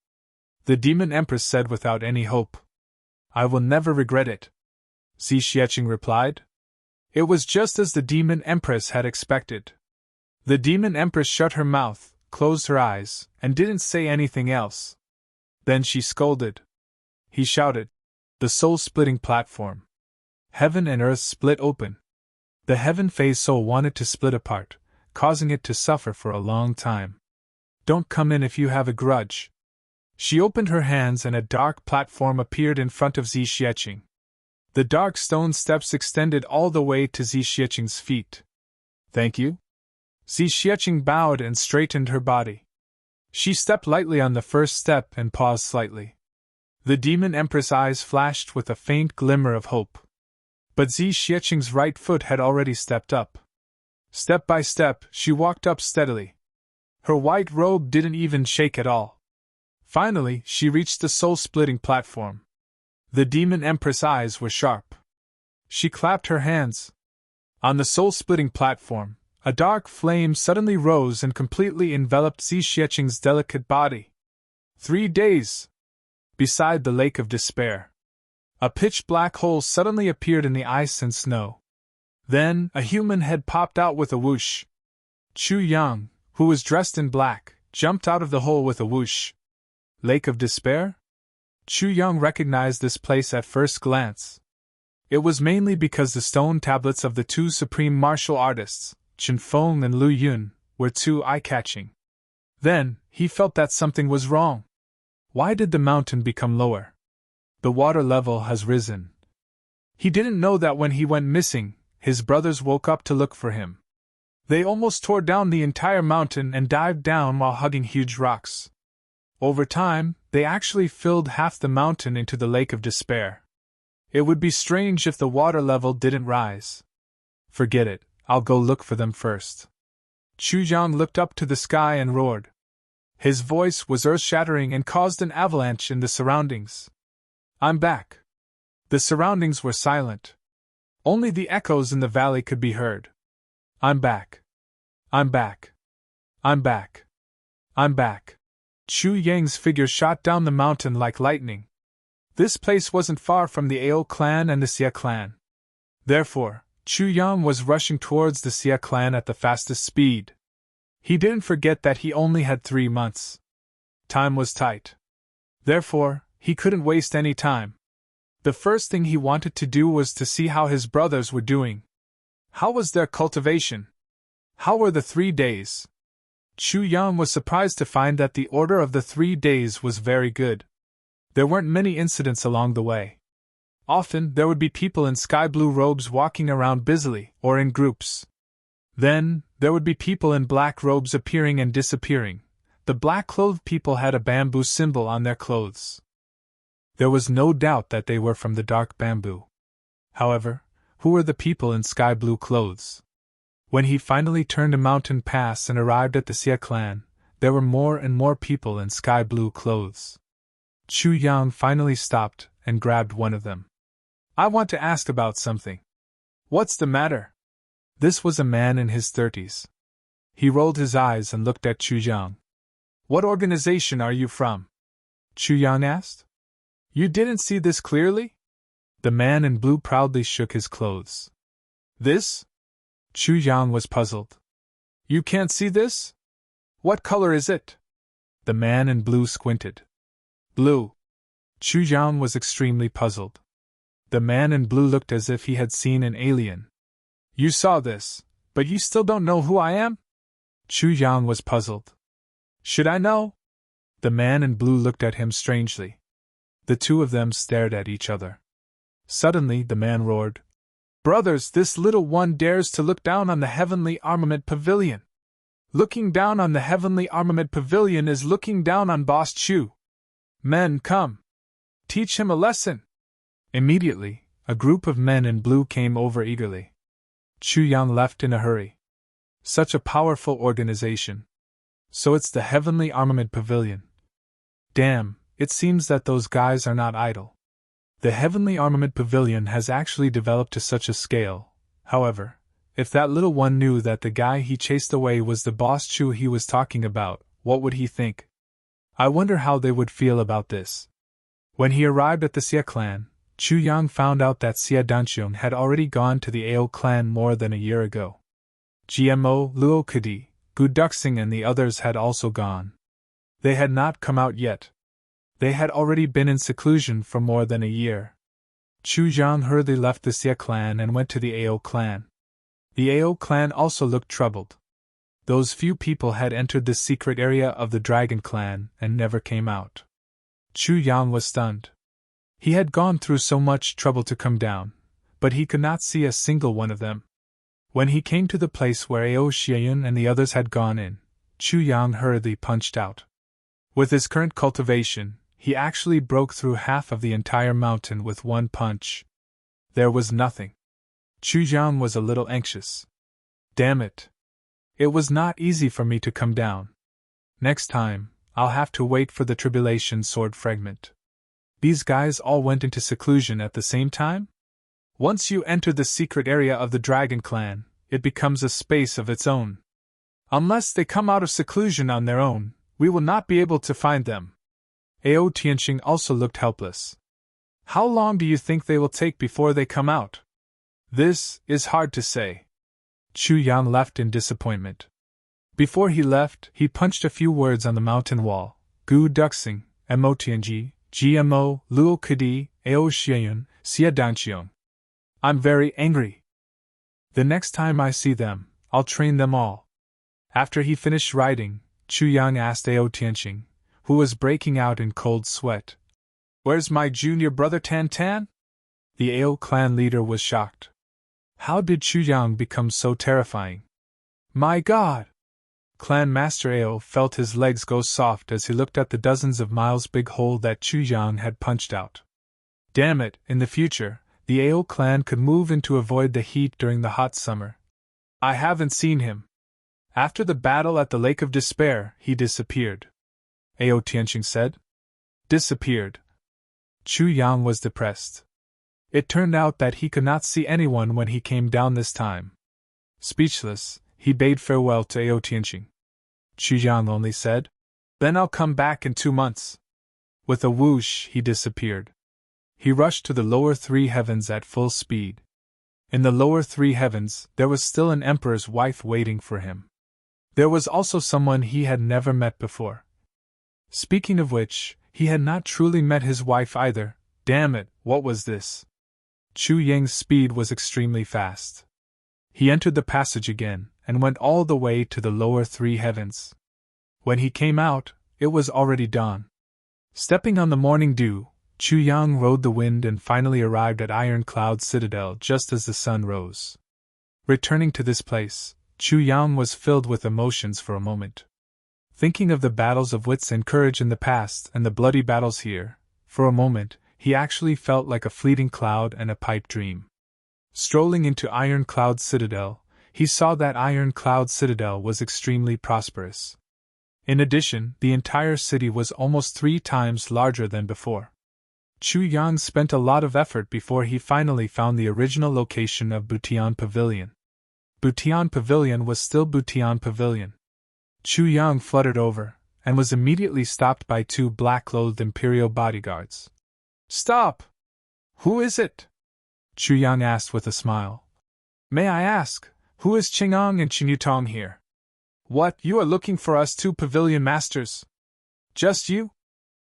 The demon empress said without any hope. I will never regret it. Xi Xiecheng replied. It was just as the demon empress had expected. The demon empress shut her mouth, closed her eyes, and didn't say anything else. Then she scolded. He shouted. The soul-splitting platform. Heaven and earth split open. The heaven phase soul wanted to split apart, causing it to suffer for a long time. Don't come in if you have a grudge. She opened her hands and a dark platform appeared in front of Xi Xiecheng. The dark stone steps extended all the way to Xi Xiecheng's feet. Thank you. Xi Xiecheng bowed and straightened her body. She stepped lightly on the first step and paused slightly. The demon empress' eyes flashed with a faint glimmer of hope. But Xi Xiecheng's right foot had already stepped up. Step by step, she walked up steadily. Her white robe didn't even shake at all. Finally, she reached the soul-splitting platform. The demon empress eyes were sharp. She clapped her hands. On the soul-splitting platform, a dark flame suddenly rose and completely enveloped Xiexing's delicate body. 3 days! Beside the lake of despair, a pitch-black hole suddenly appeared in the ice and snow. Then, a human head popped out with a whoosh. Chu Yang, who was dressed in black, jumped out of the hole with a whoosh. Lake of Despair? Chu Yang recognized this place at first glance. It was mainly because the stone tablets of the two supreme martial artists, Chen Feng and Lu Yun, were too eye-catching. Then, he felt that something was wrong. Why did the mountain become lower? The water level has risen. He didn't know that when he went missing, his brothers woke up to look for him. They almost tore down the entire mountain and dived down while hugging huge rocks. Over time, they actually filled half the mountain into the Lake of Despair. It would be strange if the water level didn't rise. Forget it, I'll go look for them first. Chu Yang looked up to the sky and roared. His voice was earth-shattering and caused an avalanche in the surroundings. I'm back. The surroundings were silent. Only the echoes in the valley could be heard. I'm back. I'm back. I'm back. I'm back. Chu Yang's figure shot down the mountain like lightning. This place wasn't far from the Ao clan and the Xia clan. Therefore, Chu Yang was rushing towards the Xia clan at the fastest speed. He didn't forget that he only had 3 months. Time was tight. Therefore, he couldn't waste any time. The first thing he wanted to do was to see how his brothers were doing. How was their cultivation? How were the 3 days? Chu Yang was surprised to find that the order of the 3 days was very good. There weren't many incidents along the way. Often, there would be people in sky-blue robes walking around busily, or in groups. Then, there would be people in black robes appearing and disappearing. The black-clothed people had a bamboo symbol on their clothes. There was no doubt that they were from the dark bamboo. However, who were the people in sky-blue clothes? When he finally turned a mountain pass and arrived at the Xia clan, there were more and more people in sky-blue clothes. Chu Yang finally stopped and grabbed one of them. I want to ask about something. What's the matter? This was a man in his 30s. He rolled his eyes and looked at Chu Yang. What organization are you from? Chu Yang asked. You didn't see this clearly? The man in blue proudly shook his clothes. This? Chu Yang was puzzled. You can't see this? What color is it? The man in blue squinted. Blue. Chu Yang was extremely puzzled. The man in blue looked as if he had seen an alien. You saw this, but you still don't know who I am? Chu Yang was puzzled. Should I know? The man in blue looked at him strangely. The two of them stared at each other. Suddenly the man roared. Brothers, this little one dares to look down on the heavenly armament pavilion. Looking down on the heavenly armament pavilion is looking down on Boss Chu. Men, come. Teach him a lesson. Immediately, a group of men in blue came over eagerly. Chu Yang left in a hurry. Such a powerful organization. So it's the Heavenly Armament Pavilion. Damn, it seems that those guys are not idle. The Heavenly Armament Pavilion has actually developed to such a scale. However, if that little one knew that the guy he chased away was the Boss Chu he was talking about, what would he think? I wonder how they would feel about this. When he arrived at the Xia clan, Chu Yang found out that Xia Danxiong had already gone to the Ao clan more than a year ago. GMO, Luo Kadi, Gu Duxing and the others had also gone. They had not come out yet. They had already been in seclusion for more than a year. Chu Yang hurriedly left the Xia clan and went to the Ao clan. The Ao clan also looked troubled. Those few people had entered the secret area of the Dragon clan and never came out. Chu Yang was stunned. He had gone through so much trouble to come down, but he could not see a single one of them. When he came to the place where Ao Xieyun and the others had gone in, Chu Yang hurriedly punched out. With his current cultivation, he actually broke through half of the entire mountain with one punch. There was nothing. Chu Yang was a little anxious. Damn it. It was not easy for me to come down. Next time, I'll have to wait for the tribulation sword fragment. These guys all went into seclusion at the same time? Once you enter the secret area of the Dragon Clan, it becomes a space of its own. Unless they come out of seclusion on their own, we will not be able to find them. Ao Tianqing also looked helpless. How long do you think they will take before they come out? This is hard to say. Chu Yang left in disappointment. Before he left, he punched a few words on the mountain wall. Gu Duxing, Mo Tianji, GMO, Luo Kadi, Ao Xianyun, Xia Danqiong. I'm very angry. The next time I see them, I'll train them all. After he finished writing, Chu Yang asked Ao Tianqing, who was breaking out in cold sweat, "Where's my junior brother Tan Tan?" The Ao clan leader was shocked. How did Chu Yang become so terrifying? My God! Clan Master Ao felt his legs go soft as he looked at the dozens of miles big hole that Chu Yang had punched out. Damn it, in the future, the Ao clan could move in to avoid the heat during the hot summer. I haven't seen him. After the battle at the Lake of Despair, he disappeared. Ao Tianqing said. Disappeared. Chu Yang was depressed. It turned out that he could not see anyone when he came down this time. Speechless, he bade farewell to Ao Tianqing. Chu Yang only said, "Then I'll come back in 2 months." With a whoosh, he disappeared. He rushed to the lower 3 heavens at full speed. In the lower 3 heavens, there was still an emperor's wife waiting for him. There was also someone he had never met before. Speaking of which, he had not truly met his wife either. Damn it, what was this? Chu Yang's speed was extremely fast. He entered the passage again, and went all the way to the lower 3 heavens. When he came out, it was already dawn. Stepping on the morning dew, Chu Yang rode the wind and finally arrived at Iron Cloud Citadel just as the sun rose. Returning to this place, Chu Yang was filled with emotions for a moment. Thinking of the battles of wits and courage in the past and the bloody battles here, for a moment, he actually felt like a fleeting cloud and a pipe dream. Strolling into Iron Cloud Citadel, he saw that Iron Cloud Citadel was extremely prosperous. In addition, the entire city was almost 3 times larger than before. Chu Yang spent a lot of effort before he finally found the original location of Butian Pavilion. Butian Pavilion was still Butian Pavilion. Chu Yang fluttered over, and was immediately stopped by 2 black-clothed imperial bodyguards. Stop! Who is it? Chu Yang asked with a smile. May I ask, who is Qing'ang and Qingyutong here? What, you are looking for us 2 pavilion masters? Just you?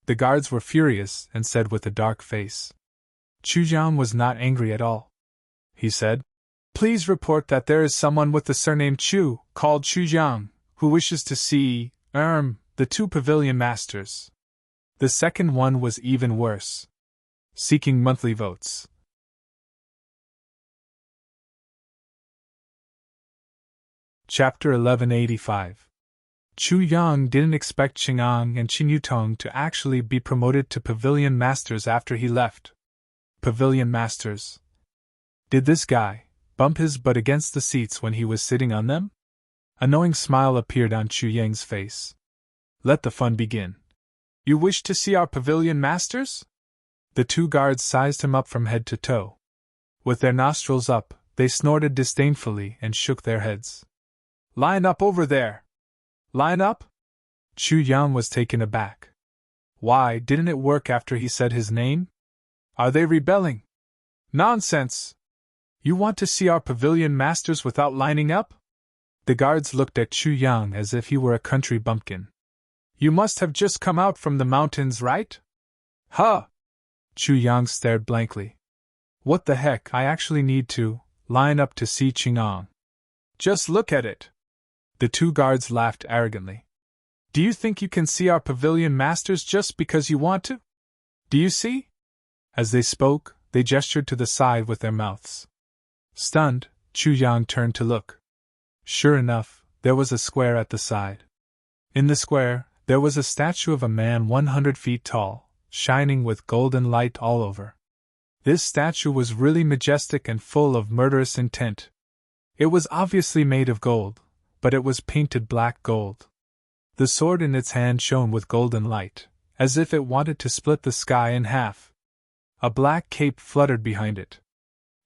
The guards were furious and said with a dark face. Chu Yang was not angry at all. He said, Please report that there is someone with the surname Chu, called Chu Yang, who wishes to see, the 2 pavilion masters. The second one was even worse. Seeking monthly votes. Chapter 1185. Chu Yang didn't expect Qing'ang and Qingyutong to actually be promoted to Pavilion Masters after he left. Pavilion Masters. Did this guy bump his butt against the seats when he was sitting on them? A knowing smile appeared on Chu Yang's face. Let the fun begin. You wish to see our Pavilion Masters? The 2 guards sized him up from head to toe. With their nostrils up, they snorted disdainfully and shook their heads. Line up over there! Line up? Chu Yang was taken aback. Why didn't it work after he said his name? Are they rebelling? Nonsense! You want to see our Pavilion Masters without lining up? The guards looked at Chu Yang as if he were a country bumpkin. You must have just come out from the mountains, right? Huh! Chu Yang stared blankly. What the heck, I actually need to line up to see Qing'ang. Just look at it. The 2 guards laughed arrogantly. Do you think you can see our Pavilion Masters just because you want to? Do you see? As they spoke, they gestured to the side with their mouths. Stunned, Chu Yang turned to look. Sure enough, there was a square at the side. In the square, there was a statue of a man 100 feet tall, shining with golden light all over. This statue was really majestic and full of murderous intent. It was obviously made of gold, but it was painted black gold. The sword in its hand shone with golden light, as if it wanted to split the sky in half. A black cape fluttered behind it.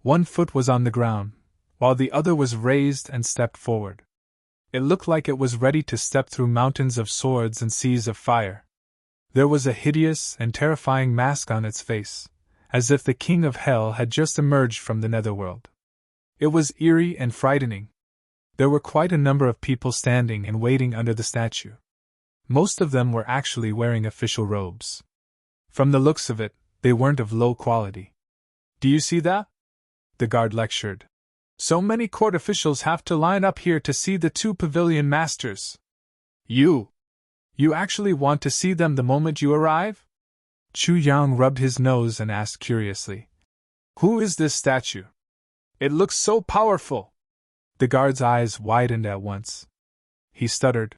One foot was on the ground, while the other was raised and stepped forward. It looked like it was ready to step through mountains of swords and seas of fire. There was a hideous and terrifying mask on its face, as if the king of hell had just emerged from the netherworld. It was eerie and frightening. There were quite a number of people standing and waiting under the statue. Most of them were actually wearing official robes. From the looks of it, they weren't of low quality. "Do you see that?" the guard lectured. "So many court officials have to line up here to see the two pavilion masters. You actually want to see them the moment you arrive?" Chu Yang rubbed his nose and asked curiously, "Who is this statue? It looks so powerful." The guard's eyes widened at once. He stuttered,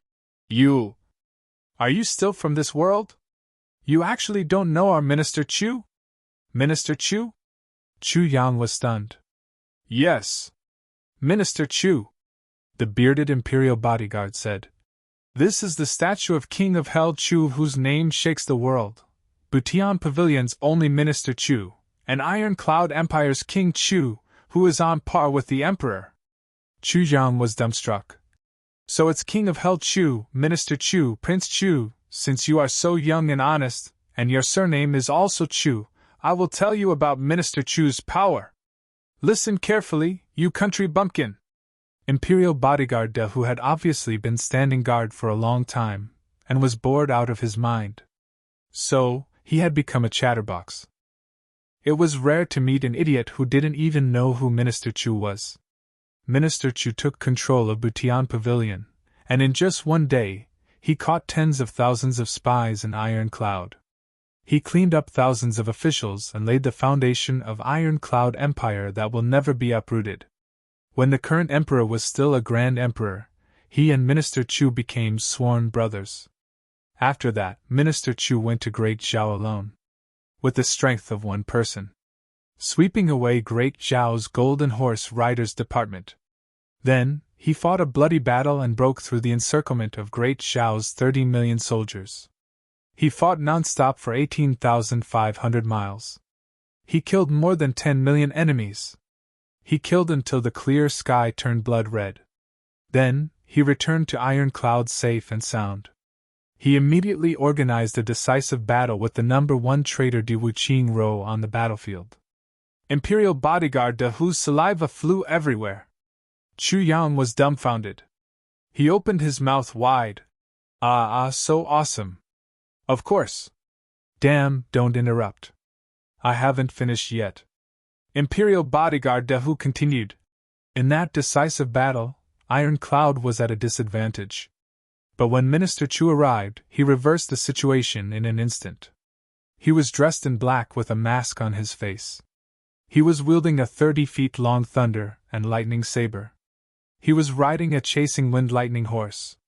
Are you still from this world? You actually don't know our Minister Chu?" "Minister Chu?" Chu Yang was stunned. "Yes. Minister Chu," the bearded imperial bodyguard said. "This is the statue of King of Hell Chu, whose name shakes the world. Butian Pavilion's only Minister Chu, and Iron Cloud Empire's King Chu, who is on par with the Emperor." Chu Yang was dumbstruck. "So it's King of Hell Chu, Minister Chu, Prince Chu, since you are so young and honest, and your surname is also Chu, I will tell you about Minister Chu's power. Listen carefully, you country bumpkin." Imperial bodyguard De, who had obviously been standing guard for a long time, and was bored out of his mind. So, he had become a chatterbox. It was rare to meet an idiot who didn't even know who Minister Chu was. Minister Chu took control of Butian Pavilion, and in just one day, he caught tens of thousands of spies in Iron Cloud. He cleaned up thousands of officials and laid the foundation of Iron Cloud Empire that will never be uprooted. When the current emperor was still a grand emperor, he and Minister Chu became sworn brothers. After that, Minister Chu went to Great Zhao alone, with the strength of one person, sweeping away Great Zhao's Golden Horse Riders Department. Then, he fought a bloody battle and broke through the encirclement of Great Zhao's 30 million soldiers. He fought non-stop for 18,500 miles. He killed more than 10 million enemies. He killed until the clear sky turned blood red. Then, he returned to Iron Cloud safe and sound. He immediately organized a decisive battle with the number 1 traitor De Wuqing Ro on the battlefield. Imperial bodyguard De, whose saliva flew everywhere. Chu Yang was dumbfounded. He opened his mouth wide. So awesome. Of course. Damn, don't interrupt. I haven't finished yet. Imperial bodyguard De Hu continued. In that decisive battle, Iron Cloud was at a disadvantage. But when Minister Chu arrived, he reversed the situation in an instant. He was dressed in black with a mask on his face. He was wielding a 30-feet-long thunder and lightning saber. He was riding a chasing wind-lightning horse.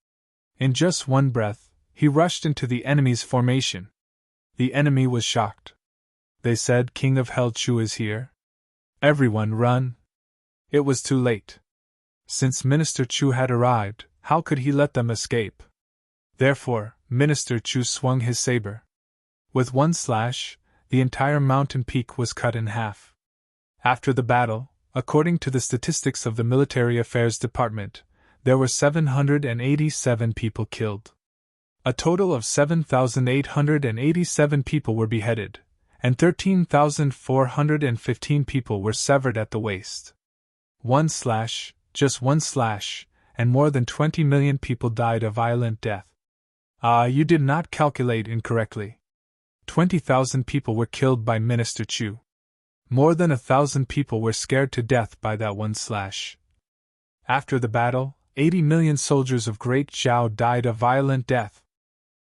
In just one breath, he rushed into the enemy's formation. The enemy was shocked. They said, "King of Hell Chu is here. Everyone run." It was too late. Since Minister Chu had arrived, how could he let them escape? Therefore, Minister Chu swung his saber. With one slash, the entire mountain peak was cut in half. After the battle, according to the statistics of the Military Affairs Department, there were 787 people killed. A total of 7,887 people were beheaded, and 13,415 people were severed at the waist. One slash, just one slash, and more than 20 million people died a violent death. You did not calculate incorrectly. 20,000 people were killed by Minister Chu. More than 1,000 people were scared to death by that one slash. After the battle, 80 million soldiers of Great Zhao died a violent death.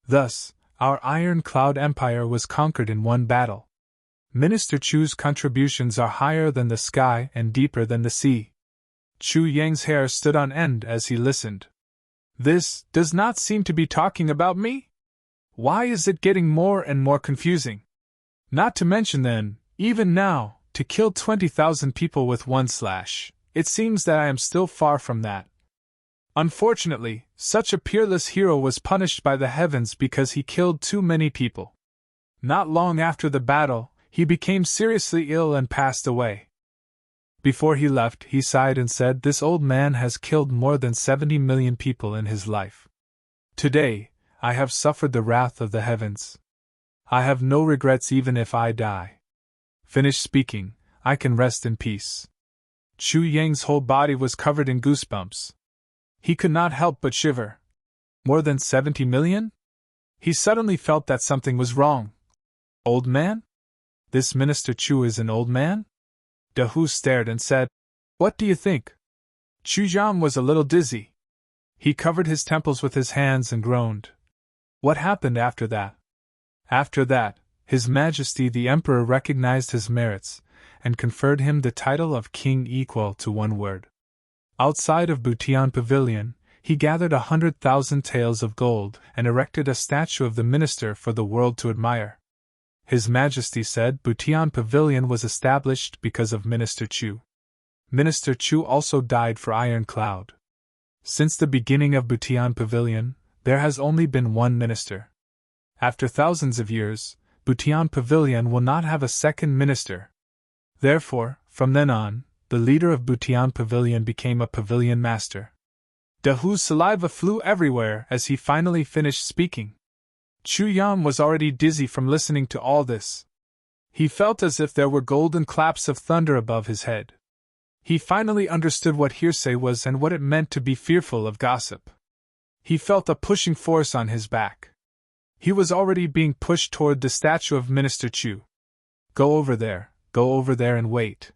Thus, our Iron Cloud Empire was conquered in one battle. Minister Chu's contributions are higher than the sky and deeper than the sea. Chu Yang's hair stood on end as he listened. This does not seem to be talking about me? Why is it getting more and more confusing? Not to mention then, even now, to kill 20,000 people with one slash, it seems that I am still far from that. Unfortunately, such a peerless hero was punished by the heavens because he killed too many people. Not long after the battle, he became seriously ill and passed away. Before he left, he sighed and said, "This old man has killed more than 70 million people in his life. Today, I have suffered the wrath of the heavens. I have no regrets even if I die. Finished speaking, I can rest in peace." Chu Yang's whole body was covered in goosebumps. He could not help but shiver. More than 70 million? He suddenly felt that something was wrong. Old man? This Minister Chu is an old man? De Hu stared and said, "What do you think?" Chu Zhang was a little dizzy. He covered his temples with his hands and groaned. What happened after that? After that, His Majesty the Emperor recognized his merits and conferred him the title of King equal to one word. Outside of Butian Pavilion, he gathered 100,000 taels of gold and erected a statue of the minister for the world to admire. His Majesty said Butian Pavilion was established because of Minister Chu. Minister Chu also died for Iron Cloud. Since the beginning of Butian Pavilion, there has only been one minister. After thousands of years, Butian Pavilion will not have a second minister. Therefore, from then on, the leader of Butian Pavilion became a pavilion master. De Hu's saliva flew everywhere as he finally finished speaking. Chu Yan was already dizzy from listening to all this. He felt as if there were golden claps of thunder above his head. He finally understood what hearsay was and what it meant to be fearful of gossip. He felt a pushing force on his back. He was already being pushed toward the statue of Minister Chu. Go over there and wait."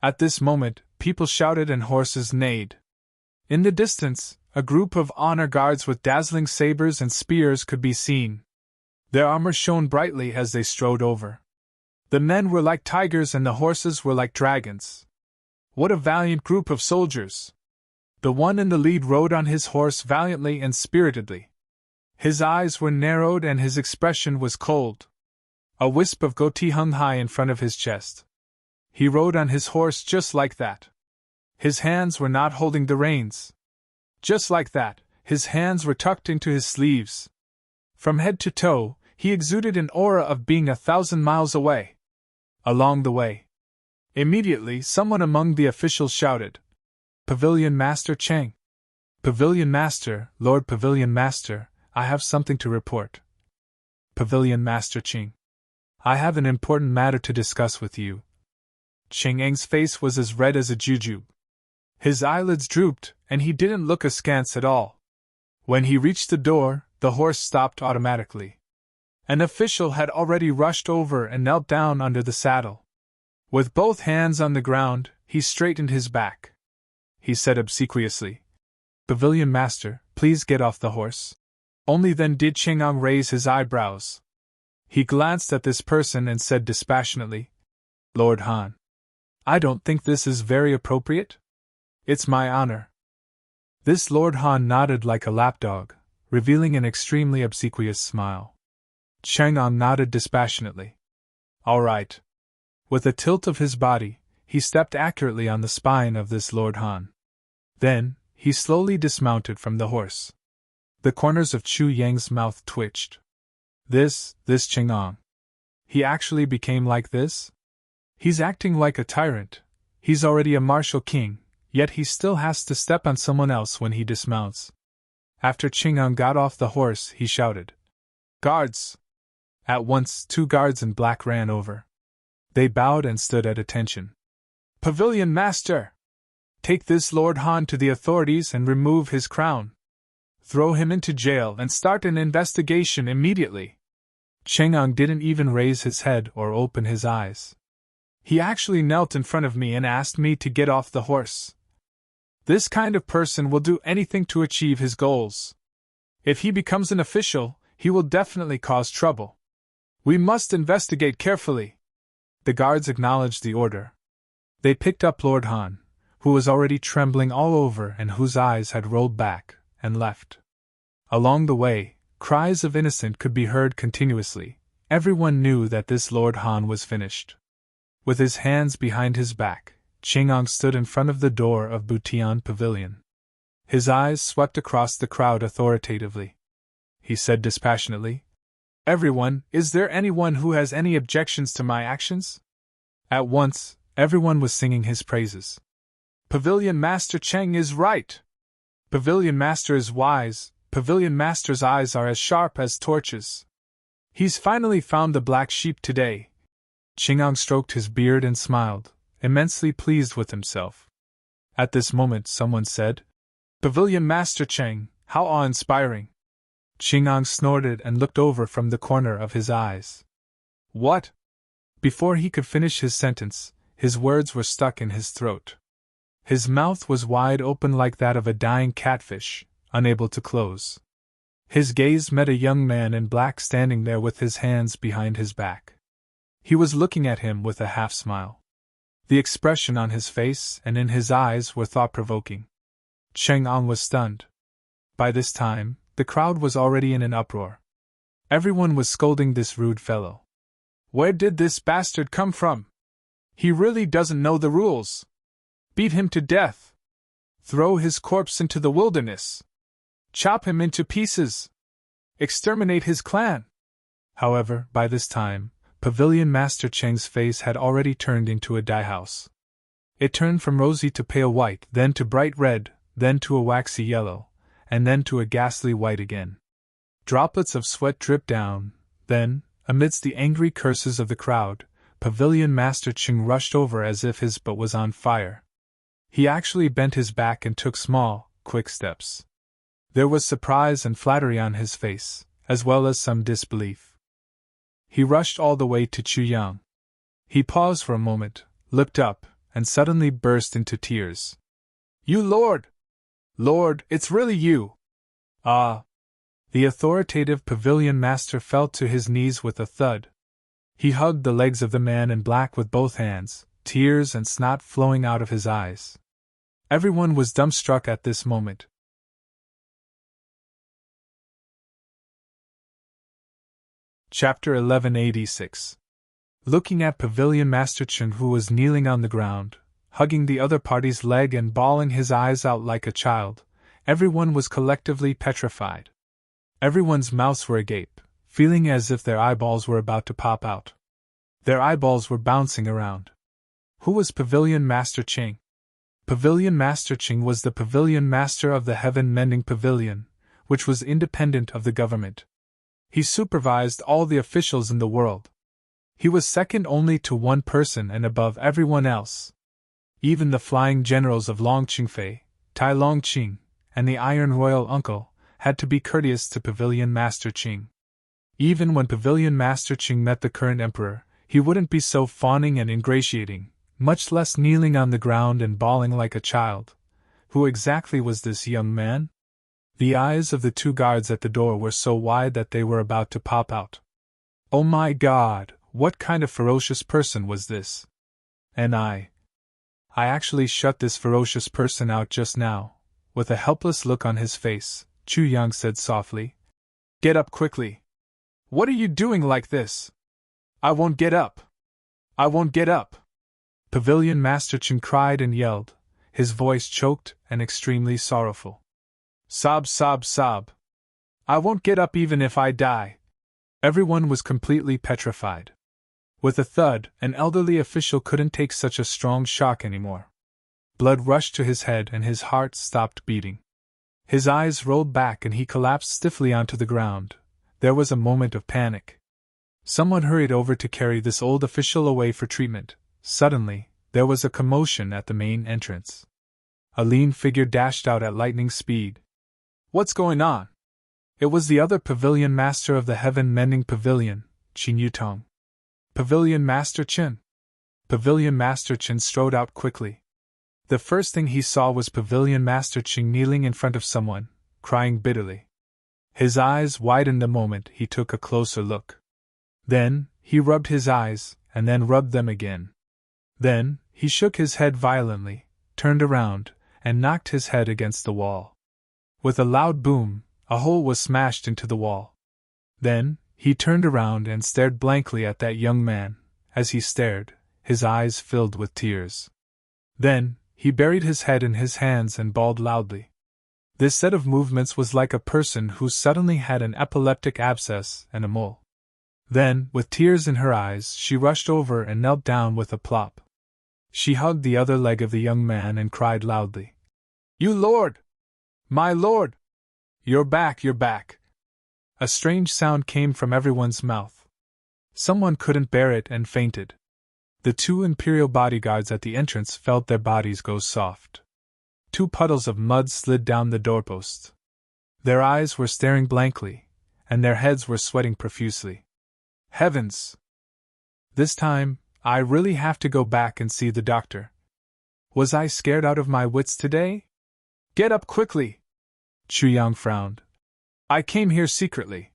At this moment, people shouted and horses neighed. In the distance, a group of honor guards with dazzling sabers and spears could be seen. Their armor shone brightly as they strode over. The men were like tigers and the horses were like dragons. What a valiant group of soldiers! The one in the lead rode on his horse valiantly and spiritedly. His eyes were narrowed and his expression was cold. A wisp of goatee hung high in front of his chest. He rode on his horse just like that. His hands were not holding the reins. Just like that, his hands were tucked into his sleeves. From head to toe, he exuded an aura of being 1,000 miles away. Along the way. Immediately, someone among the officials shouted, "Pavilion Master Cheng! Pavilion Master, Lord Pavilion Master, I have something to report." "Pavilion Master Cheng, I have an important matter to discuss with you." Cheng Eng's face was as red as a jujube. His eyelids drooped, and he didn't look askance at all. When he reached the door, the horse stopped automatically. An official had already rushed over and knelt down under the saddle. With both hands on the ground, he straightened his back. He said obsequiously, "Pavilion Master, please get off the horse." Only then did Cheng Eng raise his eyebrows. He glanced at this person and said dispassionately, "Lord Han, I don't think this is very appropriate. It's my honor." This Lord Han nodded like a lapdog, revealing an extremely obsequious smile. Cheng Eng nodded dispassionately. "All right." With a tilt of his body, he stepped accurately on the spine of this Lord Han. Then, he slowly dismounted from the horse. The corners of Chu Yang's mouth twitched. This Cheng Eng. He actually became like this? He's acting like a tyrant. He's already a martial king, yet he still has to step on someone else when he dismounts. After Cheng Eng got off the horse, he shouted, "Guards!" At once, 2 guards in black ran over. They bowed and stood at attention. "Pavilion Master! Take this Lord Han to the authorities and remove his crown. Throw him into jail and start an investigation immediately." Cheng Eng didn't even raise his head or open his eyes. He actually knelt in front of me and asked me to get off the horse. This kind of person will do anything to achieve his goals. If he becomes an official, he will definitely cause trouble. We must investigate carefully. The guards acknowledged the order. They picked up Lord Han, who was already trembling all over and whose eyes had rolled back, and left. Along the way, cries of innocent could be heard continuously. Everyone knew that this Lord Han was finished. With his hands behind his back, Cheng Eng stood in front of the door of Butian Pavilion. His eyes swept across the crowd authoritatively. He said dispassionately, "Everyone, is there anyone who has any objections to my actions?" At once, everyone was singing his praises. "Pavilion Master Cheng is right! Pavilion Master is wise, Pavilion Master's eyes are as sharp as torches. He's finally found the black sheep today." Qingang stroked his beard and smiled, immensely pleased with himself. At this moment someone said, "Pavilion Master Cheng, how awe-inspiring!" Qingang snorted and looked over from the corner of his eyes. "What?" Before he could finish his sentence, his words were stuck in his throat. His mouth was wide open like that of a dying catfish, unable to close. His gaze met a young man in black standing there with his hands behind his back. He was looking at him with a half-smile. The expression on his face and in his eyes were thought-provoking. Cheng-Ang was stunned. By this time, the crowd was already in an uproar. Everyone was scolding this rude fellow. "Where did this bastard come from? He really doesn't know the rules. Beat him to death. Throw his corpse into the wilderness. Chop him into pieces. Exterminate his clan." However, by this time, Pavilion Master Cheng's face had already turned into a dyehouse. It turned from rosy to pale white, then to bright red, then to a waxy yellow, and then to a ghastly white again. Droplets of sweat dripped down, then, amidst the angry curses of the crowd, Pavilion Master Cheng rushed over as if his butt was on fire. He actually bent his back and took small, quick steps. There was surprise and flattery on his face, as well as some disbelief. He rushed all the way to Chu Yang. He paused for a moment, looked up, and suddenly burst into tears. "You Lord! Lord, it's really you! Ah!" The authoritative Pavilion Master fell to his knees with a thud. He hugged the legs of the man in black with both hands, tears and snot flowing out of his eyes. Everyone was dumbstruck at this moment. Chapter 1186. Looking at Pavilion Master Chen, who was kneeling on the ground, hugging the other party's leg and bawling his eyes out like a child, everyone was collectively petrified. Everyone's mouths were agape, feeling as if their eyeballs were about to pop out. Their eyeballs were bouncing around. Who was Pavilion Master Cheng? Pavilion Master Cheng was the Pavilion Master of the Heaven Mending Pavilion, which was independent of the government. He supervised all the officials in the world. He was second only to one person and above everyone else. Even the flying generals of Long Qingfei, Tai Long Qing, and the Iron Royal Uncle had to be courteous to Pavilion Master Cheng. Even when Pavilion Master Cheng met the current emperor, he wouldn't be so fawning and ingratiating, much less kneeling on the ground and bawling like a child. Who exactly was this young man? The eyes of the two guards at the door were so wide that they were about to pop out. Oh my God, what kind of ferocious person was this? And I actually shut this ferocious person out just now. With a helpless look on his face, Chu Yang said softly, "Get up quickly. What are you doing like this?" "I won't get up. I won't get up." Pavilion Master Chen cried and yelled, his voice choked and extremely sorrowful. "Sob, sob, sob. I won't get up even if I die." Everyone was completely petrified. With a thud, an elderly official couldn't take such a strong shock anymore. Blood rushed to his head and his heart stopped beating. His eyes rolled back and he collapsed stiffly onto the ground. There was a moment of panic. Someone hurried over to carry this old official away for treatment. Suddenly, there was a commotion at the main entrance. A lean figure dashed out at lightning speed. "What's going on?" It was the other Pavilion Master of the Heaven Mending Pavilion, Qin Yutong. "Pavilion Master Chen." Pavilion Master Chen strode out quickly. The first thing he saw was Pavilion Master Cheng kneeling in front of someone, crying bitterly. His eyes widened the moment he took a closer look. Then, he rubbed his eyes, and then rubbed them again. Then, he shook his head violently, turned around, and knocked his head against the wall. With a loud boom, a hole was smashed into the wall. Then, he turned around and stared blankly at that young man. As he stared, his eyes filled with tears. Then, he buried his head in his hands and bawled loudly. This set of movements was like a person who suddenly had an epileptic abscess and a mole. Then, with tears in her eyes, she rushed over and knelt down with a plop. She hugged the other leg of the young man and cried loudly, "You lord! My lord! You're back, you're back!" A strange sound came from everyone's mouth. Someone couldn't bear it and fainted. The two imperial bodyguards at the entrance felt their bodies go soft. 2 puddles of mud slid down the doorposts. Their eyes were staring blankly, and their heads were sweating profusely. Heavens! This time, I really have to go back and see the doctor. Was I scared out of my wits today? Get up quickly! Chu Yang frowned. I came here secretly.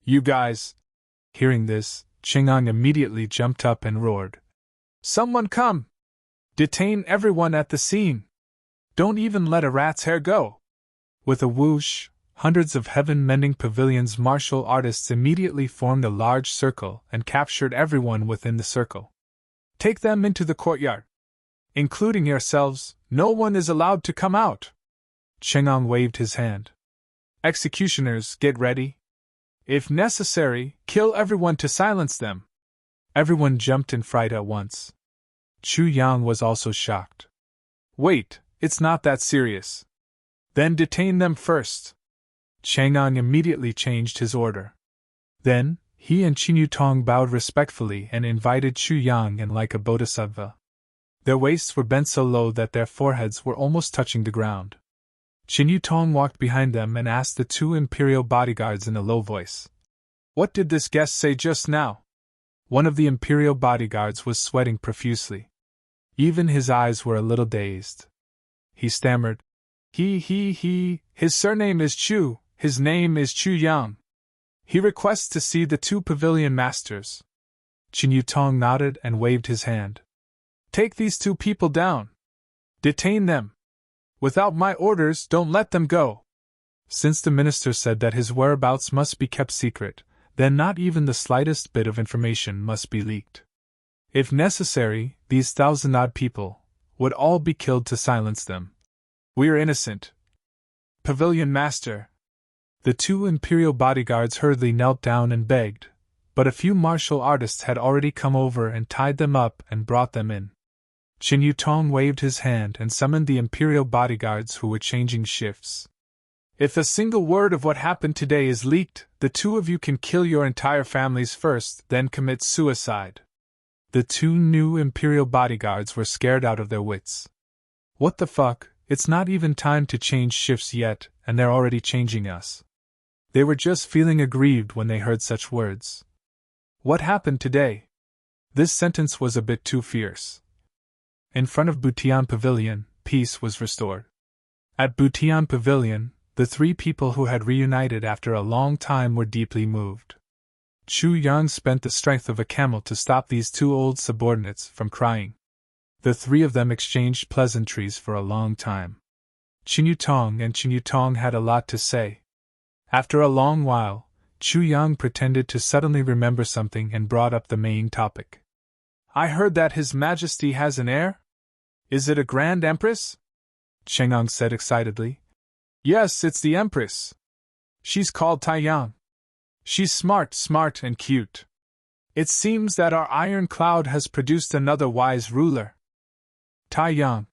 You guys! Hearing this, Chang'an immediately jumped up and roared. Someone come! Detain everyone at the scene! Don't even let a rat's hair go! With a whoosh, hundreds of heaven-mending pavilion's martial artists immediately formed a large circle and captured everyone within the circle. Take them into the courtyard. Including yourselves, no one is allowed to come out. Chang'an waved his hand. Executioners, get ready. If necessary, kill everyone to silence them. Everyone jumped in fright at once. Chu Yang was also shocked. Wait, it's not that serious. Then detain them first. Chang'an immediately changed his order. Then, he and Qin Yutong bowed respectfully and invited Chu Yang in like a bodhisattva. Their waists were bent so low that their foreheads were almost touching the ground. Qin Yutong walked behind them and asked the 2 imperial bodyguards in a low voice. What did this guest say just now? One of the imperial bodyguards was sweating profusely. Even his eyes were a little dazed. He stammered, his surname is Chu, his name is Chu Yang. He requests to see the 2 pavilion masters. Qin Yutong nodded and waved his hand. Take these 2 people down. Detain them. Without my orders, don't let them go. Since the minister said that his whereabouts must be kept secret, then not even the slightest bit of information must be leaked. If necessary, these 1,000-odd people would all be killed to silence them. We're innocent. Pavilion Master. The 2 imperial bodyguards hurriedly knelt down and begged, but a few martial artists had already come over and tied them up and brought them in. Qin Yutong waved his hand and summoned the imperial bodyguards who were changing shifts. If a single word of what happened today is leaked, the 2 of you can kill your entire families first, then commit suicide. The 2 new imperial bodyguards were scared out of their wits. What the fuck, it's not even time to change shifts yet, and they're already changing us. They were just feeling aggrieved when they heard such words. What happened today? This sentence was a bit too fierce. In front of Butian Pavilion, peace was restored. At Butian Pavilion, the 3 people who had reunited after a long time were deeply moved. Chu Yang spent the strength of a camel to stop these 2 old subordinates from crying. The 3 of them exchanged pleasantries for a long time. Qin Yutong had a lot to say. After a long while, Chu Yang pretended to suddenly remember something and brought up the main topic. I heard that His Majesty has an heir? Is it a Grand Empress? Chang'an said excitedly. Yes, it's the Empress. She's called Taiyang. She's smart and cute. It seems that our Iron Cloud has produced another wise ruler. Taiyang.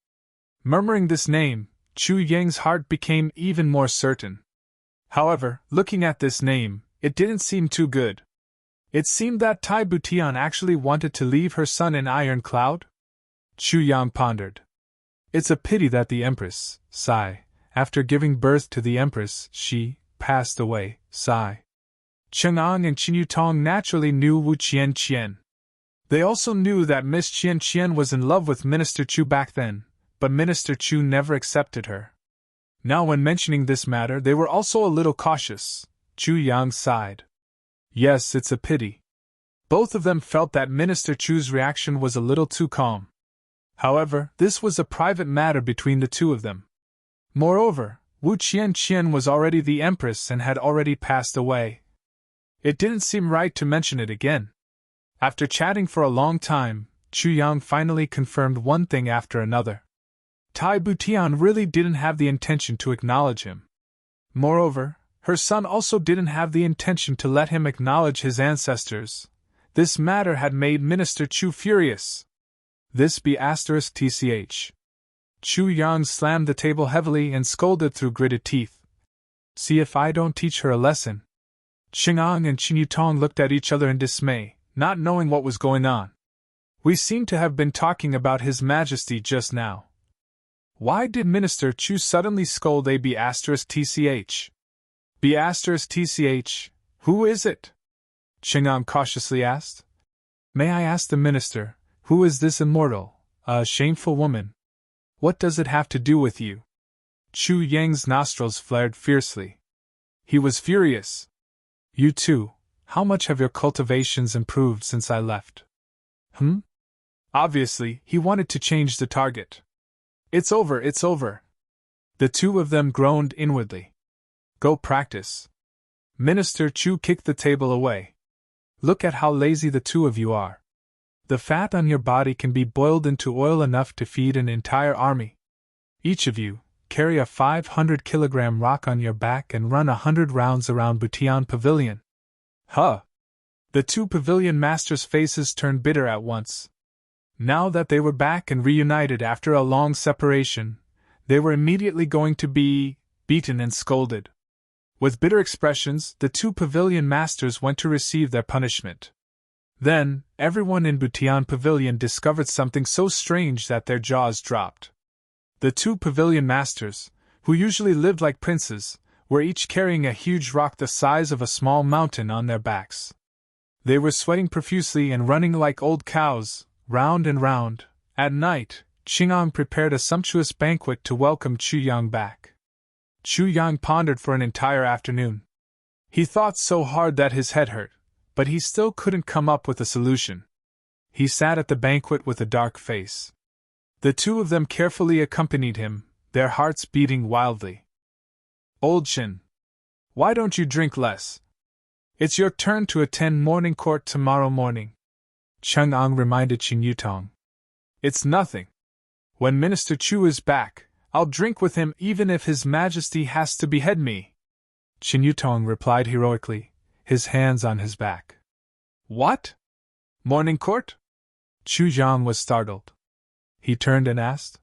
Murmuring this name, Chu Yang's heart became even more certain. However, looking at this name, it didn't seem too good. It seemed that Tai Butian actually wanted to leave her son in Iron Cloud? Chu Yang pondered. It's a pity that the Empress, sigh, after giving birth to the Empress, she passed away, sigh. Chang'an and Qin Yutong naturally knew Wu Qianqian. They also knew that Miss Qianqian was in love with Minister Chu back then, but Minister Chu never accepted her. Now when mentioning this matter they were also a little cautious. Chu Yang sighed. Yes, it's a pity. Both of them felt that Minister Chu's reaction was a little too calm. However, this was a private matter between the 2 of them. Moreover, Wu Qianqian was already the Empress and had already passed away. It didn't seem right to mention it again. After chatting for a long time, Chu Yang finally confirmed one thing after another. Tai Butian really didn't have the intention to acknowledge him. Moreover, her son also didn't have the intention to let him acknowledge his ancestors. This matter had made Minister Chu furious. This be *tch. Chu Yang slammed the table heavily and scolded through gritted teeth. See if I don't teach her a lesson. Qing'an and Qin Yutong looked at each other in dismay, not knowing what was going on. We seem to have been talking about His Majesty just now. Why did Minister Chu suddenly scold a *tch? *tch, who is it? Qing'an cautiously asked. May I ask the minister, who is this immortal, shameful woman? What does it have to do with you? Chu Yang's nostrils flared fiercely. He was furious. You too, how much have your cultivations improved since I left? Obviously, he wanted to change the target. It's over, it's over. The two of them groaned inwardly. Go practice. Minister Chu kicked the table away. Look at how lazy the two of you are. The fat on your body can be boiled into oil enough to feed an entire army. Each of you, carry a 500-kilogram rock on your back and run 100 rounds around Butian Pavilion. Huh! The two pavilion masters' faces turned bitter at once. Now that they were back and reunited after a long separation, they were immediately going to be beaten and scolded. With bitter expressions, the two pavilion masters went to receive their punishment. Then, everyone in Butian Pavilion discovered something so strange that their jaws dropped. The two pavilion masters, who usually lived like princes, were each carrying a huge rock the size of a small mountain on their backs. They were sweating profusely and running like old cows, round and round. At night, Qing'an prepared a sumptuous banquet to welcome Chu Yang back. Chu Yang pondered for an entire afternoon. He thought so hard that his head hurt, but he still couldn't come up with a solution. He sat at the banquet with a dark face. The two of them carefully accompanied him, their hearts beating wildly. Old Qin, why don't you drink less? It's your turn to attend morning court tomorrow morning. Chang'an reminded Qin Yutong. It's nothing. When Minister Chu is back, I'll drink with him even if His Majesty has to behead me. Qin Yutong replied heroically, his hands on his back. What? Morning court? Chu Yang was startled. He turned and asked.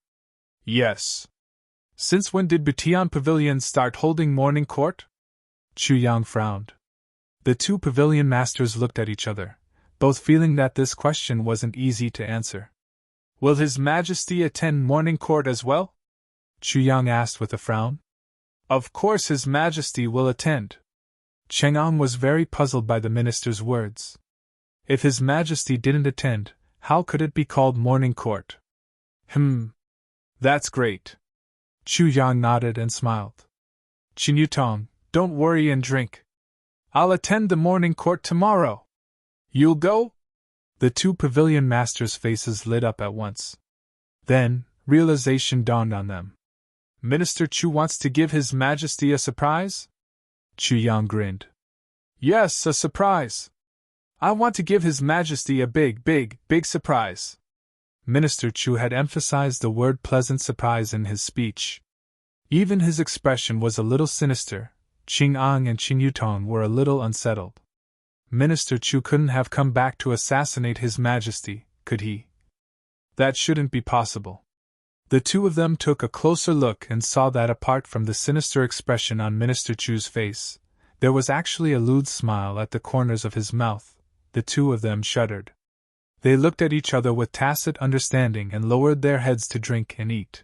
Yes. Since when did Butian Pavilion start holding morning court? Chu Yang frowned. The two pavilion masters looked at each other, both feeling that this question wasn't easy to answer. Will His Majesty attend morning court as well? Chu Yang asked with a frown. Of course His Majesty will attend. Chang'an was very puzzled by the minister's words. If His Majesty didn't attend, how could it be called morning court? That's great. Chu Yang nodded and smiled. Qin Yutong, don't worry and drink. I'll attend the morning court tomorrow. You'll go? The two pavilion masters' faces lit up at once. Then, realization dawned on them. Minister Chu wants to give His Majesty a surprise? Chu Yang grinned. Yes, a surprise. I want to give His Majesty a big surprise. Minister Chu had emphasized the word pleasant surprise in his speech. Even his expression was a little sinister. Qing'an and Qin Yutong were a little unsettled. Minister Chu couldn't have come back to assassinate His Majesty, could he? That shouldn't be possible. The two of them took a closer look and saw that apart from the sinister expression on Minister Chu's face, there was actually a lewd smile at the corners of his mouth. The two of them shuddered. They looked at each other with tacit understanding and lowered their heads to drink and eat.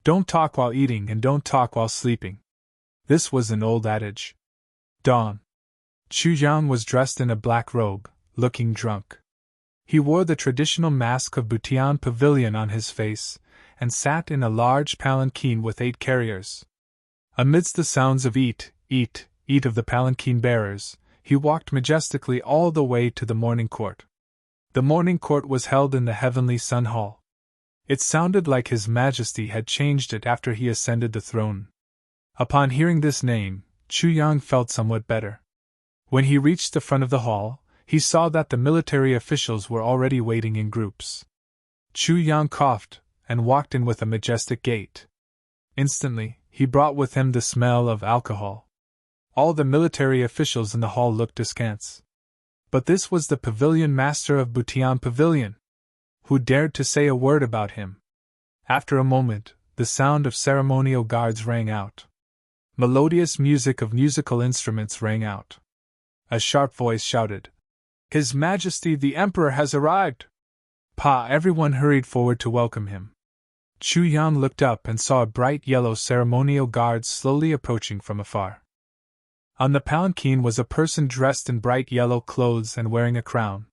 Don't talk while eating and don't talk while sleeping. This was an old adage. Dawn. Chu Yang was dressed in a black robe, looking drunk. He wore the traditional mask of Butian Pavilion on his face, and sat in a large palanquin with 8 carriers. Amidst the sounds of eat of the palanquin bearers, he walked majestically all the way to the morning court. The morning court was held in the Heavenly Sun Hall. It sounded like His Majesty had changed it after he ascended the throne. Upon hearing this name, Chu Yang felt somewhat better. When he reached the front of the hall, he saw that the military officials were already waiting in groups. Chu Yang coughed, and walked in with a majestic gait. Instantly, he brought with him the smell of alcohol. All the military officials in the hall looked askance. But this was the pavilion master of Butian Pavilion. Who dared to say a word about him? After a moment, the sound of ceremonial guards rang out. Melodious music of musical instruments rang out. A sharp voice shouted, "His Majesty the Emperor has arrived!" Everyone hurried forward to welcome him. Chu Yan looked up and saw a bright yellow ceremonial guard slowly approaching from afar. On the palanquin was a person dressed in bright yellow clothes and wearing a crown.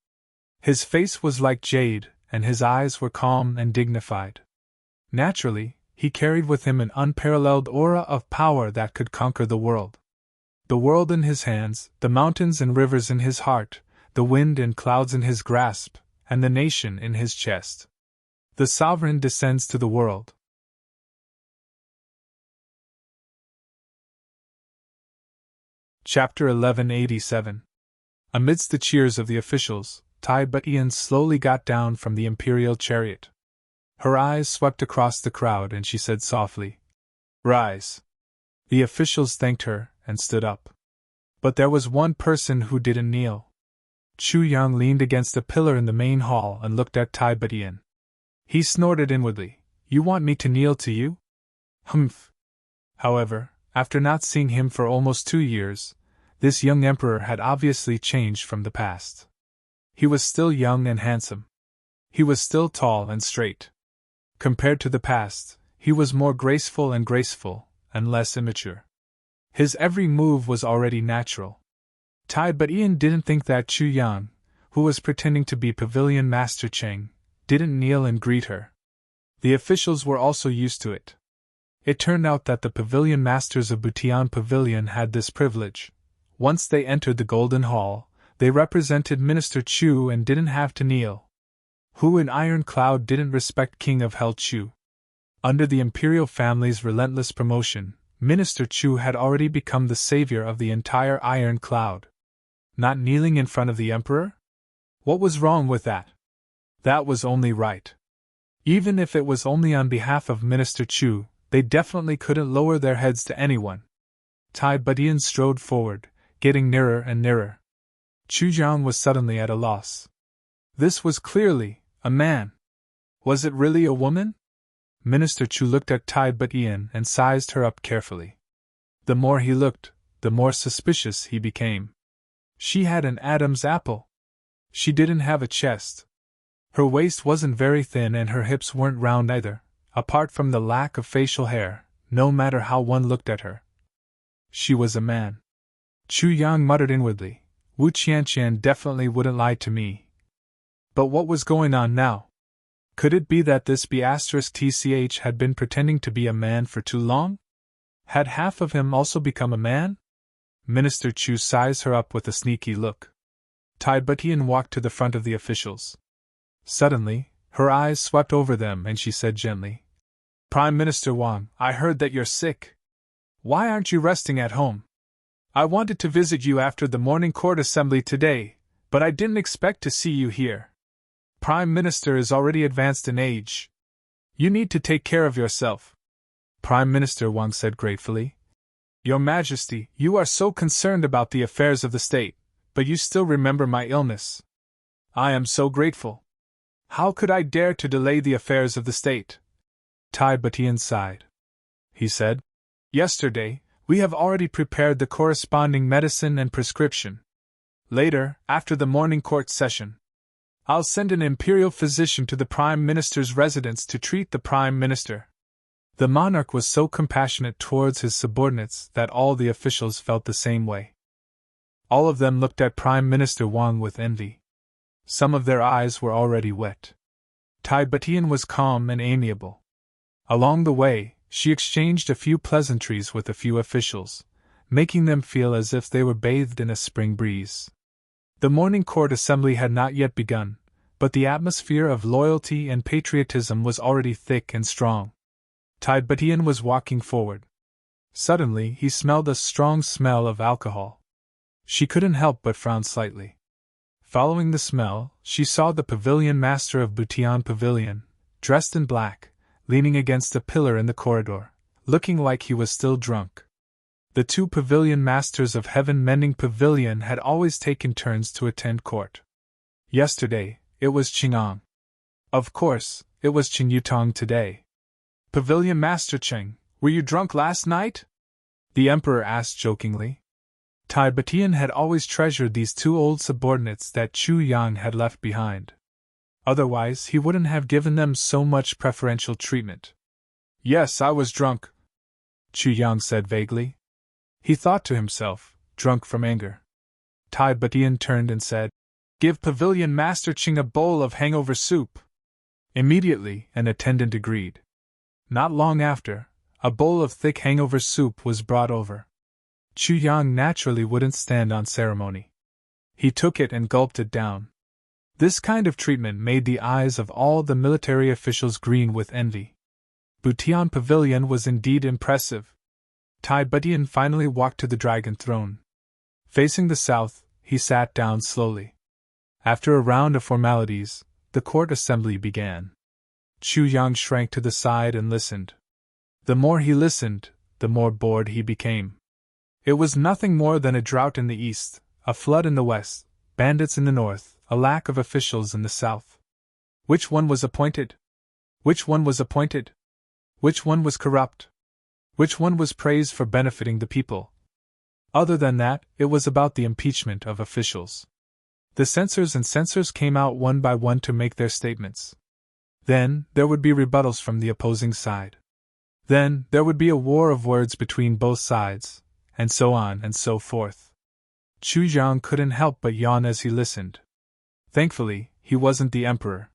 His face was like jade, and his eyes were calm and dignified. Naturally, he carried with him an unparalleled aura of power that could conquer the world. The world in his hands, the mountains and rivers in his heart, the wind and clouds in his grasp, and the nation in his chest. The sovereign descends to the world. Chapter 1187. Amidst the cheers of the officials, Tai Butian slowly got down from the imperial chariot. Her eyes swept across the crowd and she said softly, "Rise." The officials thanked her and stood up. But there was one person who didn't kneel. Chu Yang leaned against a pillar in the main hall and looked at Tai Butian. He snorted inwardly, "You want me to kneel to you?" Humph. However, after not seeing him for almost 2 years, this young emperor had obviously changed from the past. He was still young and handsome. He was still tall and straight. Compared to the past, he was more graceful and less immature. His every move was already natural. Tai Butian didn't think that Chu Yan, who was pretending to be Pavilion Master Cheng, didn't kneel and greet her. The officials were also used to it. It turned out that the pavilion masters of Butian Pavilion had this privilege. Once they entered the Golden Hall, they represented Minister Chu and didn't have to kneel. Who in Iron Cloud didn't respect King of Hell Chu? Under the imperial family's relentless promotion, Minister Chu had already become the savior of the entire Iron Cloud. Not kneeling in front of the emperor? What was wrong with that? That was only right. Even if it was only on behalf of Minister Chu, they definitely couldn't lower their heads to anyone. Tai Butian strode forward, getting nearer and nearer. Chu Jiang was suddenly at a loss. This was clearly a man. Was it really a woman? Minister Chu looked at Tai Butian and sized her up carefully. The more he looked, the more suspicious he became. She had an Adam's apple. She didn't have a chest. Her waist wasn't very thin and her hips weren't round either, apart from the lack of facial hair, no matter how one looked at her. She was a man. Chu Yang muttered inwardly, Wu Qianqian definitely wouldn't lie to me. But what was going on now? Could it be that this B*TCH had been pretending to be a man for too long? Had half of him also become a man? Minister Chu sized her up with a sneaky look. Tai Butian walked to the front of the officials. Suddenly, her eyes swept over them and she said gently, "Prime Minister Wang, I heard that you're sick. Why aren't you resting at home? I wanted to visit you after the morning court assembly today, but I didn't expect to see you here. Prime Minister is already advanced in age. You need to take care of yourself." Prime Minister Wang said gratefully, "Your Majesty, you are so concerned about the affairs of the state, but you still remember my illness. I am so grateful. How could I dare to delay the affairs of the state?" Tai Butian sighed. He said, "Yesterday, we have already prepared the corresponding medicine and prescription. Later, after the morning court session, I'll send an imperial physician to the Prime Minister's residence to treat the Prime Minister." The monarch was so compassionate towards his subordinates that all the officials felt the same way. All of them looked at Prime Minister Wang with envy. Some of their eyes were already wet. Tai Butian was calm and amiable. Along the way, she exchanged a few pleasantries with a few officials, making them feel as if they were bathed in a spring breeze. The morning court assembly had not yet begun, but the atmosphere of loyalty and patriotism was already thick and strong. Tai Butian was walking forward. Suddenly, he smelled a strong smell of alcohol. She couldn't help but frown slightly. Following the smell, she saw the pavilion master of Butian Pavilion, dressed in black, leaning against a pillar in the corridor, looking like he was still drunk. The two pavilion masters of Heaven Mending Pavilion had always taken turns to attend court. Yesterday, it was Qing'ang. Of course, it was Qing Yutong today. Pavilion Master Qing, were you drunk last night? The Emperor asked jokingly. Tai Batian had always treasured these two old subordinates that Chu Yang had left behind. Otherwise, he wouldn't have given them so much preferential treatment. Yes, I was drunk, Chu Yang said vaguely. He thought to himself, drunk from anger. Tai Batian turned and said, Give Pavilion Master Qing a bowl of hangover soup. Immediately, an attendant agreed. Not long after, a bowl of thick hangover soup was brought over. Chu Yang naturally wouldn't stand on ceremony. He took it and gulped it down. This kind of treatment made the eyes of all the military officials green with envy. Butian Pavilion was indeed impressive. Tai Batian finally walked to the dragon throne. Facing the south, he sat down slowly. After a round of formalities, the court assembly began. Chu Yang shrank to the side and listened. The more he listened, the more bored he became. It was nothing more than a drought in the east, a flood in the west, bandits in the north, a lack of officials in the south. Which one was appointed? Which one was appointed? Which one was corrupt? Which one was praised for benefiting the people? Other than that, it was about the impeachment of officials. The censors and censors came out one by one to make their statements. Then, there would be rebuttals from the opposing side. Then, there would be a war of words between both sides, and so on and so forth. Chu Yang couldn't help but yawn as he listened. Thankfully, he wasn't the emperor.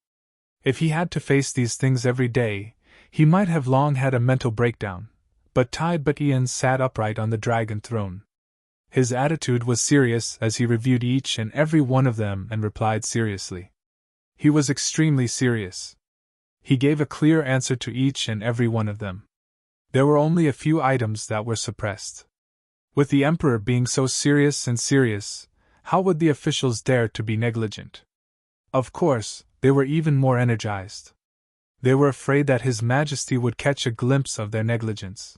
If he had to face these things every day, he might have long had a mental breakdown, but Tai Batian sat upright on the dragon throne. His attitude was serious as he reviewed each and every one of them and replied seriously. He was extremely serious. He gave a clear answer to each and every one of them. There were only a few items that were suppressed. With the emperor being so serious and serious, how would the officials dare to be negligent? Of course, they were even more energized. They were afraid that His Majesty would catch a glimpse of their negligence.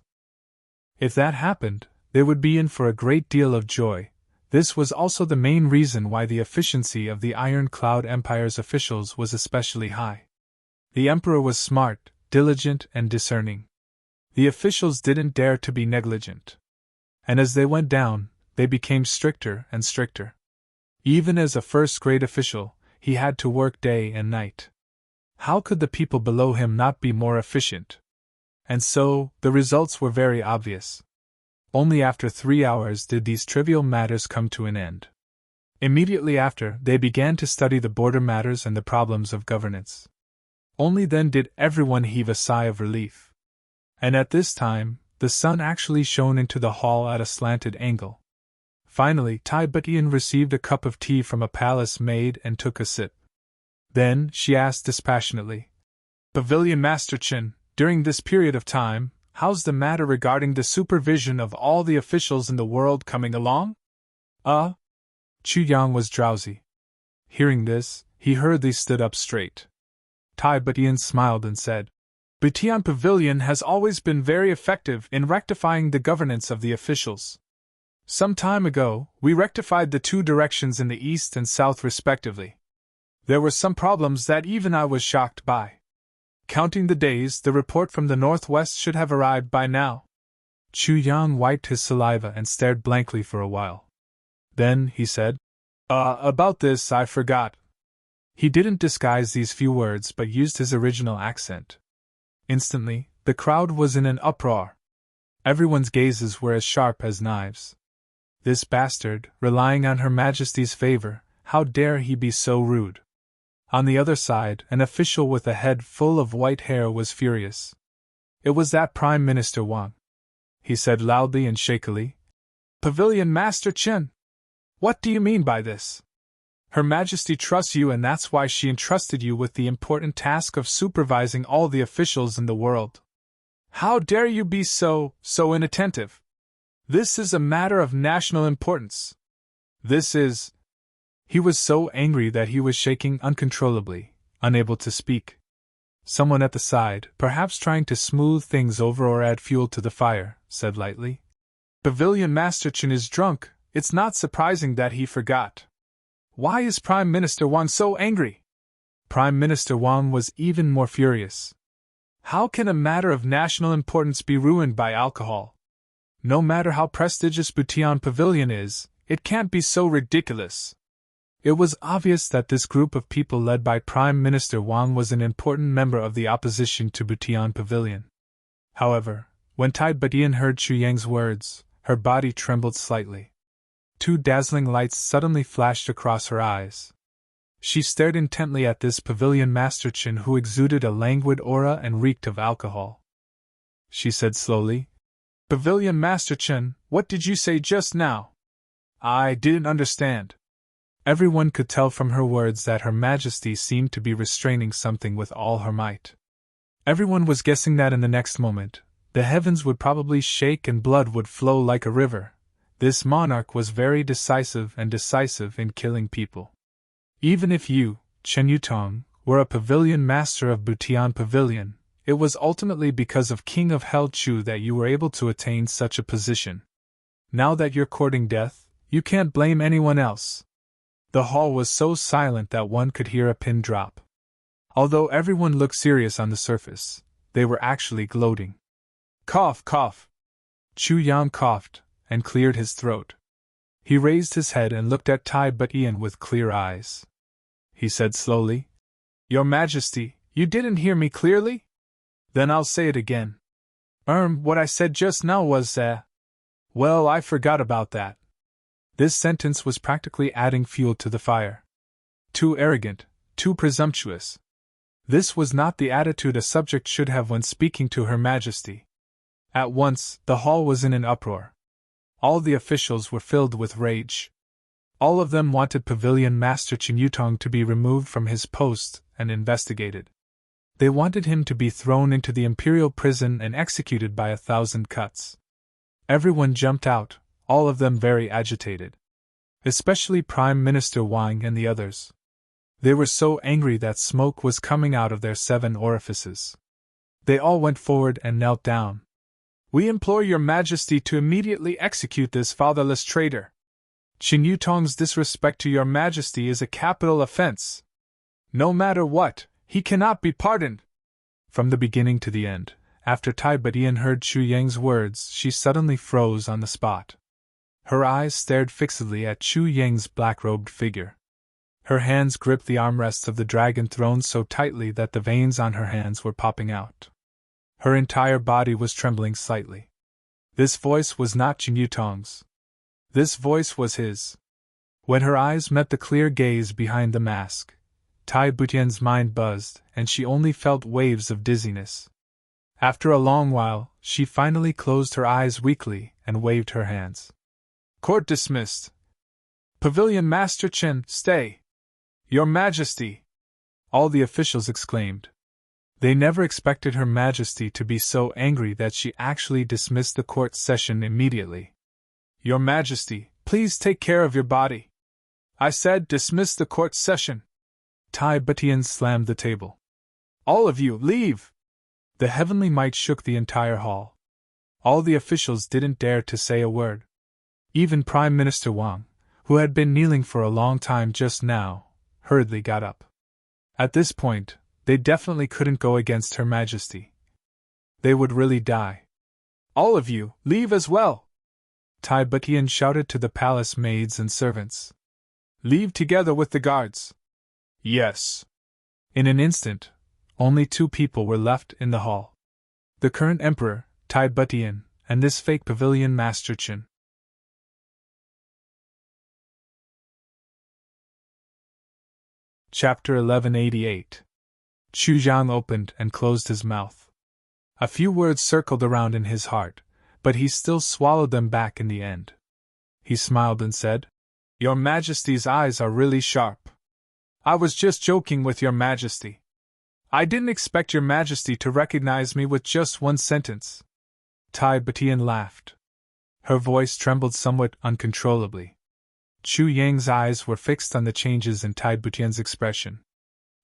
If that happened, they would be in for a great deal of joy. This was also the main reason why the efficiency of the Iron Cloud Empire's officials was especially high. The emperor was smart, diligent, and discerning. The officials didn't dare to be negligent. And as they went down, they became stricter and stricter. Even as a first-grade official, he had to work day and night. How could the people below him not be more efficient? And so, the results were very obvious. Only after 3 hours did these trivial matters come to an end. Immediately after, they began to study the border matters and the problems of governance. Only then did everyone heave a sigh of relief. And at this time, the sun actually shone into the hall at a slanted angle. Finally, Tai Batian received a cup of tea from a palace maid and took a sip. Then, she asked dispassionately, Pavilion Master Qin, during this period of time, how's the matter regarding the supervision of all the officials in the world coming along? Chu Yang was drowsy. Hearing this, he hurriedly stood up straight. Tai Batian smiled and said, Butian Pavilion has always been very effective in rectifying the governance of the officials. Some time ago, we rectified the two directions in the east and south respectively. There were some problems that even I was shocked by. Counting the days, the report from the northwest should have arrived by now. Chu Yang wiped his saliva and stared blankly for a while. Then, he said, about this I forgot. He didn't disguise these few words but used his original accent. Instantly, the crowd was in an uproar. Everyone's gazes were as sharp as knives. This bastard, relying on Her Majesty's favor, how dare he be so rude? On the other side, an official with a head full of white hair was furious. It was that Prime Minister Wang. He said loudly and shakily, Pavilion Master Qin! What do you mean by this? Her Majesty trusts you and that's why she entrusted you with the important task of supervising all the officials in the world. How dare you be so inattentive? This is a matter of national importance. This is... He was so angry that he was shaking uncontrollably, unable to speak. Someone at the side, perhaps trying to smooth things over or add fuel to the fire, said lightly. Pavilion Master Chen is drunk, it's not surprising that he forgot. Why is Prime Minister Wang so angry? Prime Minister Wang was even more furious. How can a matter of national importance be ruined by alcohol? No matter how prestigious Butian Pavilion is, it can't be so ridiculous. It was obvious that this group of people led by Prime Minister Wang was an important member of the opposition to Butian Pavilion. However, when Tai Butian heard Chu Yang's words, her body trembled slightly. Two dazzling lights suddenly flashed across her eyes. She stared intently at this Pavilion Master Chen who exuded a languid aura and reeked of alcohol. She said slowly, Pavilion Master Chen, what did you say just now? I didn't understand. Everyone could tell from her words that Her Majesty seemed to be restraining something with all her might. Everyone was guessing that in the next moment, the heavens would probably shake and blood would flow like a river. This monarch was very decisive in killing people. Even if you, Chen Yutong, were a pavilion master of Butian Pavilion, it was ultimately because of King of Hell Chu that you were able to attain such a position. Now that you're courting death, you can't blame anyone else. The hall was so silent that one could hear a pin drop. Although everyone looked serious on the surface, they were actually gloating. Cough, cough. Chu Yang coughed and cleared his throat. He raised his head and looked at Tai Butian with clear eyes. He said slowly, Your Majesty, you didn't hear me clearly? Then I'll say it again. What I said just now was, well, I forgot about that. This sentence was practically adding fuel to the fire. Too arrogant, too presumptuous. This was not the attitude a subject should have when speaking to Her Majesty. At once, the hall was in an uproar. All the officials were filled with rage. All of them wanted Pavilion Master Chen Yutong to be removed from his post and investigated. They wanted him to be thrown into the imperial prison and executed by 1,000 cuts. Everyone jumped out, all of them very agitated. Especially Prime Minister Wang and the others. They were so angry that smoke was coming out of their 7 orifices. They all went forward and knelt down. We implore your Majesty to immediately execute this fatherless traitor. Chen Yutong's disrespect to your Majesty is a capital offense. No matter what, he cannot be pardoned. From the beginning to the end, after Tai Butian heard Chu Yang's words, she suddenly froze on the spot. Her eyes stared fixedly at Chu Yang's black-robed figure. Her hands gripped the armrests of the dragon throne so tightly that the veins on her hands were popping out. Her entire body was trembling slightly. This voice was not Chen Yutong's. This voice was his. When her eyes met the clear gaze behind the mask, Tai Butian's mind buzzed, and she only felt waves of dizziness. After a long while, she finally closed her eyes weakly and waved her hands. Court dismissed. Pavilion Master Chen, stay! Your Majesty! All the officials exclaimed. They never expected Her Majesty to be so angry that she actually dismissed the court session immediately. Your Majesty, please take care of your body. I said dismiss the court session. Tai Butian slammed the table. All of you, leave! The heavenly might shook the entire hall. All the officials didn't dare to say a word. Even Prime Minister Wang, who had been kneeling for a long time just now, hurriedly got up. At this point, they definitely couldn't go against Her Majesty. They would really die. All of you, leave as well! Tai Butian shouted to the palace maids and servants. Leave together with the guards. Yes. In an instant, only 2 people were left in the hall. The current emperor, Tai Butian, and this fake Pavilion Master Chen. Chapter 1188. Chu Zhang opened and closed his mouth. A few words circled around in his heart, but he still swallowed them back in the end. He smiled and said, Your Majesty's eyes are really sharp. I was just joking with Your Majesty. I didn't expect Your Majesty to recognize me with just one sentence. Tai Butian laughed. Her voice trembled somewhat uncontrollably. Chu Yang's eyes were fixed on the changes in Tai Butian's expression.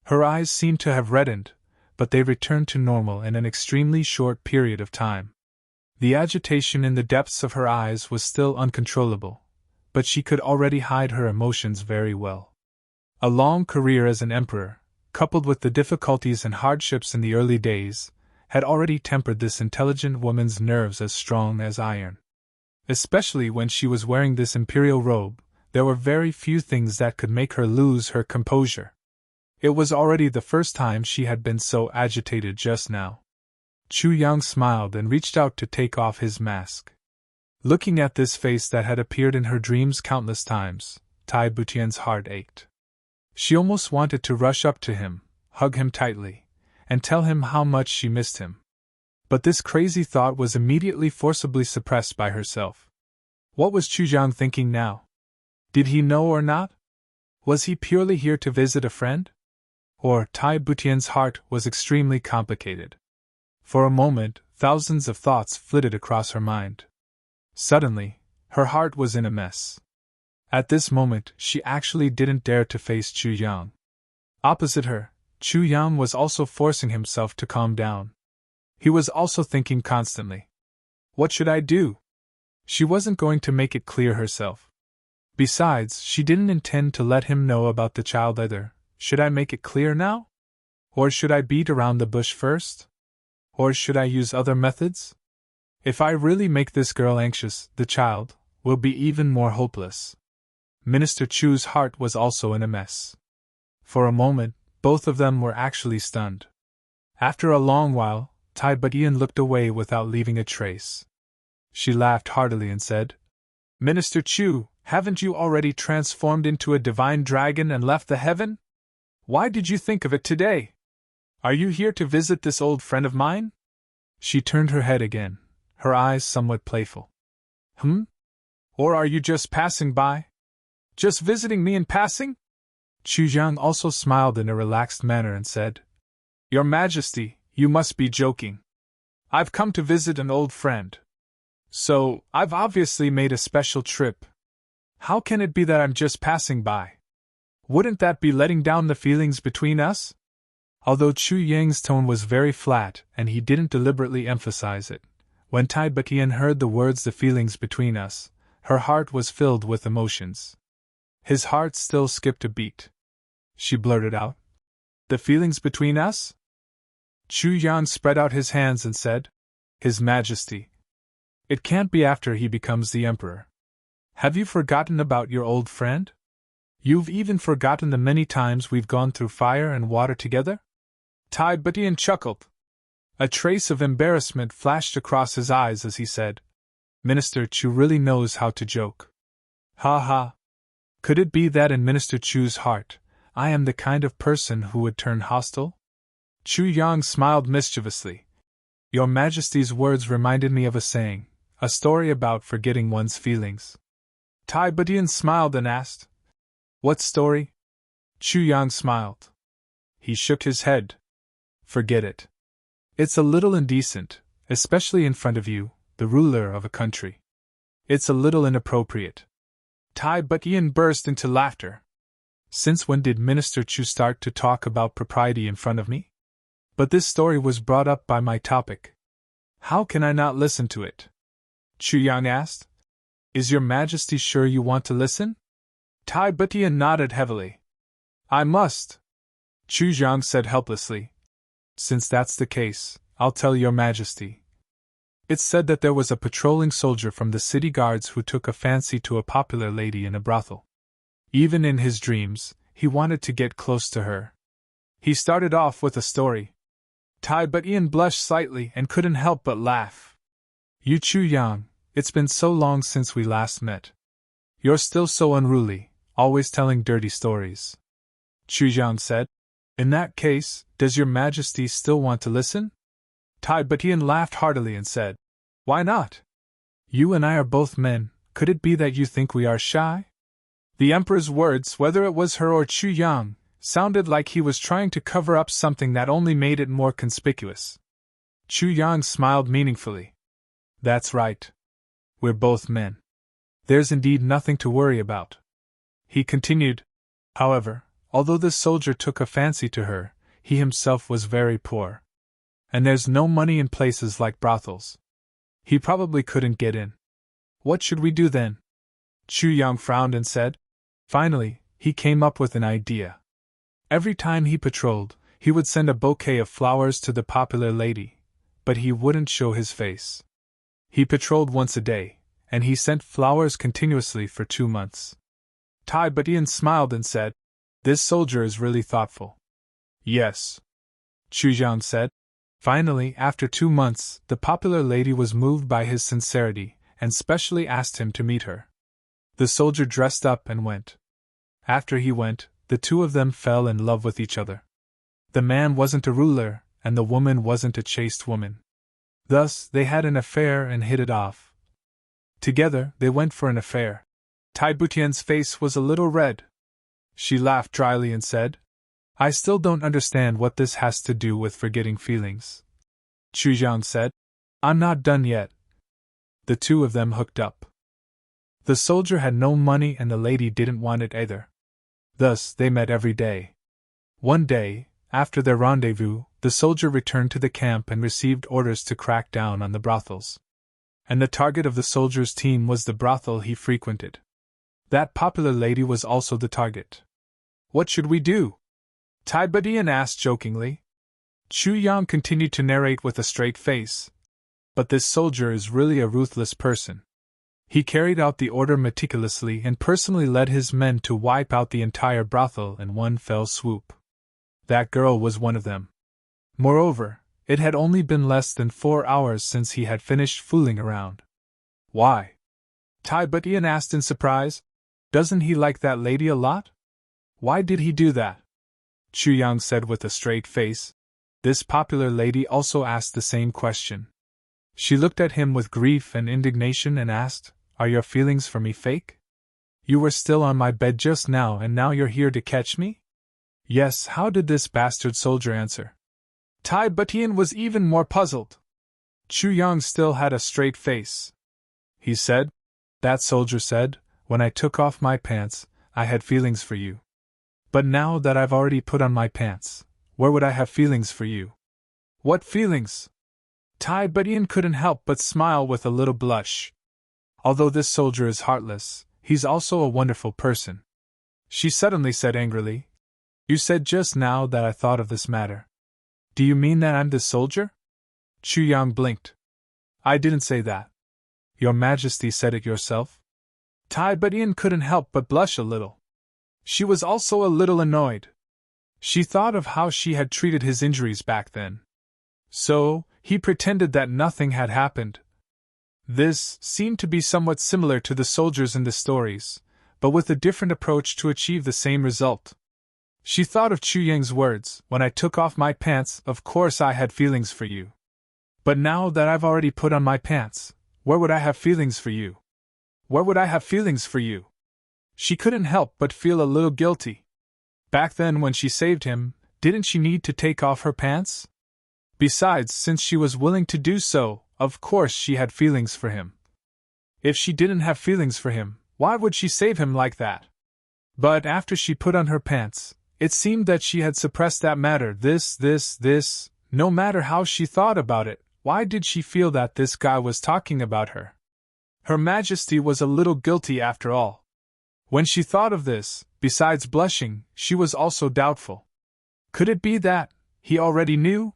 Her eyes seemed to have reddened, but they returned to normal in an extremely short period of time. The agitation in the depths of her eyes was still uncontrollable, but she could already hide her emotions very well. A long career as an emperor, coupled with the difficulties and hardships in the early days, had already tempered this intelligent woman's nerves as strong as iron. Especially when she was wearing this imperial robe, there were very few things that could make her lose her composure. It was already the first time she had been so agitated just now. Chu Yang smiled and reached out to take off his mask. Looking at this face that had appeared in her dreams countless times, Tai Butian's heart ached. She almost wanted to rush up to him, hug him tightly, and tell him how much she missed him. But this crazy thought was immediately forcibly suppressed by herself. What was Chu Yang thinking now? Did he know or not? Was he purely here to visit a friend? Or Tai Butian's heart was extremely complicated. For a moment, thousands of thoughts flitted across her mind. Suddenly, her heart was in a mess. At this moment, she actually didn't dare to face Chu Yang. Opposite her, Chu Yang was also forcing himself to calm down. He was also thinking constantly. What should I do? She wasn't going to make it clear herself. Besides, she didn't intend to let him know about the child either. Should I make it clear now? Or should I beat around the bush first? Or should I use other methods? If I really make this girl anxious, the child will be even more hopeless. Minister Chu's heart was also in a mess. For a moment, both of them were actually stunned. After a long while, Tai Butian looked away without leaving a trace. She laughed heartily and said, Minister Chu, haven't you already transformed into a divine dragon and left the heaven? Why did you think of it today? Are you here to visit this old friend of mine? She turned her head again, her eyes somewhat playful. Or are you just passing by? Just visiting me in passing? Chu Yang also smiled in a relaxed manner and said, Your Majesty, you must be joking. I've come to visit an old friend. So, I've obviously made a special trip. How can it be that I'm just passing by? Wouldn't that be letting down the feelings between us? Although Chu Yang's tone was very flat and he didn't deliberately emphasize it, when Tai Butian heard the words the feelings between us, her heart was filled with emotions. His heart still skipped a beat. She blurted out, The feelings between us? Chu Yan spread out his hands and said, His Majesty. It can't be after he becomes the emperor. Have you forgotten about your old friend? You've even forgotten the many times we've gone through fire and water together? Tai Butian chuckled. A trace of embarrassment flashed across his eyes as he said, Minister Chu really knows how to joke. Ha ha. Could it be that in Minister Chu's heart, I am the kind of person who would turn hostile? Chu Yang smiled mischievously. Your Majesty's words reminded me of a saying, a story about forgetting one's feelings. Tai Butian smiled and asked, What story? Chu Yang smiled. He shook his head. Forget it. It's a little indecent, especially in front of you, the ruler of a country. It's a little inappropriate. Tai Butian burst into laughter. Since when did Minister Chu start to talk about propriety in front of me? But this story was brought up by my topic. How can I not listen to it? Chu Yang asked. Is your Majesty sure you want to listen? Tai Butian nodded heavily. I must. Chu Yang said helplessly. Since that's the case, I'll tell your Majesty. It's said that there was a patrolling soldier from the city guards who took a fancy to a popular lady in a brothel. Even in his dreams, he wanted to get close to her. He started off with a story. Tai Butian blushed slightly and couldn't help but laugh. You Chu Yang, it's been so long since we last met. You're still so unruly, always telling dirty stories. Chu Yang said. In that case, does your Majesty still want to listen? Tai Butian laughed heartily and said, Why not? You and I are both men, could it be that you think we are shy? The Emperor's words, whether it was her or Chu Yang, sounded like he was trying to cover up something that only made it more conspicuous. Chu Yang smiled meaningfully. That's right. We're both men. There's indeed nothing to worry about. He continued, However, although this soldier took a fancy to her, he himself was very poor. And there's no money in places like brothels. He probably couldn't get in. What should we do then? Chu Yang frowned and said. Finally, he came up with an idea. Every time he patrolled, he would send a bouquet of flowers to the popular lady, but he wouldn't show his face. He patrolled once a day, and he sent flowers continuously for 2 months. Tai Butian smiled and said, "This soldier is really thoughtful." "Yes," Chu Yang said. Finally, after 2 months, the popular lady was moved by his sincerity, and specially asked him to meet her. The soldier dressed up and went. After he went, the two of them fell in love with each other. The man wasn't a ruler, and the woman wasn't a chaste woman. Thus, they had an affair and hit it off. Together, they went for an affair. Tai Butian's face was a little red. She laughed dryly and said, "I still don't understand what this has to do with forgetting feelings." Chu Yang said, "I'm not done yet." The two of them hooked up. The soldier had no money and the lady didn't want it either. Thus, they met every day. One day, after their rendezvous, the soldier returned to the camp and received orders to crack down on the brothels. And the target of the soldier's team was the brothel he frequented. That popular lady was also the target. "What should we do?" Tai Butian asked jokingly. Chu Yang continued to narrate with a straight face. "But this soldier is really a ruthless person. He carried out the order meticulously and personally led his men to wipe out the entire brothel in one fell swoop. That girl was one of them. Moreover, it had only been less than 4 hours since he had finished fooling around." "Why?" Tai Butian asked in surprise. "Doesn't he like that lady a lot? Why did he do that?" Chu Yang said with a straight face. This popular lady also asked the same question. She looked at him with grief and indignation and asked, "Are your feelings for me fake? You were still on my bed just now and now you're here to catch me?" "Yes." How did this bastard soldier answer? Tai Butian was even more puzzled. Chu Yang still had a straight face. He said, "That soldier said, when I took off my pants, I had feelings for you. But now that I've already put on my pants, where would I have feelings for you?" "What feelings?" Tai Butian couldn't help but smile with a little blush. "Although this soldier is heartless, he's also a wonderful person." She suddenly said angrily, "You said just now that I thought of this matter. Do you mean that I'm this soldier?" Chu Yang blinked. "I didn't say that. Your Majesty said it yourself." Tai Butian couldn't help but blush a little. She was also a little annoyed. She thought of how she had treated his injuries back then. So, he pretended that nothing had happened. This seemed to be somewhat similar to the soldiers in the stories, but with a different approach to achieve the same result. She thought of Chu Yang's words, "When I took off my pants, of course I had feelings for you. But now that I've already put on my pants, where would I have feelings for you? Where would I have feelings for you?" She couldn't help but feel a little guilty. Back then when she saved him, didn't she need to take off her pants? Besides, since she was willing to do so, of course she had feelings for him. If she didn't have feelings for him, why would she save him like that? But after she put on her pants, it seemed that she had suppressed that matter. No matter how she thought about it, why did she feel that this guy was talking about her? Her Majesty was a little guilty after all. When she thought of this, besides blushing, she was also doubtful. Could it be that he already knew?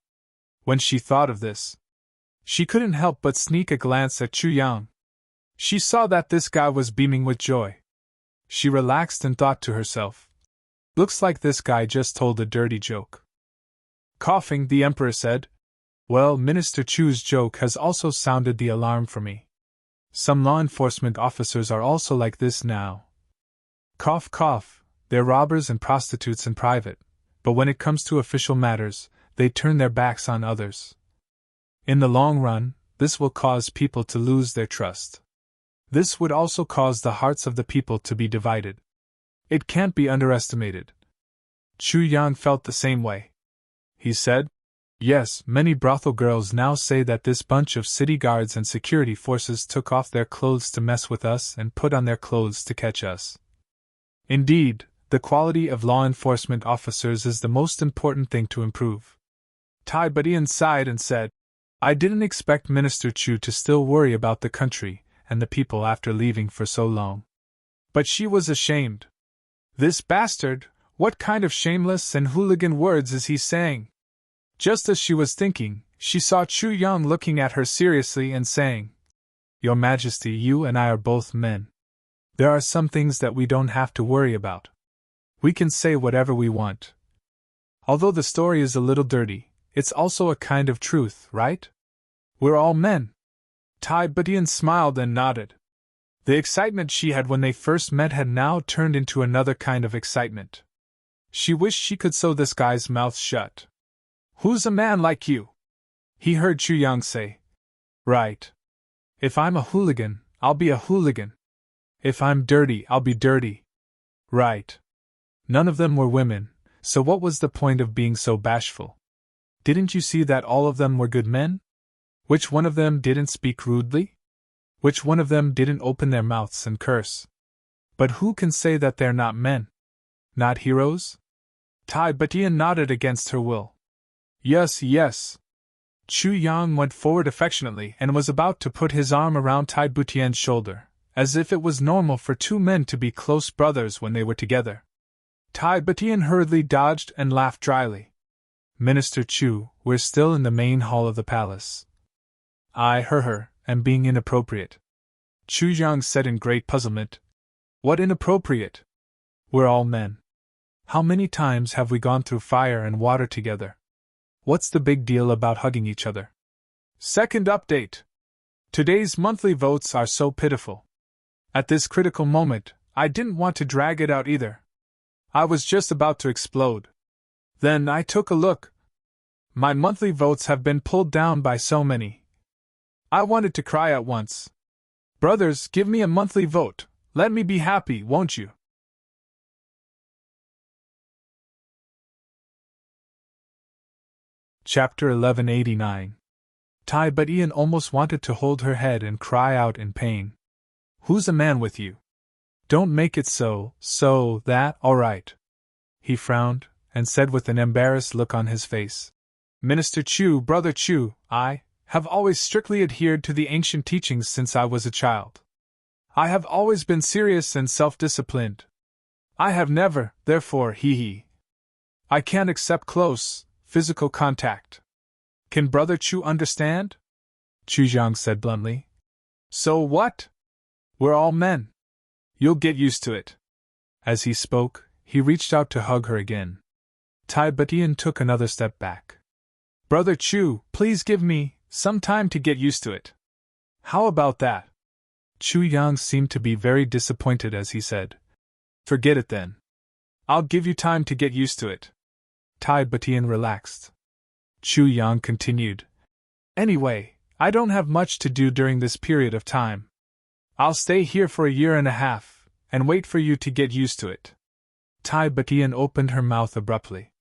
When she thought of this, she couldn't help but sneak a glance at Chu Yang. She saw that this guy was beaming with joy. She relaxed and thought to herself, "Looks like this guy just told a dirty joke." Coughing, the Emperor said, "Well, Minister Chu's joke has also sounded the alarm for me. Some law enforcement officers are also like this now. Cough, cough, they're robbers and prostitutes in private, but when it comes to official matters, they turn their backs on others. In the long run, this will cause people to lose their trust. This would also cause the hearts of the people to be divided. It can't be underestimated." Chu Yang felt the same way. He said, "Yes, many brothel girls now say that this bunch of city guards and security forces took off their clothes to mess with us and put on their clothes to catch us. Indeed, The quality of law enforcement officers is the most important thing to improve. Tai Butian sighed and said, I didn't expect Minister Chu to still worry about the country and the people after leaving for so long. But she was ashamed. This bastard, what kind of shameless and hooligan words is he saying? Just as she was thinking, she saw Chu Yang looking at her seriously and saying, Your Majesty, you and I are both men. There are some things that we don't have to worry about. We can say whatever we want. Although the story is a little dirty, it's also a kind of truth, right? We're all men. Tai Butian smiled and nodded. The excitement she had when they first met had now turned into another kind of excitement. She wished she could sew this guy's mouth shut. Who's a man like you? He heard Chu Yang say. Right. If I'm a hooligan, I'll be a hooligan. If I'm dirty, I'll be dirty. Right. None of them were women, so what was the point of being so bashful? Didn't you see that all of them were good men? Which one of them didn't speak rudely? Which one of them didn't open their mouths and curse? But who can say that they're not men? Not heroes? Tai Butian nodded against her will. Yes, yes. Chu Yang went forward affectionately and was about to put his arm around Tai Butian's shoulder, as if it was normal for two men to be close brothers when they were together. Tai Butian hurriedly dodged and laughed dryly. Minister Chu, we're still in the main hall of the palace. I, her, am being inappropriate. Chu Yang said in great puzzlement. What inappropriate? We're all men. How many times have we gone through fire and water together? What's the big deal about hugging each other? Second update. Today's monthly votes are so pitiful. At this critical moment, I didn't want to drag it out either. I was just about to explode. Then I took a look. My monthly votes have been pulled down by so many. I wanted to cry at once. Brothers, give me a monthly vote. Let me be happy, won't you? Chapter 1189. Tai Butian almost wanted to hold her head and cry out in pain. Who's a man with you? Don't make it so that, all right. He frowned, and said with an embarrassed look on his face. Minister Chu, Brother Chu, I have always strictly adhered to the ancient teachings since I was a child. I have always been serious and self-disciplined. I have never, therefore, I can't accept close, physical contact. Can Brother Chu understand? Chu Yang said bluntly. So what? We're all men. You'll get used to it. As he spoke, he reached out to hug her again. Tai Butian took another step back. Brother Chu, please give me some time to get used to it. How about that? Chu Yang seemed to be very disappointed as he said. Forget it then. I'll give you time to get used to it. Tai Butian relaxed. Chu Yang continued. Anyway, I don't have much to do during this period of time. I'll stay here for a year and a half, and wait for you to get used to it. Tai Butian opened her mouth abruptly.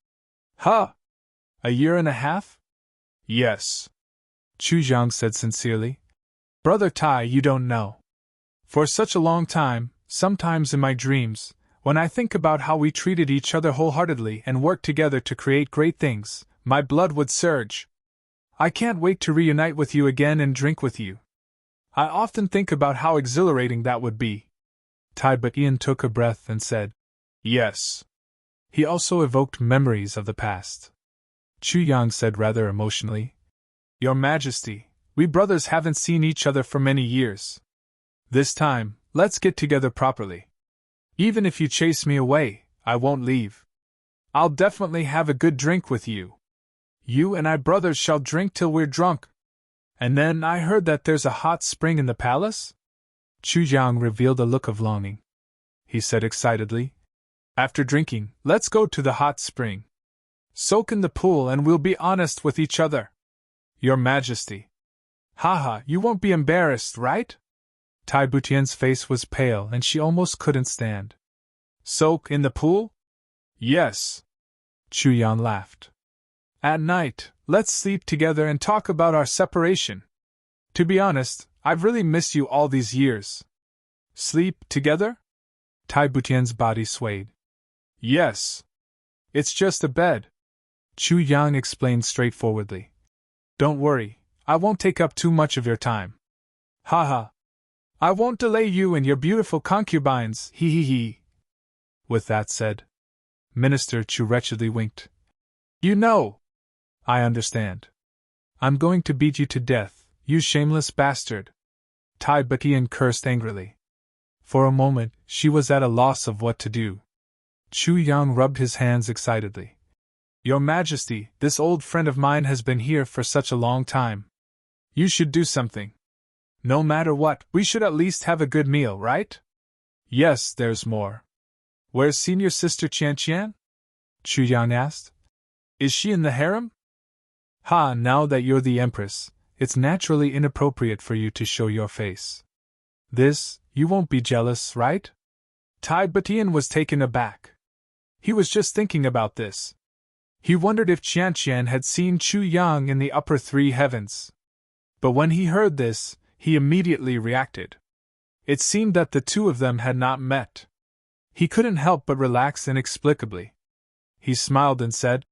Huh? A year and a half? Yes. Chu Yang said sincerely. Brother Tai, you don't know. For such a long time, sometimes in my dreams, when I think about how we treated each other wholeheartedly and worked together to create great things, my blood would surge. I can't wait to reunite with you again and drink with you. I often think about how exhilarating that would be. Tai Butian took a breath and said, Yes. He also evoked memories of the past. Chu Yang said rather emotionally, Your Majesty, we brothers haven't seen each other for many years. This time, let's get together properly. Even if you chase me away, I won't leave. I'll definitely have a good drink with you. You and I brothers shall drink till we're drunk. And then I heard that there's a hot spring in the palace? Chu Yang revealed a look of longing. He said excitedly, After drinking, let's go to the hot spring. Soak in the pool and we'll be honest with each other. Your Majesty. Haha, you won't be embarrassed, right? Tai Butian's face was pale and she almost couldn't stand. Soak in the pool? Yes. Chu Yang laughed. At night, let's sleep together and talk about our separation. To be honest, I've really missed you all these years. Sleep together? Tai Butian's body swayed. Yes. It's just a bed, Chu Yang explained straightforwardly. Don't worry, I won't take up too much of your time. Haha. I won't delay you and your beautiful concubines, hee hee hee. With that said, Minister Chu wretchedly winked. You know! I understand. I'm going to beat you to death, you shameless bastard. Tai Batian cursed angrily. For a moment, she was at a loss of what to do. Chu Yang rubbed his hands excitedly. Your Majesty, this old friend of mine has been here for such a long time. You should do something. No matter what, we should at least have a good meal, right? Yes, there's more. Where's Senior Sister Qian Qian? Chu Yang asked. Is she in the harem? Ha, now that you're the Empress, it's naturally inappropriate for you to show your face. You won't be jealous, right? Tai Batian was taken aback. He was just thinking about this. He wondered if Qian Qian had seen Chu Yang in the upper three heavens. But when he heard this, he immediately reacted. It seemed that the two of them had not met. He couldn't help but relax inexplicably. He smiled and said,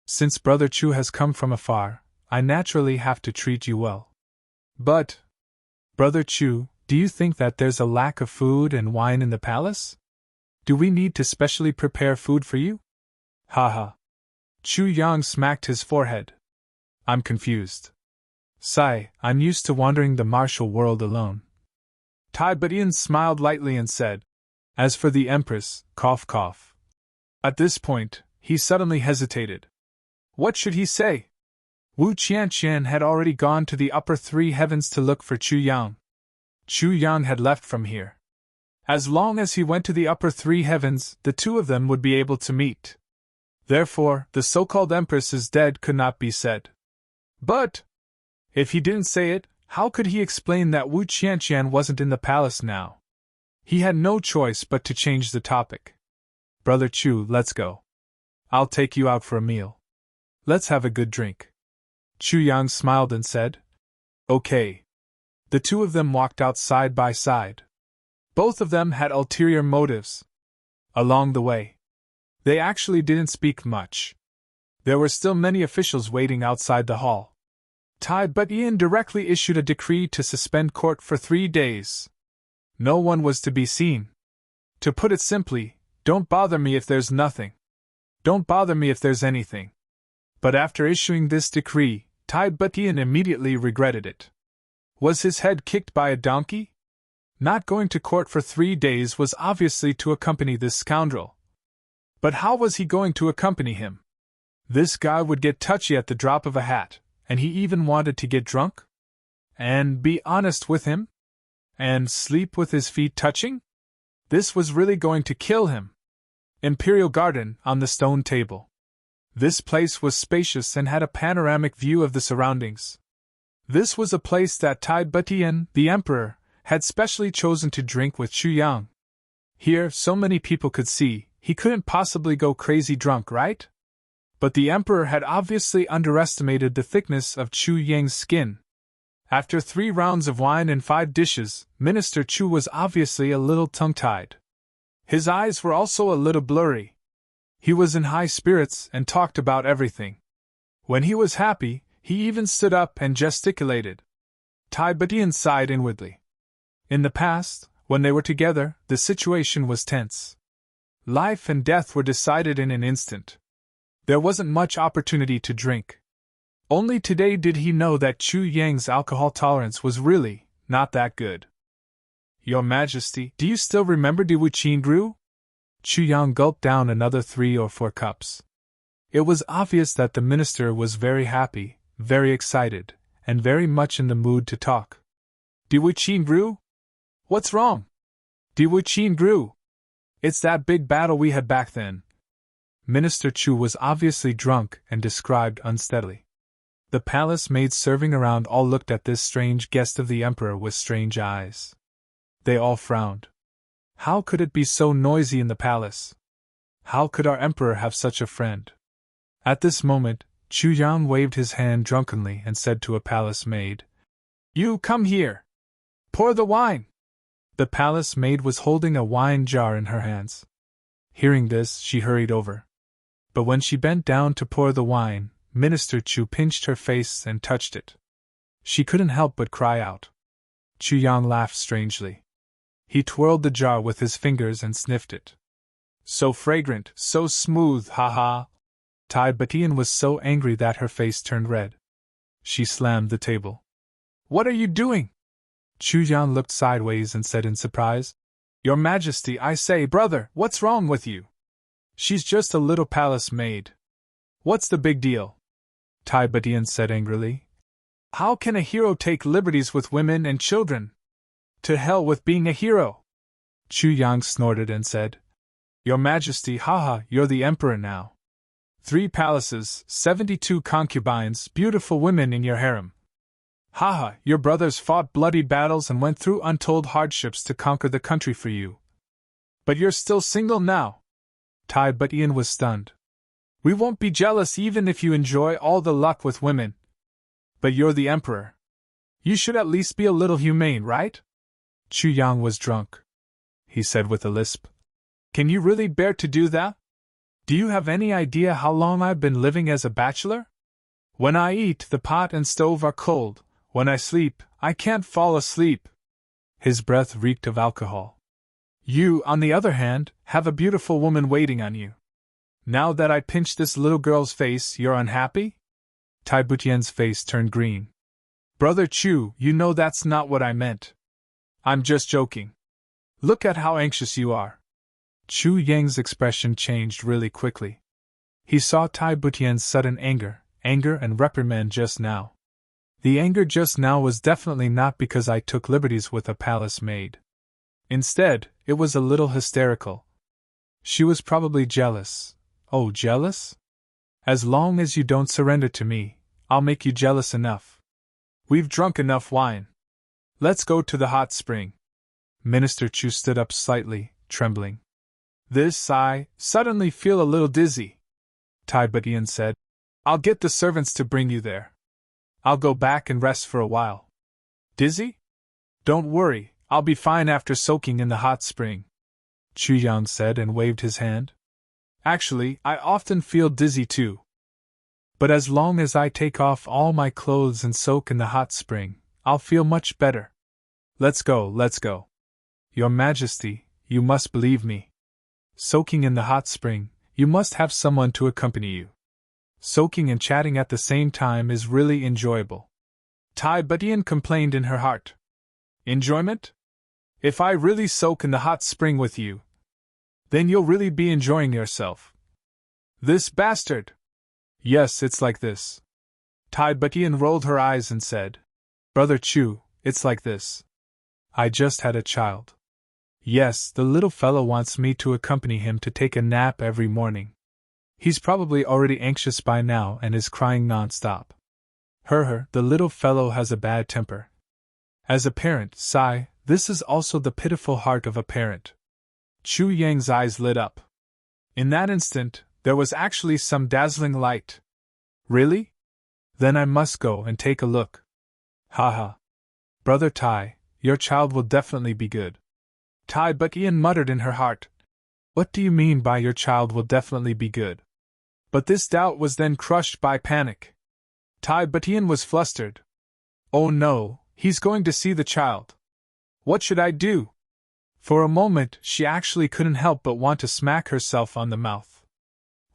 Since Brother Chu has come from afar, I naturally have to treat you well. But, Brother Chu, do you think that there's a lack of food and wine in the palace? Do we need to specially prepare food for you? Haha. Chu Yang smacked his forehead. I'm confused. Sigh, I'm used to wandering the martial world alone. Tai Batian smiled lightly and said, As for the Empress, cough cough. At this point, he suddenly hesitated. What should he say? Wu Qianqian had already gone to the upper three heavens to look for Chu Yang. Chu Yang had left from here. As long as he went to the upper three heavens, the two of them would be able to meet. Therefore, the so-called Empress is dead could not be said. But, if he didn't say it, how could he explain that Wu Qianqian wasn't in the palace now? He had no choice but to change the topic. Brother Chu, let's go. I'll take you out for a meal. Let's have a good drink. Chu Yang smiled and said, Okay. The two of them walked out side by side. Both of them had ulterior motives. Along the way, they actually didn't speak much. There were still many officials waiting outside the hall. Tai Batian directly issued a decree to suspend court for 3 days. No one was to be seen. To put it simply, don't bother me if there's nothing. Don't bother me if there's anything. But after issuing this decree, Tai Batian immediately regretted it. Was his head kicked by a donkey? Not going to court for 3 days was obviously to accompany this scoundrel. But how was he going to accompany him? This guy would get touchy at the drop of a hat, and he even wanted to get drunk? And be honest with him? And sleep with his feet touching? This was really going to kill him. Imperial Garden, on the stone table. This place was spacious and had a panoramic view of the surroundings. This was a place that Tai Batian, the Emperor, had specially chosen to drink with Chu Yang. Here, so many people could see, he couldn't possibly go crazy drunk, right? But the Emperor had obviously underestimated the thickness of Chu Yang's skin. After 3 rounds of wine and 5 dishes, Minister Chu was obviously a little tongue-tied. His eyes were also a little blurry. He was in high spirits and talked about everything. When he was happy, he even stood up and gesticulated. Tai Batian sighed inwardly. In the past, when they were together, the situation was tense. Life and death were decided in an instant. There wasn't much opportunity to drink. Only today did he know that Chu Yang's alcohol tolerance was really not that good. Your Majesty, do you still remember Di Wuqin Gru? Chu Yang gulped down another 3 or 4 cups. It was obvious that the minister was very happy, very excited, and very much in the mood to talk. Di Wuqin Gru? What's wrong? Di Wuqin Gru? It's that big battle we had back then. Minister Chu was obviously drunk and described unsteadily. The palace maids serving around all looked at this strange guest of the Emperor with strange eyes. They all frowned. How could it be so noisy in the palace? How could our Emperor have such a friend? At this moment, Chu Yang waved his hand drunkenly and said to a palace maid, You come here! Pour the wine! The palace maid was holding a wine jar in her hands. Hearing this, she hurried over. But when she bent down to pour the wine, Minister Chu pinched her face and touched it. She couldn't help but cry out. Chu Yang laughed strangely. He twirled the jar with his fingers and sniffed it. So fragrant, so smooth, ha! Tai Batian was so angry that her face turned red. She slammed the table. What are you doing? Chu Yang looked sideways and said in surprise. Your Majesty, I say, brother, what's wrong with you? She's just a little palace maid. What's the big deal? Tai Batian said angrily. How can a hero take liberties with women and children? To hell with being a hero! Chu Yang snorted and said. Your Majesty, haha, you're the emperor now. 3 palaces, 72 concubines, beautiful women in your harem. Haha, your brothers fought bloody battles and went through untold hardships to conquer the country for you. But you're still single now. Tai Batian was stunned. We won't be jealous even if you enjoy all the luck with women. But you're the emperor. You should at least be a little humane, right? Chu Yang was drunk. He said with a lisp. Can you really bear to do that? Do you have any idea how long I've been living as a bachelor? When I eat, the pot and stove are cold. When I sleep, I can't fall asleep. His breath reeked of alcohol. You, on the other hand, have a beautiful woman waiting on you. Now that I pinched this little girl's face, you're unhappy? Tai Butian's face turned green. Brother Chu, you know that's not what I meant. I'm just joking. Look at how anxious you are. Chu Yang's expression changed really quickly. He saw Tai Butian's sudden anger and reprimand just now. The anger just now was definitely not because I took liberties with a palace maid. Instead, it was a little hysterical. She was probably jealous. Oh, jealous? As long as you don't surrender to me, I'll make you jealous enough. We've drunk enough wine. Let's go to the hot spring. Minister Chu stood up slightly, trembling. I suddenly feel a little dizzy. Tai Batian said. I'll get the servants to bring you there. I'll go back and rest for a while. Dizzy? Don't worry, I'll be fine after soaking in the hot spring. Chu Yang said and waved his hand. Actually, I often feel dizzy too. But as long as I take off all my clothes and soak in the hot spring, I'll feel much better. Let's go. Your Majesty, you must believe me. Soaking in the hot spring, you must have someone to accompany you. Soaking and chatting at the same time is really enjoyable. Tai Batian complained in her heart. Enjoyment? If I really soak in the hot spring with you, then you'll really be enjoying yourself. This bastard! Yes, it's like this. Tai Batian rolled her eyes and said, Brother Chu, it's like this. I just had a child. Yes, the little fellow wants me to accompany him to take a nap every morning. He's probably already anxious by now and is crying non-stop. The little fellow has a bad temper. As a parent, this is also the pitiful heart of a parent. Chu Yang's eyes lit up. In that instant, there was actually some dazzling light. Really? Then I must go and take a look. Haha. Brother Tai, your child will definitely be good. Tai Batian muttered in her heart. What do you mean by your child will definitely be good? But this doubt was then crushed by panic. Tai Batian was flustered. Oh no, he's going to see the child. What should I do? For a moment, she actually couldn't help but want to smack herself on the mouth.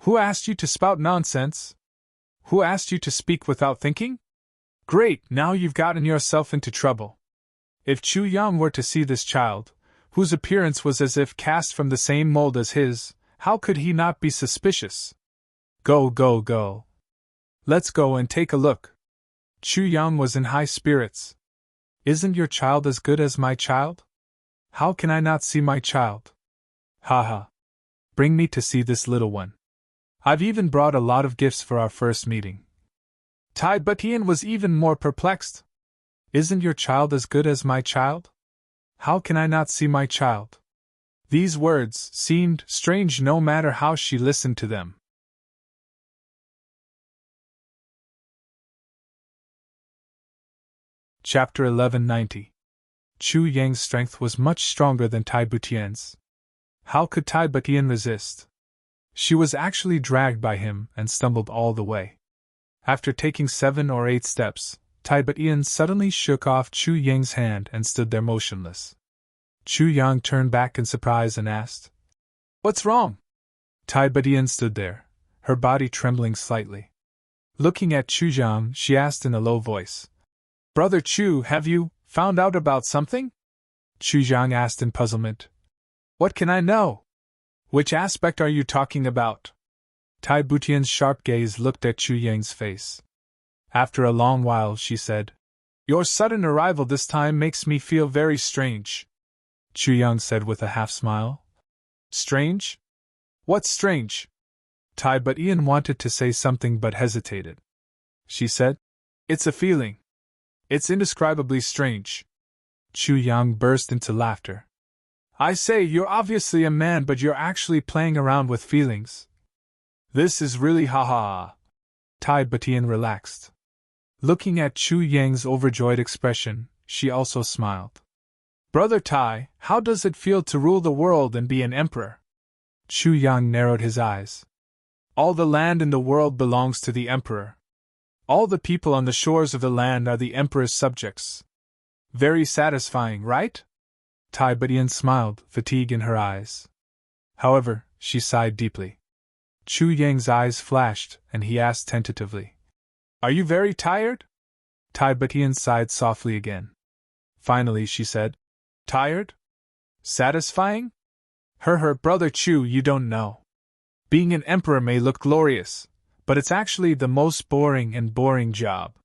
Who asked you to spout nonsense? Who asked you to speak without thinking? Great, now you've gotten yourself into trouble. If Chu Yang were to see this child, whose appearance was as if cast from the same mold as his, how could he not be suspicious? Go. Let's go and take a look. Chu Yang was in high spirits. Isn't your child as good as my child? How can I not see my child? Haha. Bring me to see this little one. I've even brought a lot of gifts for our first meeting. Tai Batian was even more perplexed. Isn't your child as good as my child? How can I not see my child? These words seemed strange no matter how she listened to them. Chapter 1190. Chu Yang's strength was much stronger than Tai Butian's. How could Tai Butian resist? She was actually dragged by him and stumbled all the way. After taking 7 or 8 steps, Tai Butian suddenly shook off Chu Yang's hand and stood there motionless. Chu Yang turned back in surprise and asked, "What's wrong?" Tai Butian stood there, her body trembling slightly. Looking at Chu Yang, she asked in a low voice, "Brother Chu, have you found out about something?" Chu Yang asked in puzzlement, "What can I know? Which aspect are you talking about?" Tai Butian's sharp gaze looked at Chu Yang's face. After a long while, she said, "Your sudden arrival this time makes me feel very strange." Chu Yang said with a half smile. "Strange? What's strange?" Tai Butian wanted to say something but hesitated. She said, "It's a feeling. It's indescribably strange." Chu Yang burst into laughter. "I say, you're obviously a man, but you're actually playing around with feelings. This is really ha-ha." Tai Butian relaxed. Looking at Chu Yang's overjoyed expression, she also smiled. "Brother Tai, how does it feel to rule the world and be an emperor?" Chu Yang narrowed his eyes. "All the land in the world belongs to the emperor. All the people on the shores of the land are the emperor's subjects. Very satisfying, right?" Tai Butian smiled, fatigue in her eyes. However, she sighed deeply. Chu Yang's eyes flashed, and he asked tentatively, "Are you very tired?" Tai Butian sighed softly again. Finally she said, "Tired? Satisfying? Brother Chu, you don't know. Being an emperor may look glorious, but it's actually the most boring job.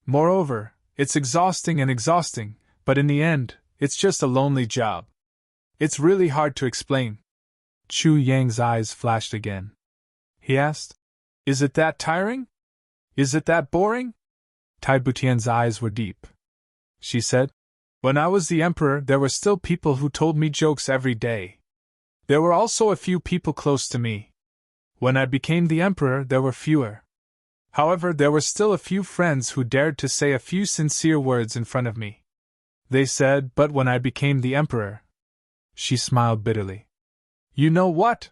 Moreover, it's exhausting, but in the end, it's just a lonely job. It's really hard to explain." Chu Yang's eyes flashed again. He asked, "Is it that tiring? Is it that boring?" Tai Butian's eyes were deep. She said, "When I was the emperor, there were still people who told me jokes every day. There were also a few people close to me. When I became the emperor, there were fewer. However, there were still a few friends who dared to say a few sincere words in front of me. They said, but when I became the emperor..." She smiled bitterly. "You know what?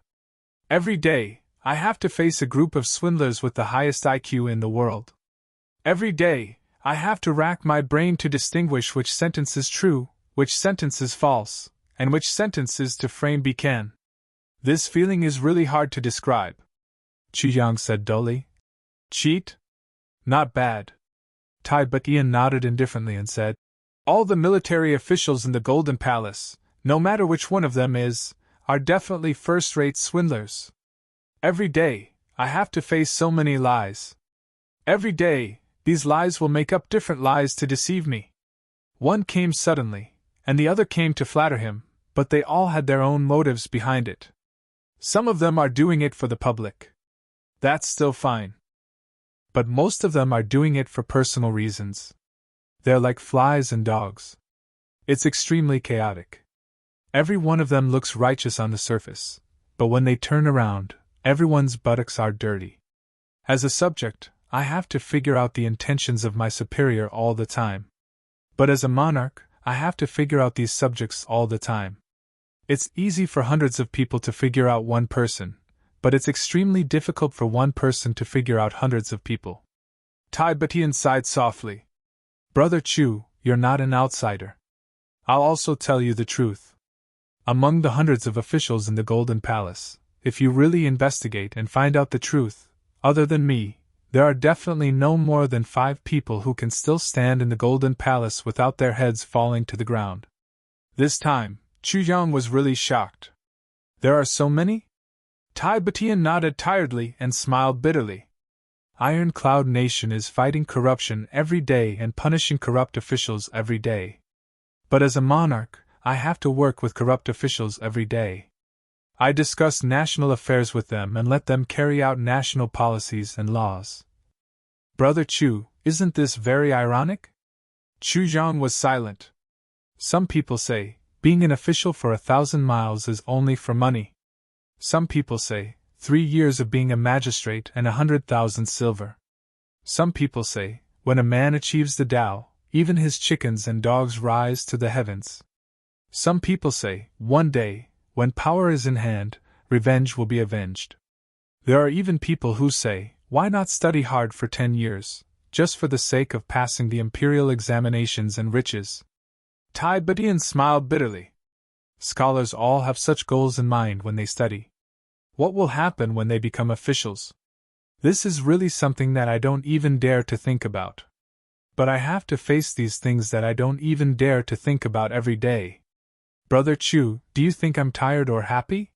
Every day, I have to face a group of swindlers with the highest IQ in the world. Every day, I have to rack my brain to distinguish which sentence is true, which sentence is false, and which sentence is to frame becan. This feeling is really hard to describe." Chu Yang said dully. "Cheat? Not bad." Tai Butian nodded indifferently and said, "All the military officials in the Golden Palace, no matter which one of them is, are definitely first-rate swindlers. Every day, I have to face so many lies. Every day, these lies will make up different lies to deceive me. One came suddenly, and the other came to flatter him, but they all had their own motives behind it. Some of them are doing it for the public. That's still fine. But most of them are doing it for personal reasons. They're like flies and dogs. It's extremely chaotic. Every one of them looks righteous on the surface, but when they turn around, everyone's buttocks are dirty. As a subject, I have to figure out the intentions of my superior all the time. But as a monarch, I have to figure out these subjects all the time. It's easy for hundreds of people to figure out one person, but it's extremely difficult for one person to figure out hundreds of people." Tai Butian sighed softly. "Brother Chu, you're not an outsider. I'll also tell you the truth. Among the hundreds of officials in the Golden Palace, if you really investigate and find out the truth, other than me, there are definitely no more than 5 people who can still stand in the Golden Palace without their heads falling to the ground." This time, Chu Yang was really shocked. "There are so many?" Tai Butian nodded tiredly and smiled bitterly. Iron Cloud Nation is fighting corruption every day and punishing corrupt officials every day. But as a monarch, I have to work with corrupt officials every day. I discuss national affairs with them and let them carry out national policies and laws. Brother Chu, isn't this very ironic? Chu Yang was silent. Some people say, being an official for 1,000 miles is only for money. Some people say, 3 years of being a magistrate and 100,000 silver. Some people say, when a man achieves the Tao, even his chickens and dogs rise to the heavens. Some people say, one day, when power is in hand, revenge will be avenged. There are even people who say, why not study hard for 10 years, just for the sake of passing the imperial examinations and riches? Tai Badian smiled bitterly. Scholars all have such goals in mind when they study. What will happen when they become officials? This is really something that I don't even dare to think about. But I have to face these things that I don't even dare to think about every day. Brother Chu, do you think I'm tired or happy?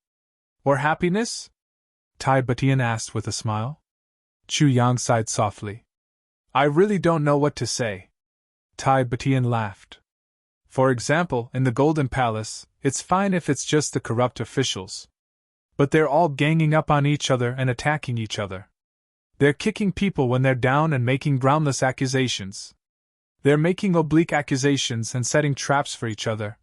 Or happiness? Tai Batian asked with a smile. Chu Yang sighed softly. I really don't know what to say. Tai Batian laughed. For example, in the Golden Palace, it's fine if it's just the corrupt officials. But they're all ganging up on each other and attacking each other. They're kicking people when they're down and making groundless accusations. They're making oblique accusations and setting traps for each other.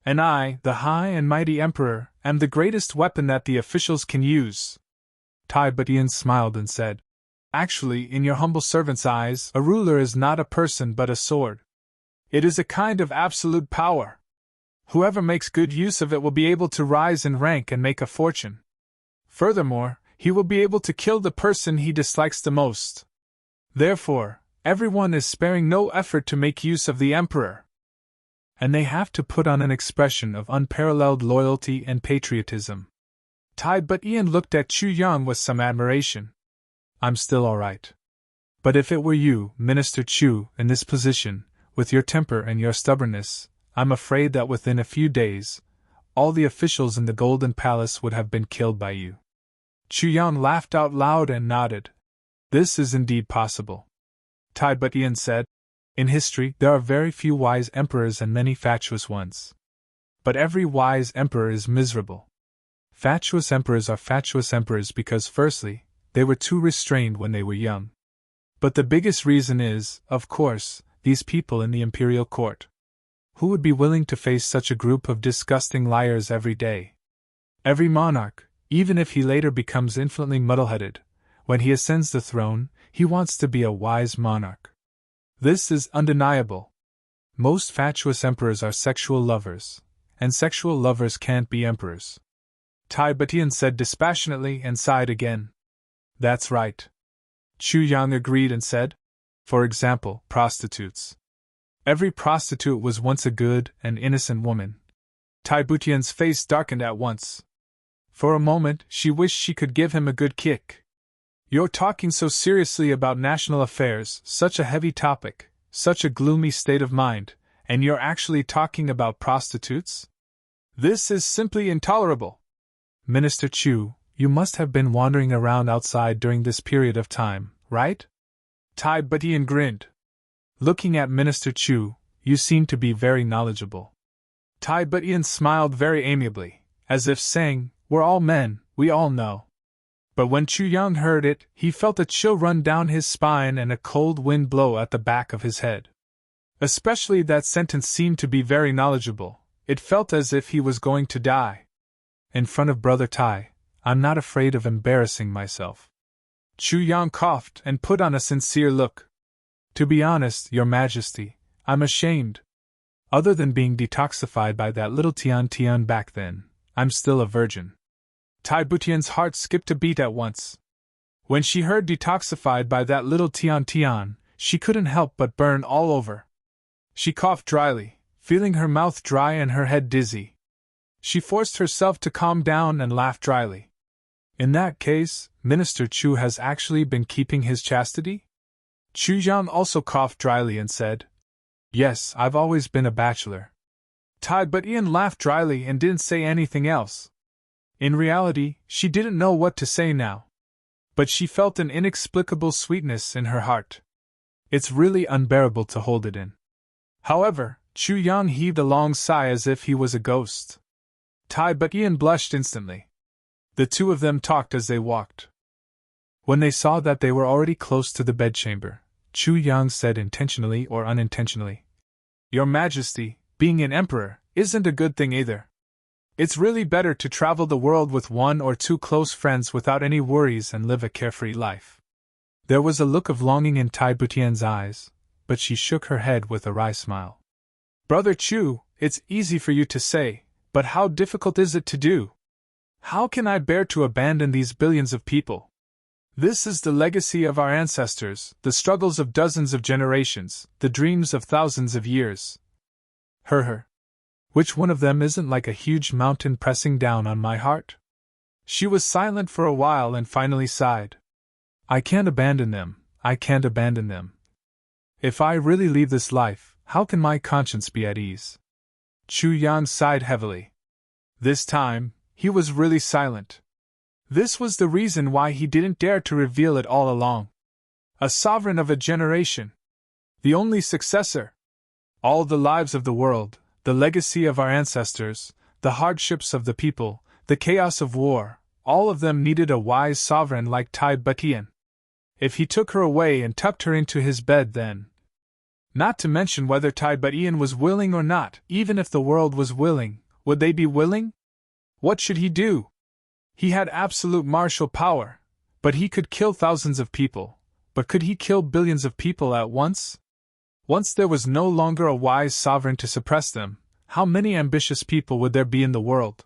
And I, the high and mighty emperor, am the greatest weapon that the officials can use. Tai Batian smiled and said, Actually, in your humble servant's eyes, a ruler is not a person but a sword. It is a kind of absolute power. Whoever makes good use of it will be able to rise in rank and make a fortune. Furthermore, he will be able to kill the person he dislikes the most. Therefore, everyone is sparing no effort to make use of the emperor. And they have to put on an expression of unparalleled loyalty and patriotism. Tai Batian looked at Chu Yang with some admiration. I'm still all right. But if it were you, Minister Chu, in this position, with your temper and your stubbornness, I'm afraid that within a few days, all the officials in the Golden Palace would have been killed by you. Chu Yang laughed out loud and nodded. This is indeed possible. Tai Batian said, In history, there are very few wise emperors and many fatuous ones. But every wise emperor is miserable. Fatuous emperors are fatuous emperors because, firstly, they were too restrained when they were young. But the biggest reason is, of course, these people in the imperial court. Who would be willing to face such a group of disgusting liars every day? Every monarch, even if he later becomes infinitely muddle-headed, when he ascends the throne, he wants to be a wise monarch. This is undeniable. Most fatuous emperors are sexual lovers, and sexual lovers can't be emperors. Tai Batian said dispassionately and sighed again. That's right. Chu Yang agreed and said, For example, prostitutes. Every prostitute was once a good and innocent woman. Tai Batian's face darkened at once. For a moment, she wished she could give him a good kick. You're talking so seriously about national affairs, such a heavy topic, such a gloomy state of mind, and you're actually talking about prostitutes? This is simply intolerable. Minister Chu, you must have been wandering around outside during this period of time, right? Tai Batian grinned. Looking at Minister Chu, you seem to be very knowledgeable. Tai Batian smiled very amiably, as if saying, We're all men, we all know. But when Chu Yang heard it, he felt a chill run down his spine and a cold wind blow at the back of his head. Especially that sentence seemed to be very knowledgeable. It felt as if he was going to die. In front of Brother Tai, I'm not afraid of embarrassing myself. Chu Yang coughed and put on a sincere look. To be honest, Your Majesty, I'm ashamed. Other than being detoxified by that little Tian Tian back then, I'm still a virgin. Tai Butian's heart skipped a beat at once. When she heard detoxified by that little Tian Tian, she couldn't help but burn all over. She coughed dryly, feeling her mouth dry and her head dizzy. She forced herself to calm down and laughed dryly. In that case, Minister Chu has actually been keeping his chastity? Chu Yang also coughed dryly and said, Yes, I've always been a bachelor. Tai Batian laughed dryly and didn't say anything else. In reality, she didn't know what to say now. But she felt an inexplicable sweetness in her heart. It's really unbearable to hold it in. However, Chu Yang heaved a long sigh as if he was a ghost. Tai Batian blushed instantly. The two of them talked as they walked. When they saw that they were already close to the bedchamber, Chu Yang said intentionally or unintentionally, Your Majesty, being an emperor, isn't a good thing either. It's really better to travel the world with one or two close friends without any worries and live a carefree life. There was a look of longing in Tai Butian's eyes, but she shook her head with a wry smile. Brother Chu, it's easy for you to say, But how difficult is it to do? How can I bear to abandon these billions of people? This is the legacy of our ancestors, the struggles of dozens of generations, the dreams of thousands of years. Which one of them isn't like a huge mountain pressing down on my heart? She was silent for a while and finally sighed. I can't abandon them, I can't abandon them. If I really leave this life, how can my conscience be at ease? Chu Yang sighed heavily. This time, he was really silent. This was the reason why he didn't dare to reveal it all along. A sovereign of a generation. The only successor. All the lives of the world, the legacy of our ancestors, the hardships of the people, the chaos of war, all of them needed a wise sovereign like Tai Butian. If he took her away and tucked her into his bed, then. Not to mention whether Tai Butian was willing or not, even if the world was willing, would they be willing? What should he do? He had absolute martial power, but he could kill thousands of people. But could he kill billions of people at once? Once there was no longer a wise sovereign to suppress them, how many ambitious people would there be in the world?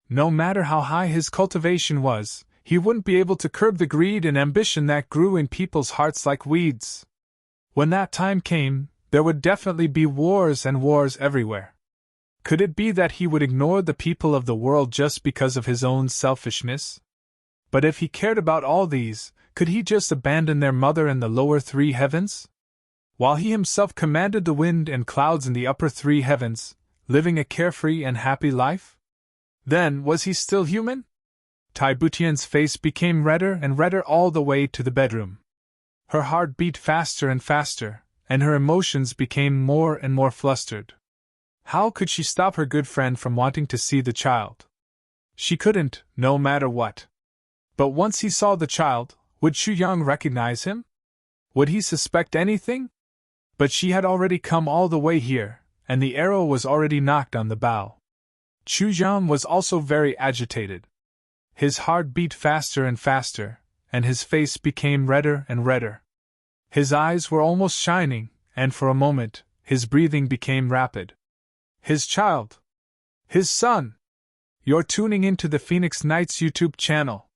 No matter how high his cultivation was, he wouldn't be able to curb the greed and ambition that grew in people's hearts like weeds. When that time came, there would definitely be wars and wars everywhere. Could it be that he would ignore the people of the world just because of his own selfishness? But if he cared about all these, could he just abandon their mother in the lower three heavens? While he himself commanded the wind and clouds in the upper three heavens, living a carefree and happy life? Then, was he still human? Tai Butian's face became redder and redder all the way to the bedroom. Her heart beat faster and faster, and her emotions became more and more flustered. How could she stop her good friend from wanting to see the child? She couldn't, no matter what. But once he saw the child, would Chu Yang recognize him? Would he suspect anything? But she had already come all the way here, and the arrow was already knocked on the bow. Chu Yang was also very agitated. His heart beat faster and faster, and his face became redder and redder. His eyes were almost shining, and for a moment, his breathing became rapid. His child. His son. You're tuning into the Phoenix Nights YouTube channel.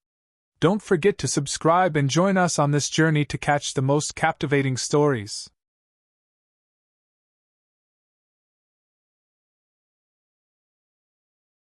Don't forget to subscribe and join us on this journey to catch the most captivating stories.